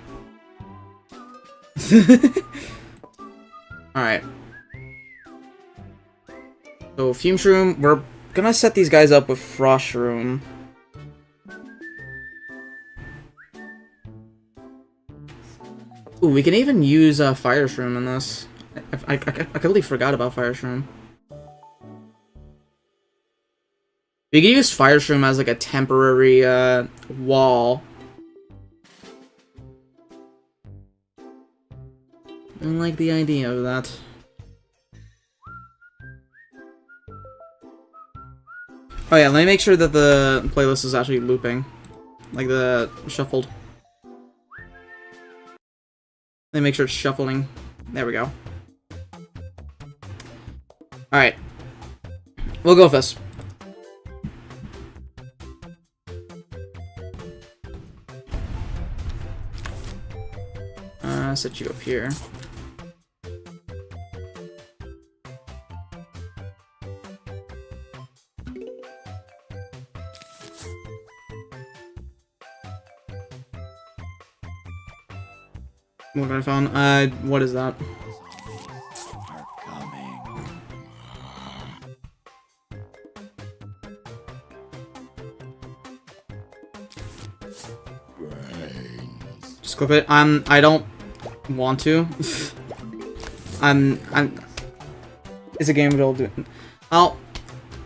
Alright. So, Fume Shroom, we're gonna set these guys up with Frost Shroom. Ooh, we can even use Fire Shroom in this. I completely forgot about Fire Shroom. We can use Fire Shroom as like a temporary wall. I like the idea of that. Oh yeah, let me make sure that the playlist is actually looping. Like the shuffled. Let me make sure it's shuffling. There we go. Alright. we'll go with this. Set you up here. What have I found? What is that? Just clip it. I don't want to. It's a game we'll do. I'll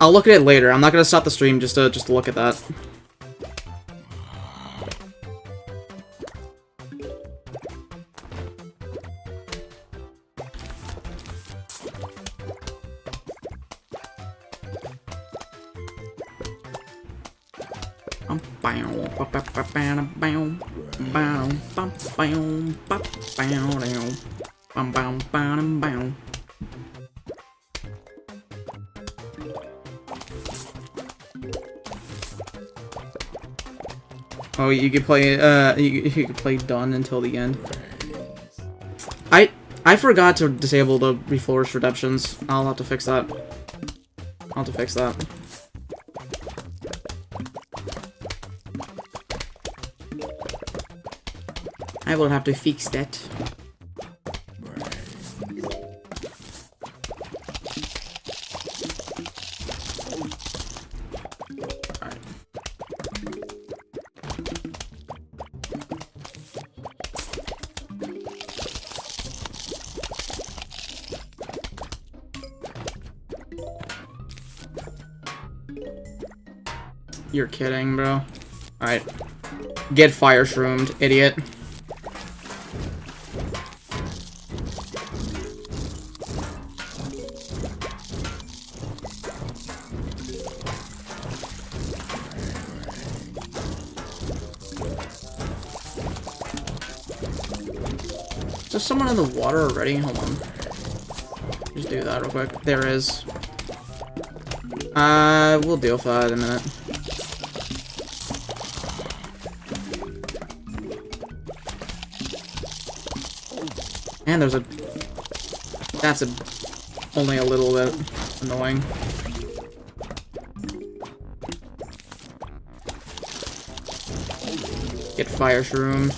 look at it later. I'm not gonna stop the stream just to look at that. Oh, you could play you could play done until the end. I forgot to disable the reflourish redemptions. I'll have to fix that. I'll have to fix that. I will have to fix that. Alright. You're kidding, bro. Alright. Get fire shroomed, idiot. Is there someone in the water already? Hold on. Just do that real quick. There is. We'll deal with that in a minute. And there's a... That's only a little bit annoying. Get fire shroomed.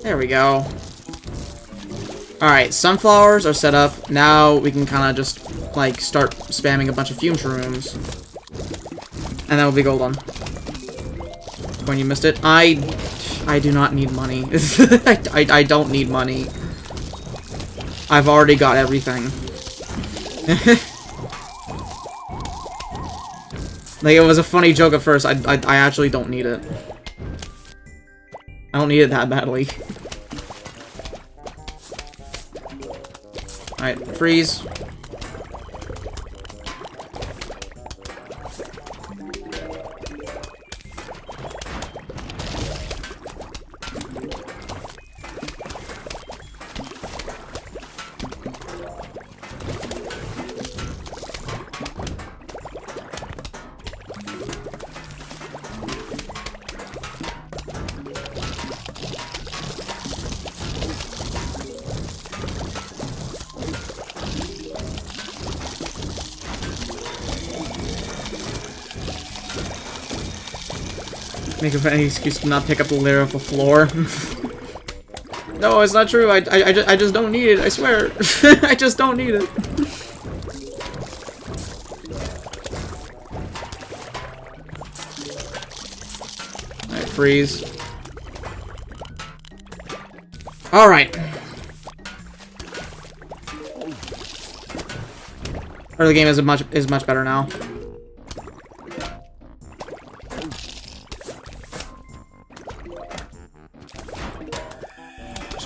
There we go. Alright, sunflowers are set up. Now we can kind of just, like, start spamming a bunch of fume shrooms. And then we'll be golden. When you missed it. I do not need money. I don't need money. I've already got everything. Like, it was a funny joke at first. I actually don't need it. I don't need it that badly. Alright, freeze. Make up any excuse to not pick up the layer off the floor. No, it's not true. I just don't need it. I swear. I just don't need it. Alright, freeze. Alright. Early game is much better now.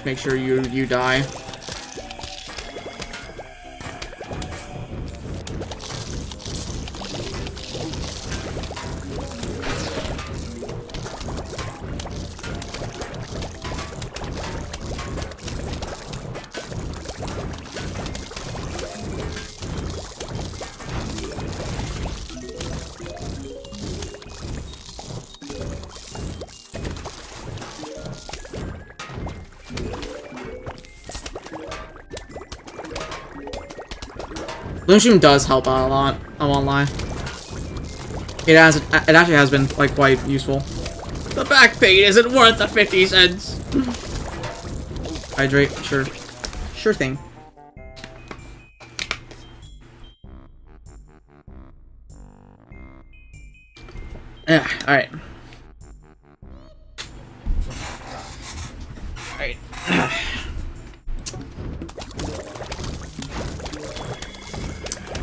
Make sure you die. Bloomstream does help out a lot. I won't lie. It actually has been like quite useful. The back pain isn't worth the 50 cents. Hydrate, sure. Sure thing. Yeah, alright. Alright.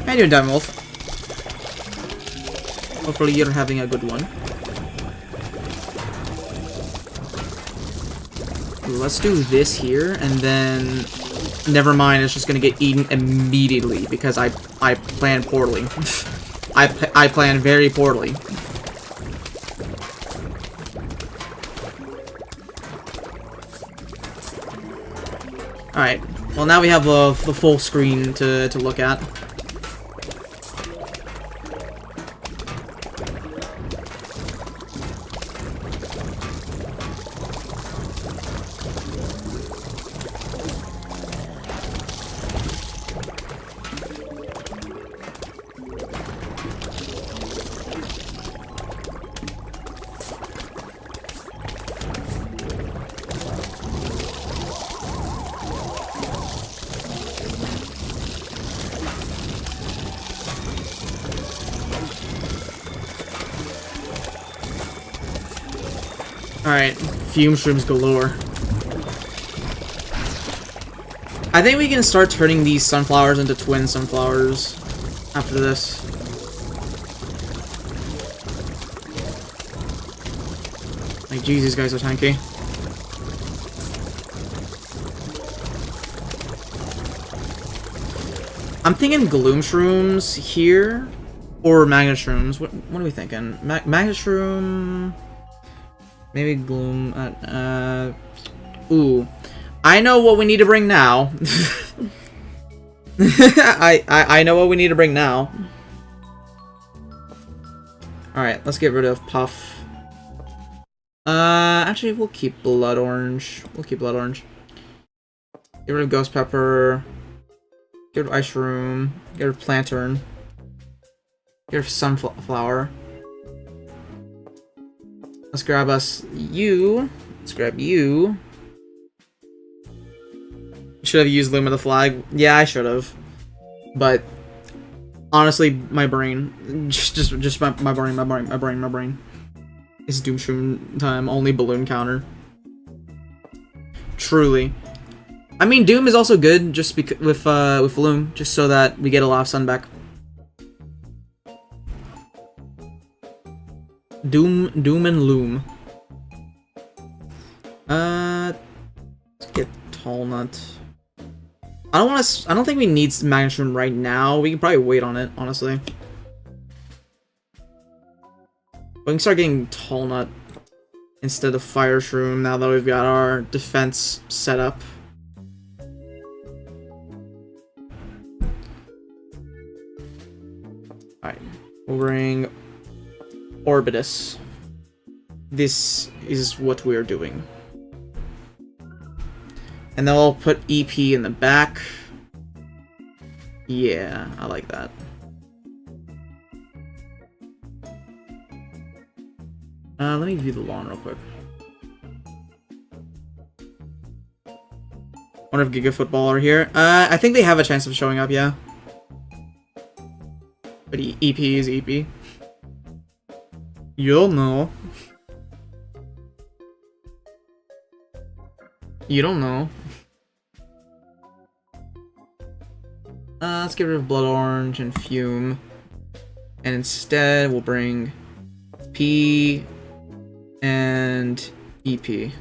How you doing, Diamond Wolf? Hopefully you're having a good one. Let's do this here, and then... Never mind, it's just gonna get eaten immediately, because I plan poorly. I plan very poorly. Alright, well now we have the full screen to look at. Alright, fume shrooms galore. I think we can start turning these sunflowers into twin sunflowers after this. Like, jeez, these guys are tanky. I'm thinking gloom shrooms here, or magnet shrooms. What are we thinking? Magnet shroom... Maybe gloom. Ooh, I know what we need to bring now. I know what we need to bring now. All right, let's get rid of Puff. Actually, we'll keep Blood Orange. We'll keep Blood Orange. Get rid of Ghost Pepper. Get rid of Ice Room. Get rid of Plantern. Get rid of Sunflower. Let's grab us you. Let's grab you. Should have used Loom of the Flag. Yeah, I should have. But honestly, my brain, just my brain. It's Doomshroom time. Only balloon counter. Truly. I mean, Doom is also good just with Loom, just so that we get a lot of sun back. Doom and Loom. Let's get Tall Nut. I don't think we need Magnet Shroom right now. We can probably wait on it, honestly. We can start getting Tall Nut instead of Fire Shroom now that we've got our defense set up. Alright, we'll bring Orbitus. This is what we're doing. And then we'll put EP in the back. Yeah, I like that. Let me view the lawn real quick. Wonder if Giga Football are here. I think they have a chance of showing up, yeah. But EP is EP. You'll know. You don't know. Let's get rid of Blood Orange and Fume. And instead, we'll bring P and EP.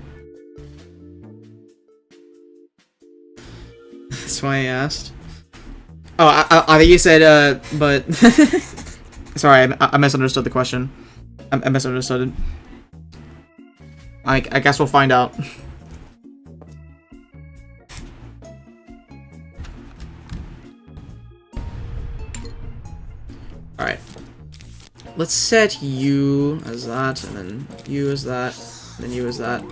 That's why I asked. Oh, I think you said, but... Sorry, I misunderstood the question. I misunderstood it. I guess we'll find out. Alright. Let's set you as that, and then you as that, and then you as that.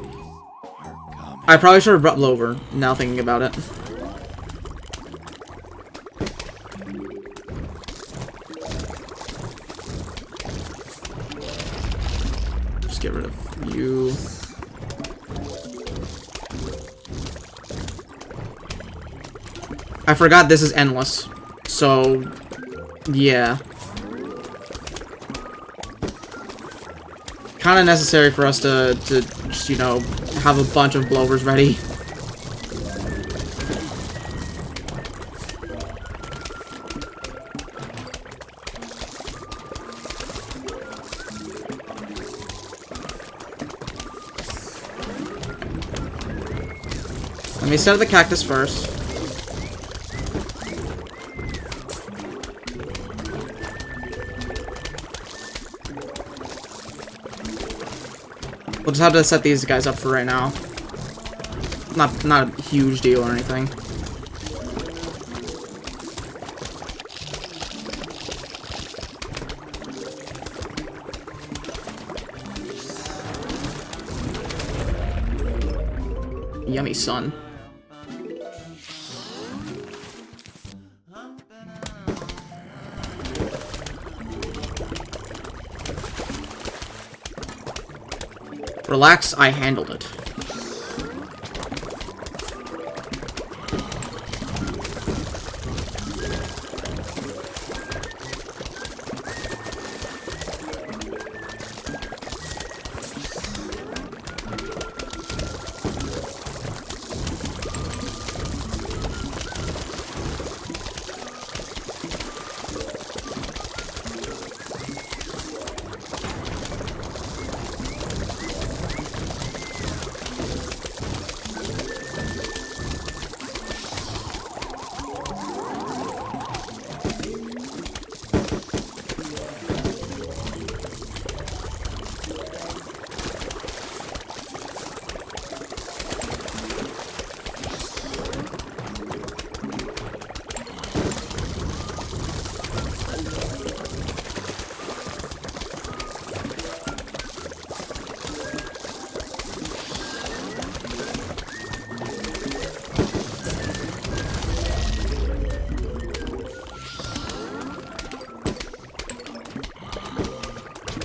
I probably should have brought Lover, now thinking about it. get rid of you. I forgot this is endless. So, yeah. Kind of necessary for us to just, you know, have a bunch of blowers ready. Let me set up the cactus first. We'll just have to set these guys up for right now. Not a huge deal or anything. Yummy, son. Relax, I handled it.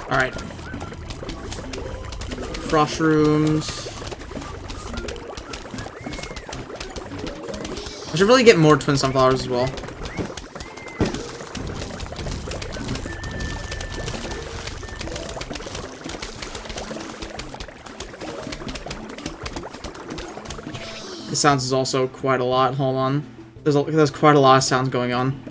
Alright. Frost rooms. I should really get more twin sunflowers as well. The sounds is also quite a lot. Hold on. There's quite a lot of sounds going on.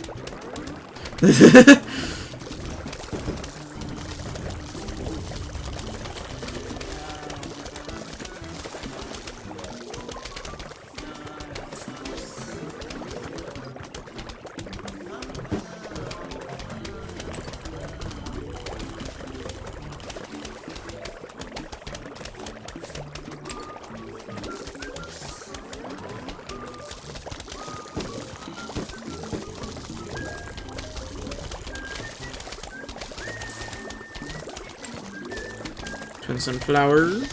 Twin sunflowers.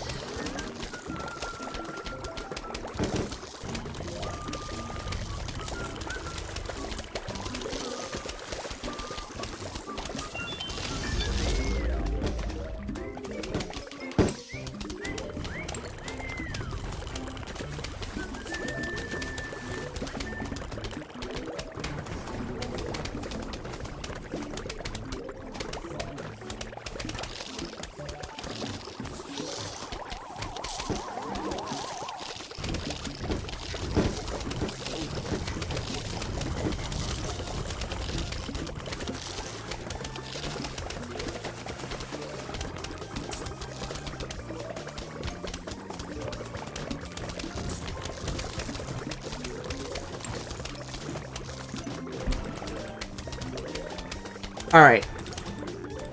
Alright.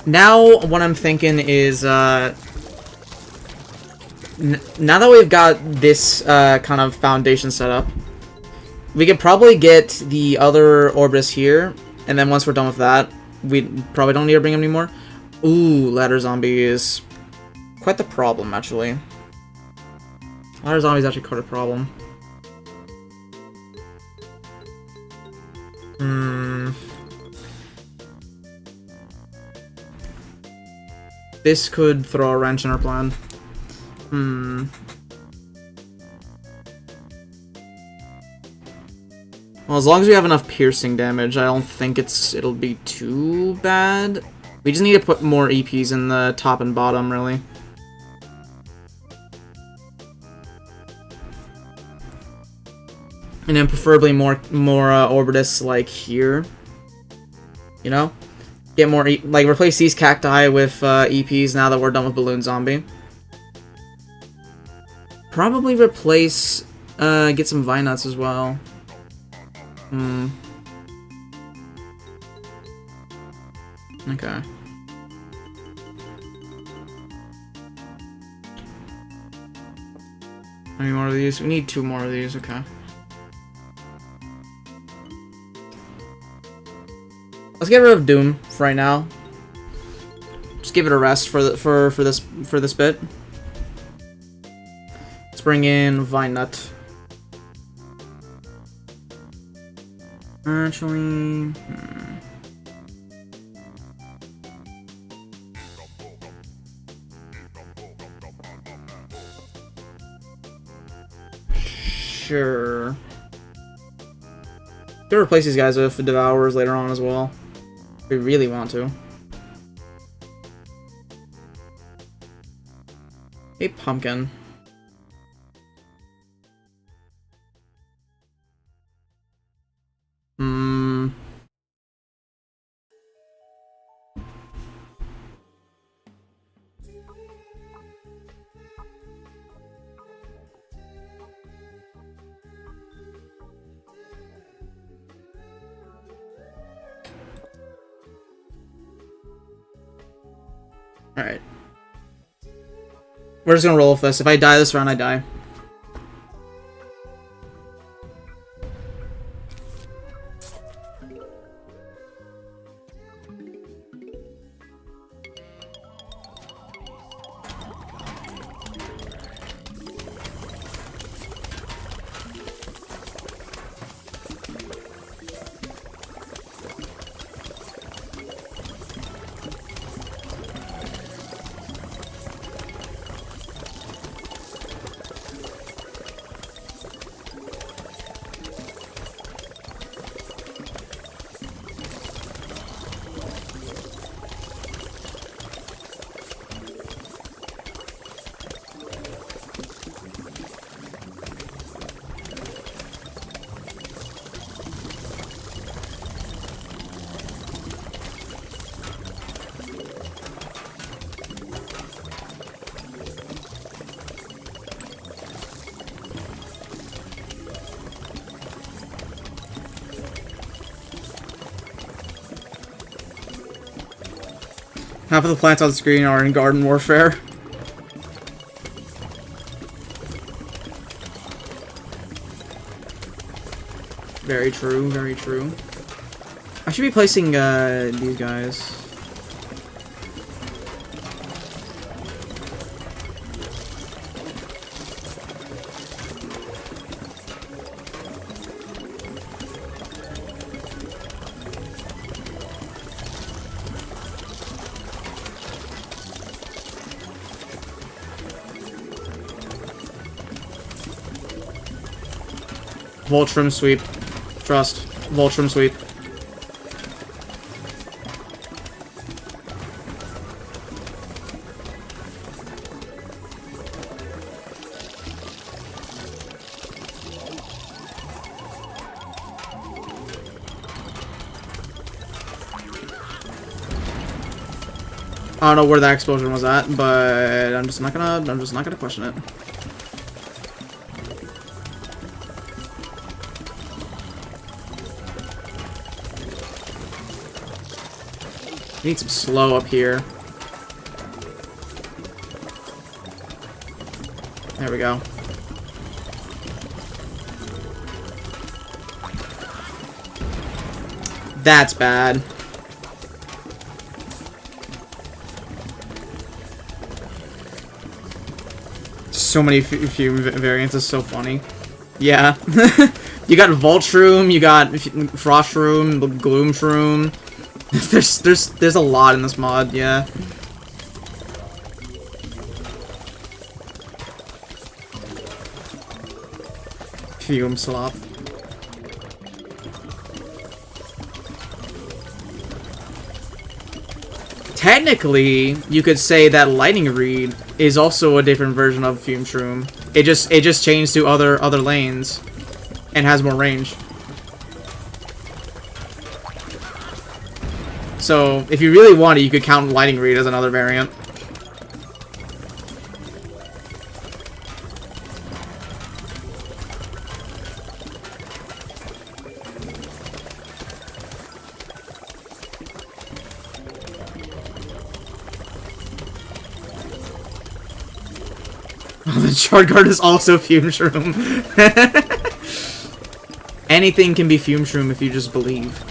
Now, what I'm thinking is, now that we've got this, kind of foundation set up, we could probably get the other Orbis here, and then once we're done with that, we probably don't need to bring him anymore. Ooh, ladder zombie is quite the problem, actually. Ladder zombie is actually quite a problem. this could throw a wrench in our plan. Well, as long as we have enough piercing damage, I don't think it'll be too bad. We just need to put more EPs in the top and bottom, really. And then preferably more Orbitus, like, here. You know? Get more, like, replace these cacti with EPs now that we're done with Balloon Zombie. Probably replace, get some Vine Nuts as well. Okay. How many more of these? We need 2 more of these, okay. Let's get rid of Doom for right now. Just give it a rest for this bit. Let's bring in Vine Nut. Actually, sure. Could replace these guys with Devourers later on as well. If we really want to. A pumpkin. Alright. We're just gonna roll with this. If I die this round, I die. Half of the plants on the screen are in Garden Warfare. Very true, very true. I should be placing these guys. Voltrum sweep. Trust. Voltrum sweep. I don't know where that explosion was at, but I'm just not gonna question it. Need some slow up here. There we go. That's bad. So many few variants is so funny. Yeah. You got Voltshroom, you got Frostshroom, Gloomshroom. There's a lot in this mod, yeah. Fume slop. Technically, you could say that Lightning Reed is also a different version of Fume Shroom. It just changed to other lanes and has more range. So, if you really want it, you could count Lightning Reed as another variant. The Shard Guard is also Fume Shroom. Anything can be Fume Shroom if you just believe.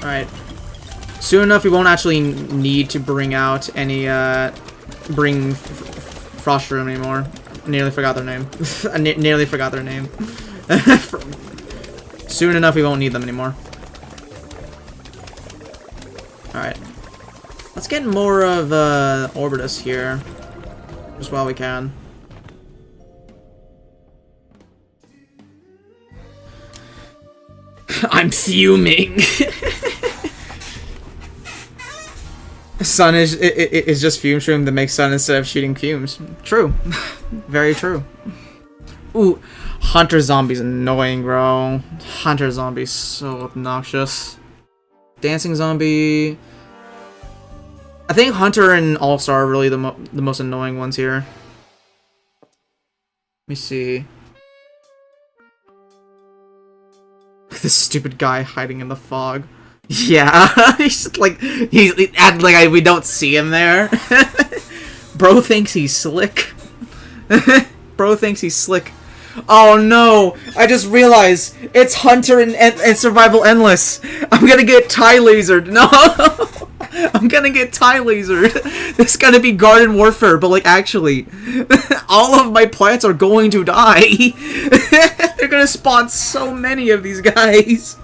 Alright. Soon enough, we won't actually need to bring out any, bring Frost Room anymore. I nearly forgot their name. I nearly forgot their name. Soon enough, we won't need them anymore. Alright. Let's get more of, Orbitus here. Just while we can. I'm fuming. Sun is just Fume Shroom that makes sun instead of shooting fumes. True. Very true. Ooh, Hunter Zombie's annoying, bro. Hunter Zombie's so obnoxious. Dancing Zombie. I think Hunter and All-Star are really the most annoying ones here. Let me see. This stupid guy hiding in the fog. Yeah, he's like acting like we don't see him there. Bro thinks he's slick. Bro thinks he's slick. Oh no! I just realized it's Hunter and Survival Endless. I'm gonna get tie lasered. No, I'm gonna get tie lasered. This is gonna be Garden Warfare, but like actually, all of my plants are going to die. They're gonna spawn so many of these guys.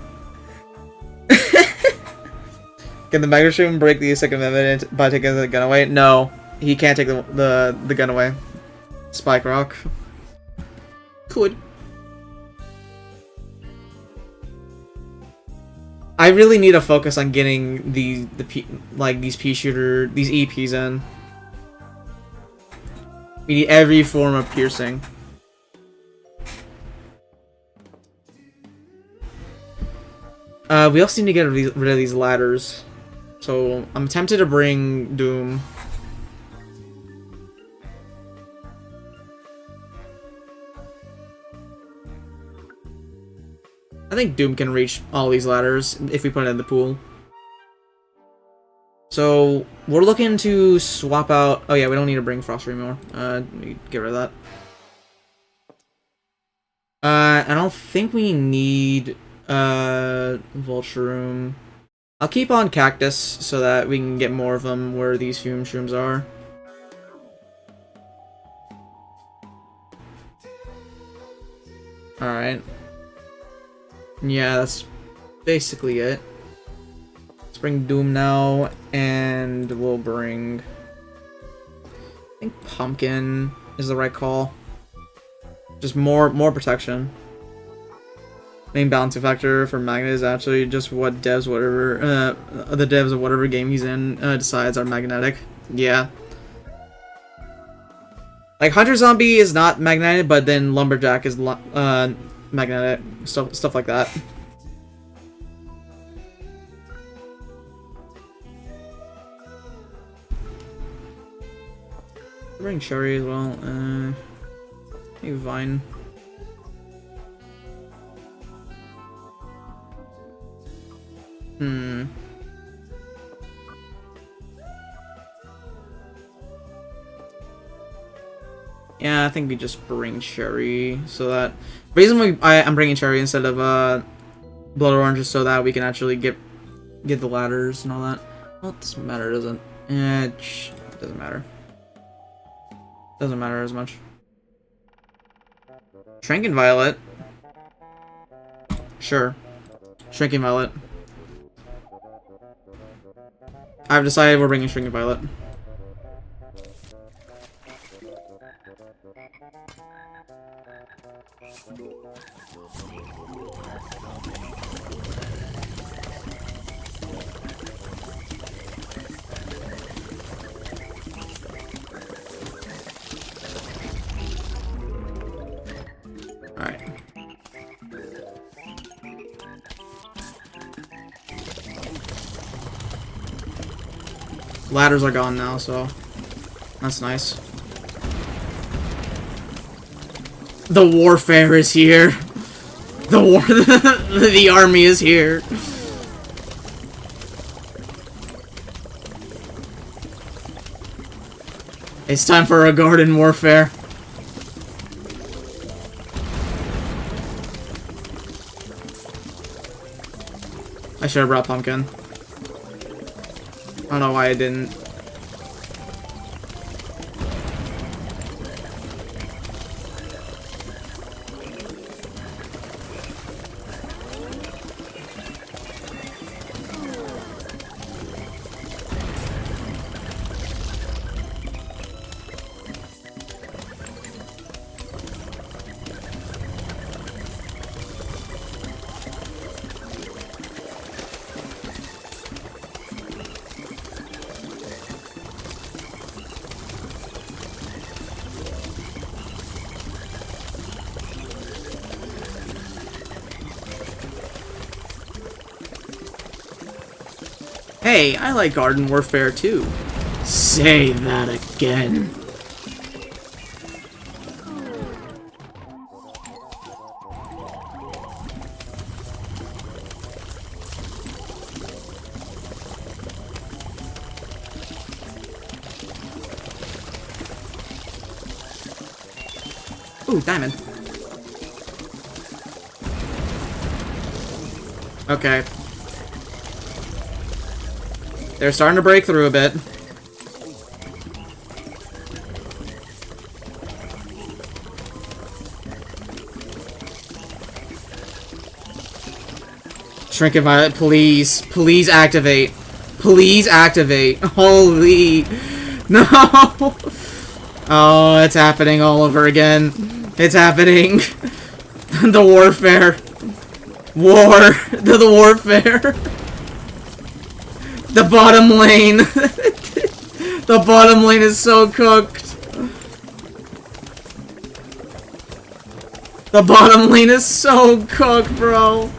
Can the Mega Shroom break the Second Amendment by taking the gun away? No, he can't take the gun away. Spike Rock. Could. I really need to focus on getting these EPs in. We need every form of piercing. We also need to get rid of these ladders. So, I'm tempted to bring Doom. I think Doom can reach all these ladders if we put it in the pool. So, we're looking to swap out... Oh yeah, we don't need to bring Frost anymore. Get rid of that. I don't think we need... Vulture Room. I'll keep on Cactus so that we can get more of them where these Fume Shrooms are. Alright. Yeah, that's basically it. Let's bring Doom now, and we'll bring... I think Pumpkin is the right call. Just more protection. Main balancing factor for Magnet is actually just what the devs of whatever game he's in decides are magnetic. Yeah. Like Hunter Zombie is not magnetic, but then Lumberjack is magnetic. Stuff like that. Bring Cherry as well. Maybe Vine. Yeah, I think we just bring Cherry, so that... The reason I'm bringing Cherry instead of Blood Orange is so that we can actually get the ladders and all that. Well, it doesn't matter, does it? It doesn't matter. Doesn't matter as much. Shrinking Violet. Sure. Shrinking Violet. I've decided we're bringing Shrinking Violet. Alright. Ladders are gone now, so that's nice. The warfare is here. The army is here. It's time for a garden warfare. I should have brought pumpkin. I don't know why I didn't. Hey, I like Garden Warfare too. Say that again. Ooh, diamond. Okay. They're starting to break through a bit. Shrinking Violet, please. Please activate. Please activate. Holy. No! Oh, it's happening all over again. It's happening. The warfare. The warfare. The bottom lane. The bottom lane is so cooked. The bottom lane is so cooked, bro.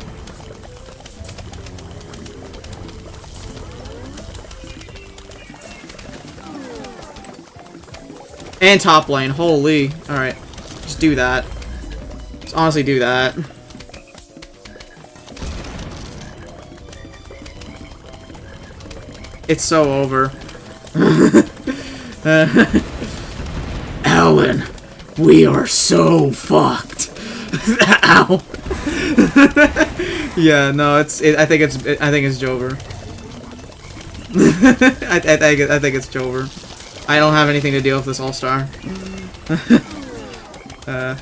And top lane. Holy. Alright. Just do that. Just honestly do that. It's so over. Alan, we are so fucked. Ow. Yeah, no, I think it's Jover. I think it's Jover. I don't have anything to deal with this All-Star. I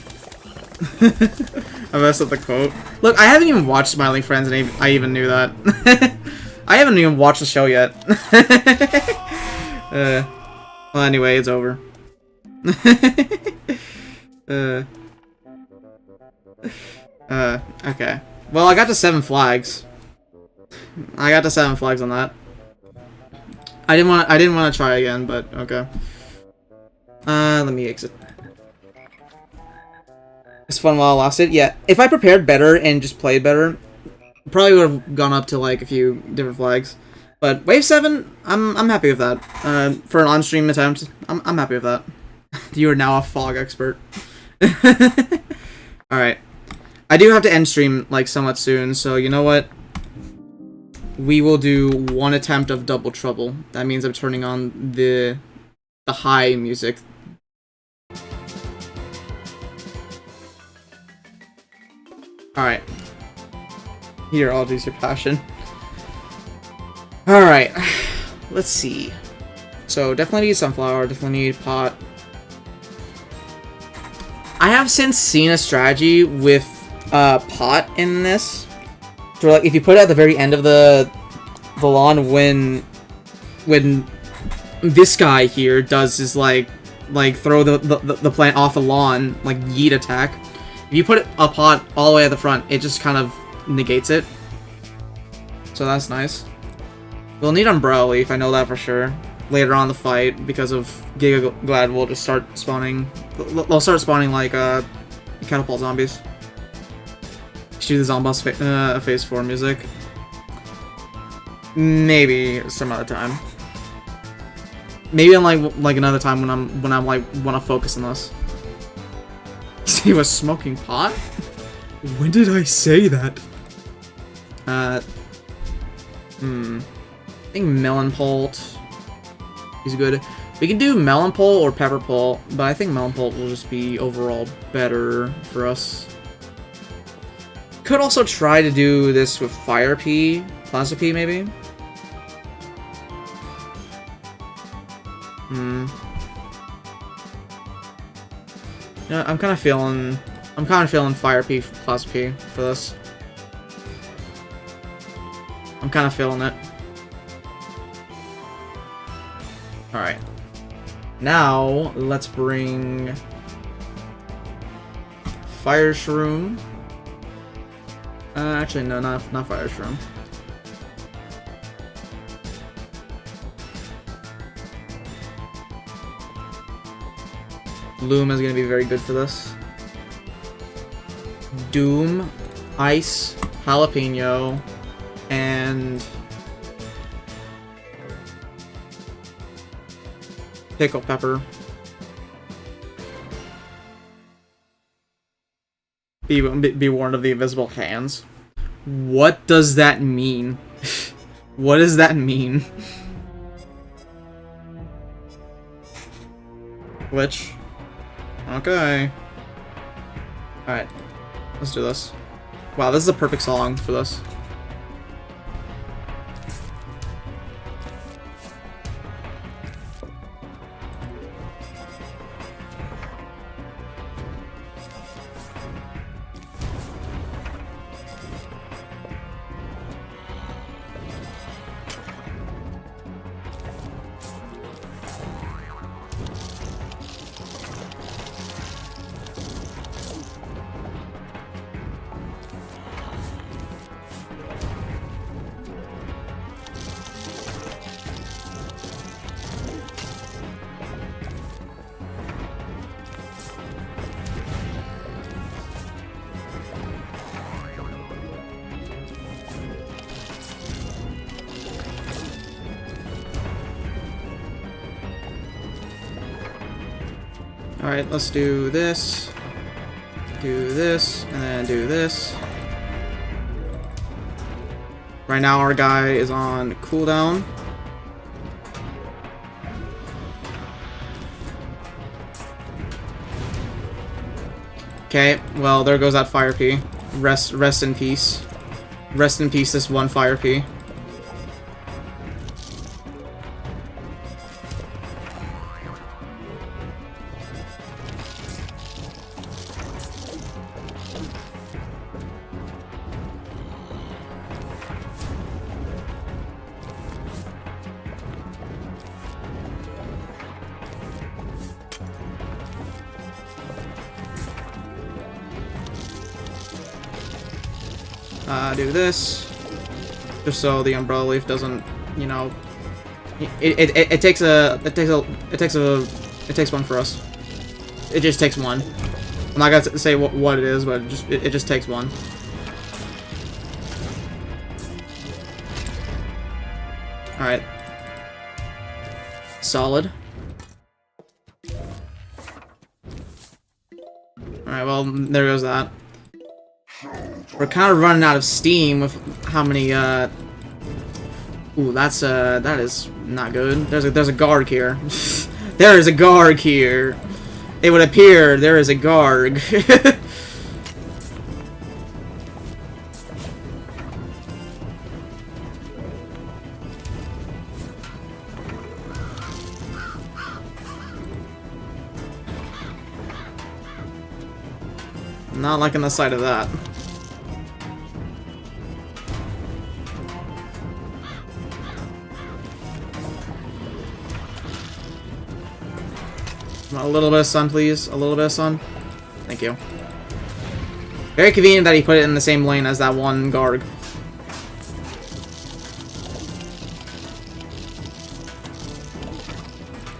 messed up the quote. Look, I haven't even watched Smiling Friends, and I even knew that. I haven't even watched the show yet. Well, anyway, it's over. Okay. Well, I got to 7 flags. I got to 7 flags on that. I didn't want to try again, but okay. Let me exit. It's fun while it lasted. Yeah, if I prepared better and just played better, probably would have gone up to like a few different flags. But wave 7, I'm happy with that. For an on-stream attempt, I'm happy with that. You are now a fog expert. Alright. I do have to end stream like somewhat soon, so you know what? We will do 1 attempt of Double Trouble. That means I'm turning on the high music. Alright. Here, I'll use your passion. Alright. let's see. So definitely need sunflower, definitely need pot. I have since seen a strategy with pot in this. So like if you put it at the very end of the lawn when this guy here does his like throw the plant off the lawn, like yeet attack. If you put a pot all the way at the front, it just kind of negates it. So that's nice. We'll need Umbrella Leaf, I know that for sure. Later on in the fight, because of Giga Glad will just start spawning. They'll start spawning like catapult zombies. Shoot the Zomboss phase 4 music. Maybe some other time. Maybe in like another time when I'm like wanna focus on this. He was smoking pot? When did I say that? I think Melon Pult is good. We can do Melon Pult or Pepper Pult, but I think Melon Pult will just be overall better for us. Could also try to do this with Fire Pea, Plasma Pea maybe. Yeah, I'm kind of feeling Fire Pea, Plasma Pea for this. I'm kind of feeling it. Alright. Now, let's bring Fire Shroom. Actually, no, not Fire Shroom. Loom is going to be very good for this. Doom, Ice, Jalapeno, and Pickle Pepper. Be warned of the invisible hands. What does that mean? What does that mean? Which? Okay. Alright. Let's do this. Wow, this is a perfect song for this. Alright, let's do this, and then do this. Right now our guy is on cooldown. Okay, well there goes that Fire Pea. Rest in peace. Rest in peace, this one Fire Pea. Do this, just so the Umbrella Leaf doesn't, you know, it takes one for us. It just takes one. I'm not gonna say what it is, but it just takes one. All right, solid. All right, well there goes that. We're kind of running out of steam with how many, Ooh, that is not good. There's a Garg here. There is a Garg here. It would appear there is a Garg. Not liking the sight of that. A little bit of sun, please. A little bit of sun. Thank you. Very convenient that he put it in the same lane as that one Garg.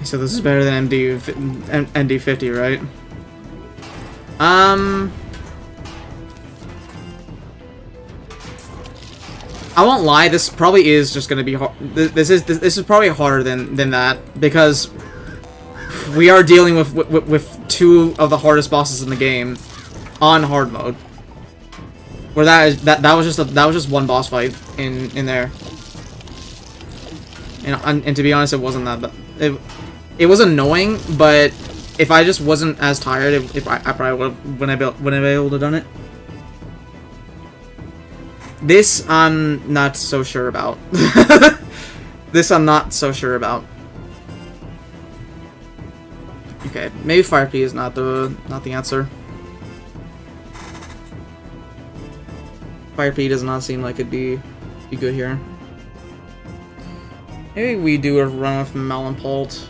So this is better than MD50, right? I won't lie. This probably is just gonna be hard. This is probably harder than that because we are dealing with two of the hardest bosses in the game on hard mode. Where that was just one boss fight in there. And to be honest, it wasn't that bad. It was annoying, but if I just wasn't as tired, if I probably wouldn't have been able to done it. This I'm not so sure about. This I'm not so sure about. Okay, maybe Fire P is not the answer. Fire P does not seem like it'd be good here. Maybe we do a run with Malampult.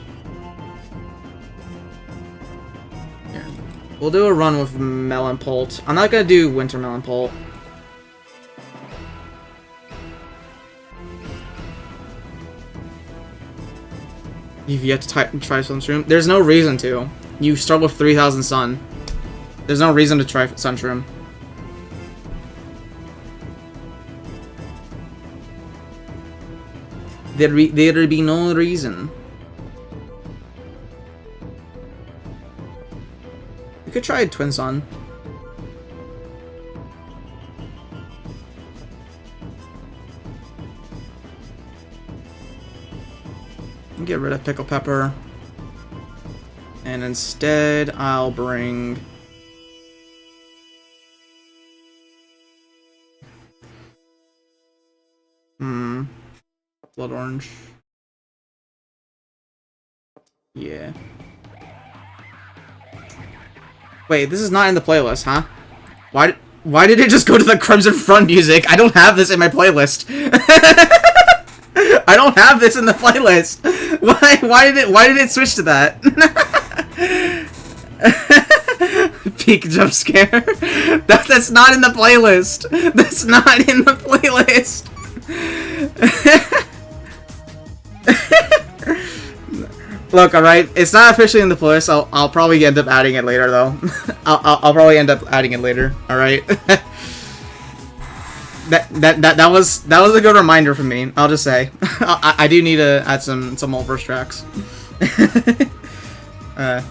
Yeah. We'll do a run with Malampult. I'm not gonna do Winter Malampult. You've yet to try Sunshroom? There's no reason to. You start with 3000 Sun. There's no reason to try Sunshroom. There'd be no reason. You could try Twin Sun. Get rid of Pickle Pepper. And instead, I'll bring... Blood Orange. Yeah. Wait, this is not in the playlist, huh? Why did it just go to the Crimson Front music? I don't have this in my playlist. I don't have this in the playlist. Why did it switch to that? Peak jump scare. That's not in the playlist. That's not in the playlist. Look, alright, it's not officially in the playlist. I'll probably end up adding it later, though. I'll probably end up adding it later. All right. That was a good reminder for me. I'll just say, I do need to add some more verse tracks. All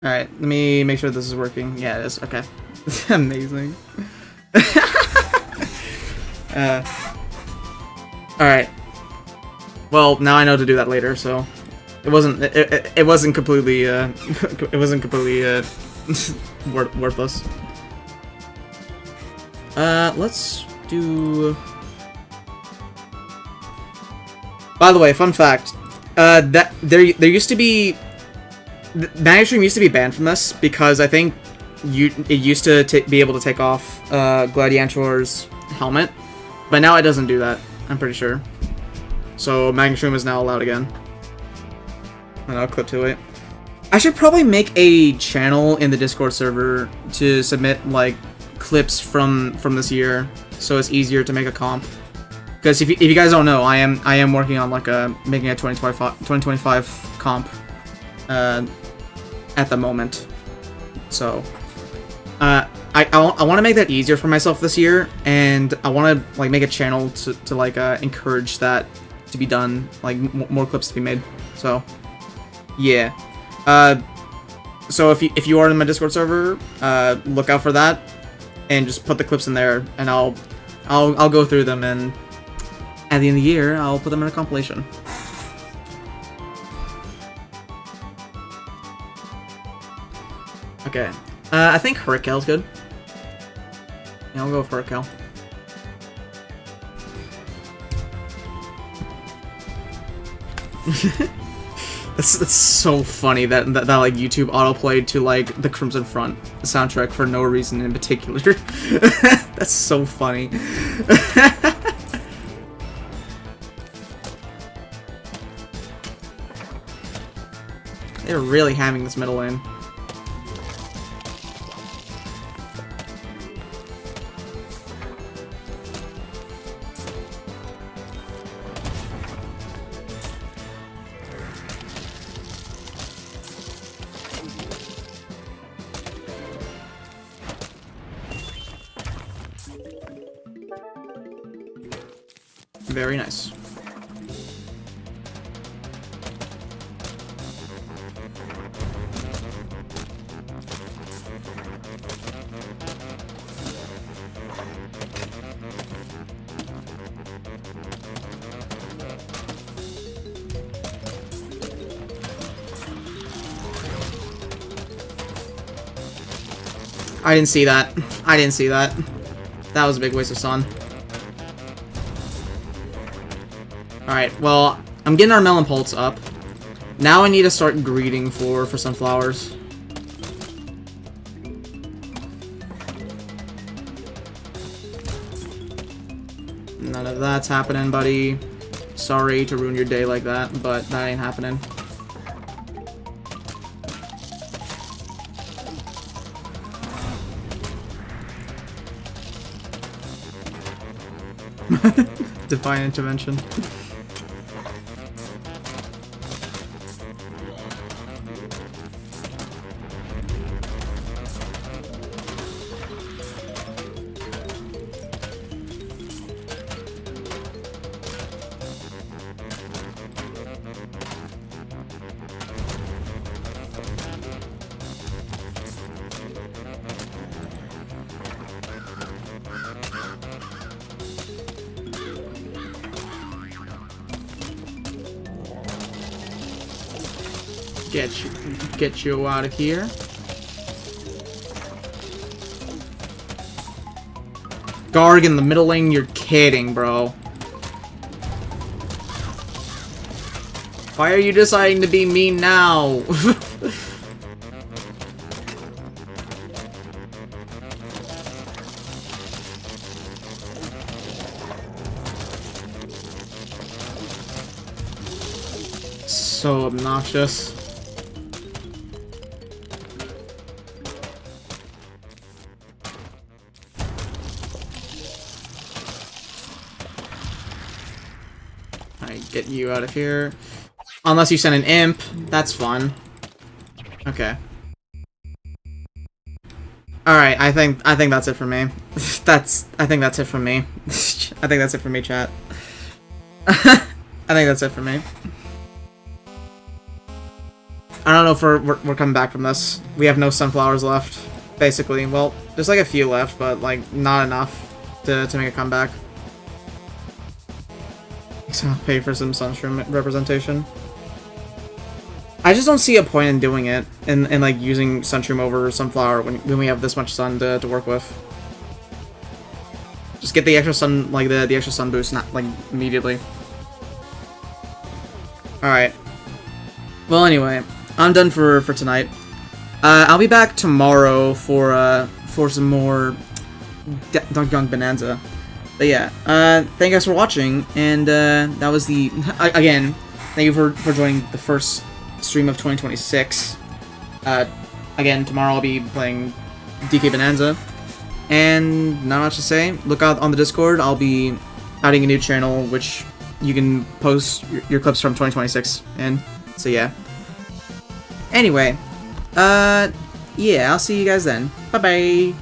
right, let me make sure this is working. Yeah, it is. Okay, amazing. All right. Well, now I know to do that later, so it wasn't completely worthless. Let's do... By the way, fun fact, that there used to be... Magstream used to be banned from this, because I think it used to be able to take off Gladiator's helmet, but now it doesn't do that, I'm pretty sure. So Magstream is now allowed again. And I'll clip to it. I should probably make a channel in the Discord server to submit, like, clips from this year, so it's easier to make a comp. Because if you guys don't know, I am working on like making a 2025 comp at the moment. So I want to make that easier for myself this year, and I want to like make a channel to like encourage that to be done, like more clips to be made. So yeah. So if you are in my Discord server, look out for that. And just put the clips in there, and I'll go through them, and at the end of the year, I'll put them in a compilation. Okay, I think Hurricane's good. Yeah, I'll go with Hurricane. That's so funny that like YouTube autoplayed to like the Crimson Front soundtrack for no reason in particular. That's so funny. They're really hamming this middle lane. Very nice. I didn't see that. I didn't see that. That was a big waste of sun. Alright, well, I'm getting our melon pulse up. Now I need to start greeting for sunflowers. None of that's happening, buddy. Sorry to ruin your day like that, but that ain't happening. Divine intervention. Get you out of here. Garg in the middle lane, you're kidding, bro. Why are you deciding to be mean now? So obnoxious. Get you out of here. Unless you send an imp, that's fun. Okay. Alright, I think that's it for me. I think that's it for me. I think that's it for me, chat. I think that's it for me. I don't know if we're coming back from this. We have no sunflowers left, basically. Well, there's like a few left, but like not enough to make a comeback. So I'll pay for some sunstream representation. I just don't see a point in doing it and like using sunstream over sunflower when we have this much sun to work with. Just get the extra sun, like the extra sun boost, not like immediately. All right. Well, anyway, I'm done for tonight. I'll be back tomorrow for some more Donkey Kong Bonanza. But yeah, thank you guys for watching, and that was the, again, thank you for joining the first stream of 2026. Again, tomorrow I'll be playing DK Bonanza, and not much to say. Look out on the Discord. I'll be adding a new channel, which you can post your clips from 2026 in, so yeah. Anyway, yeah, I'll see you guys then. Bye-bye!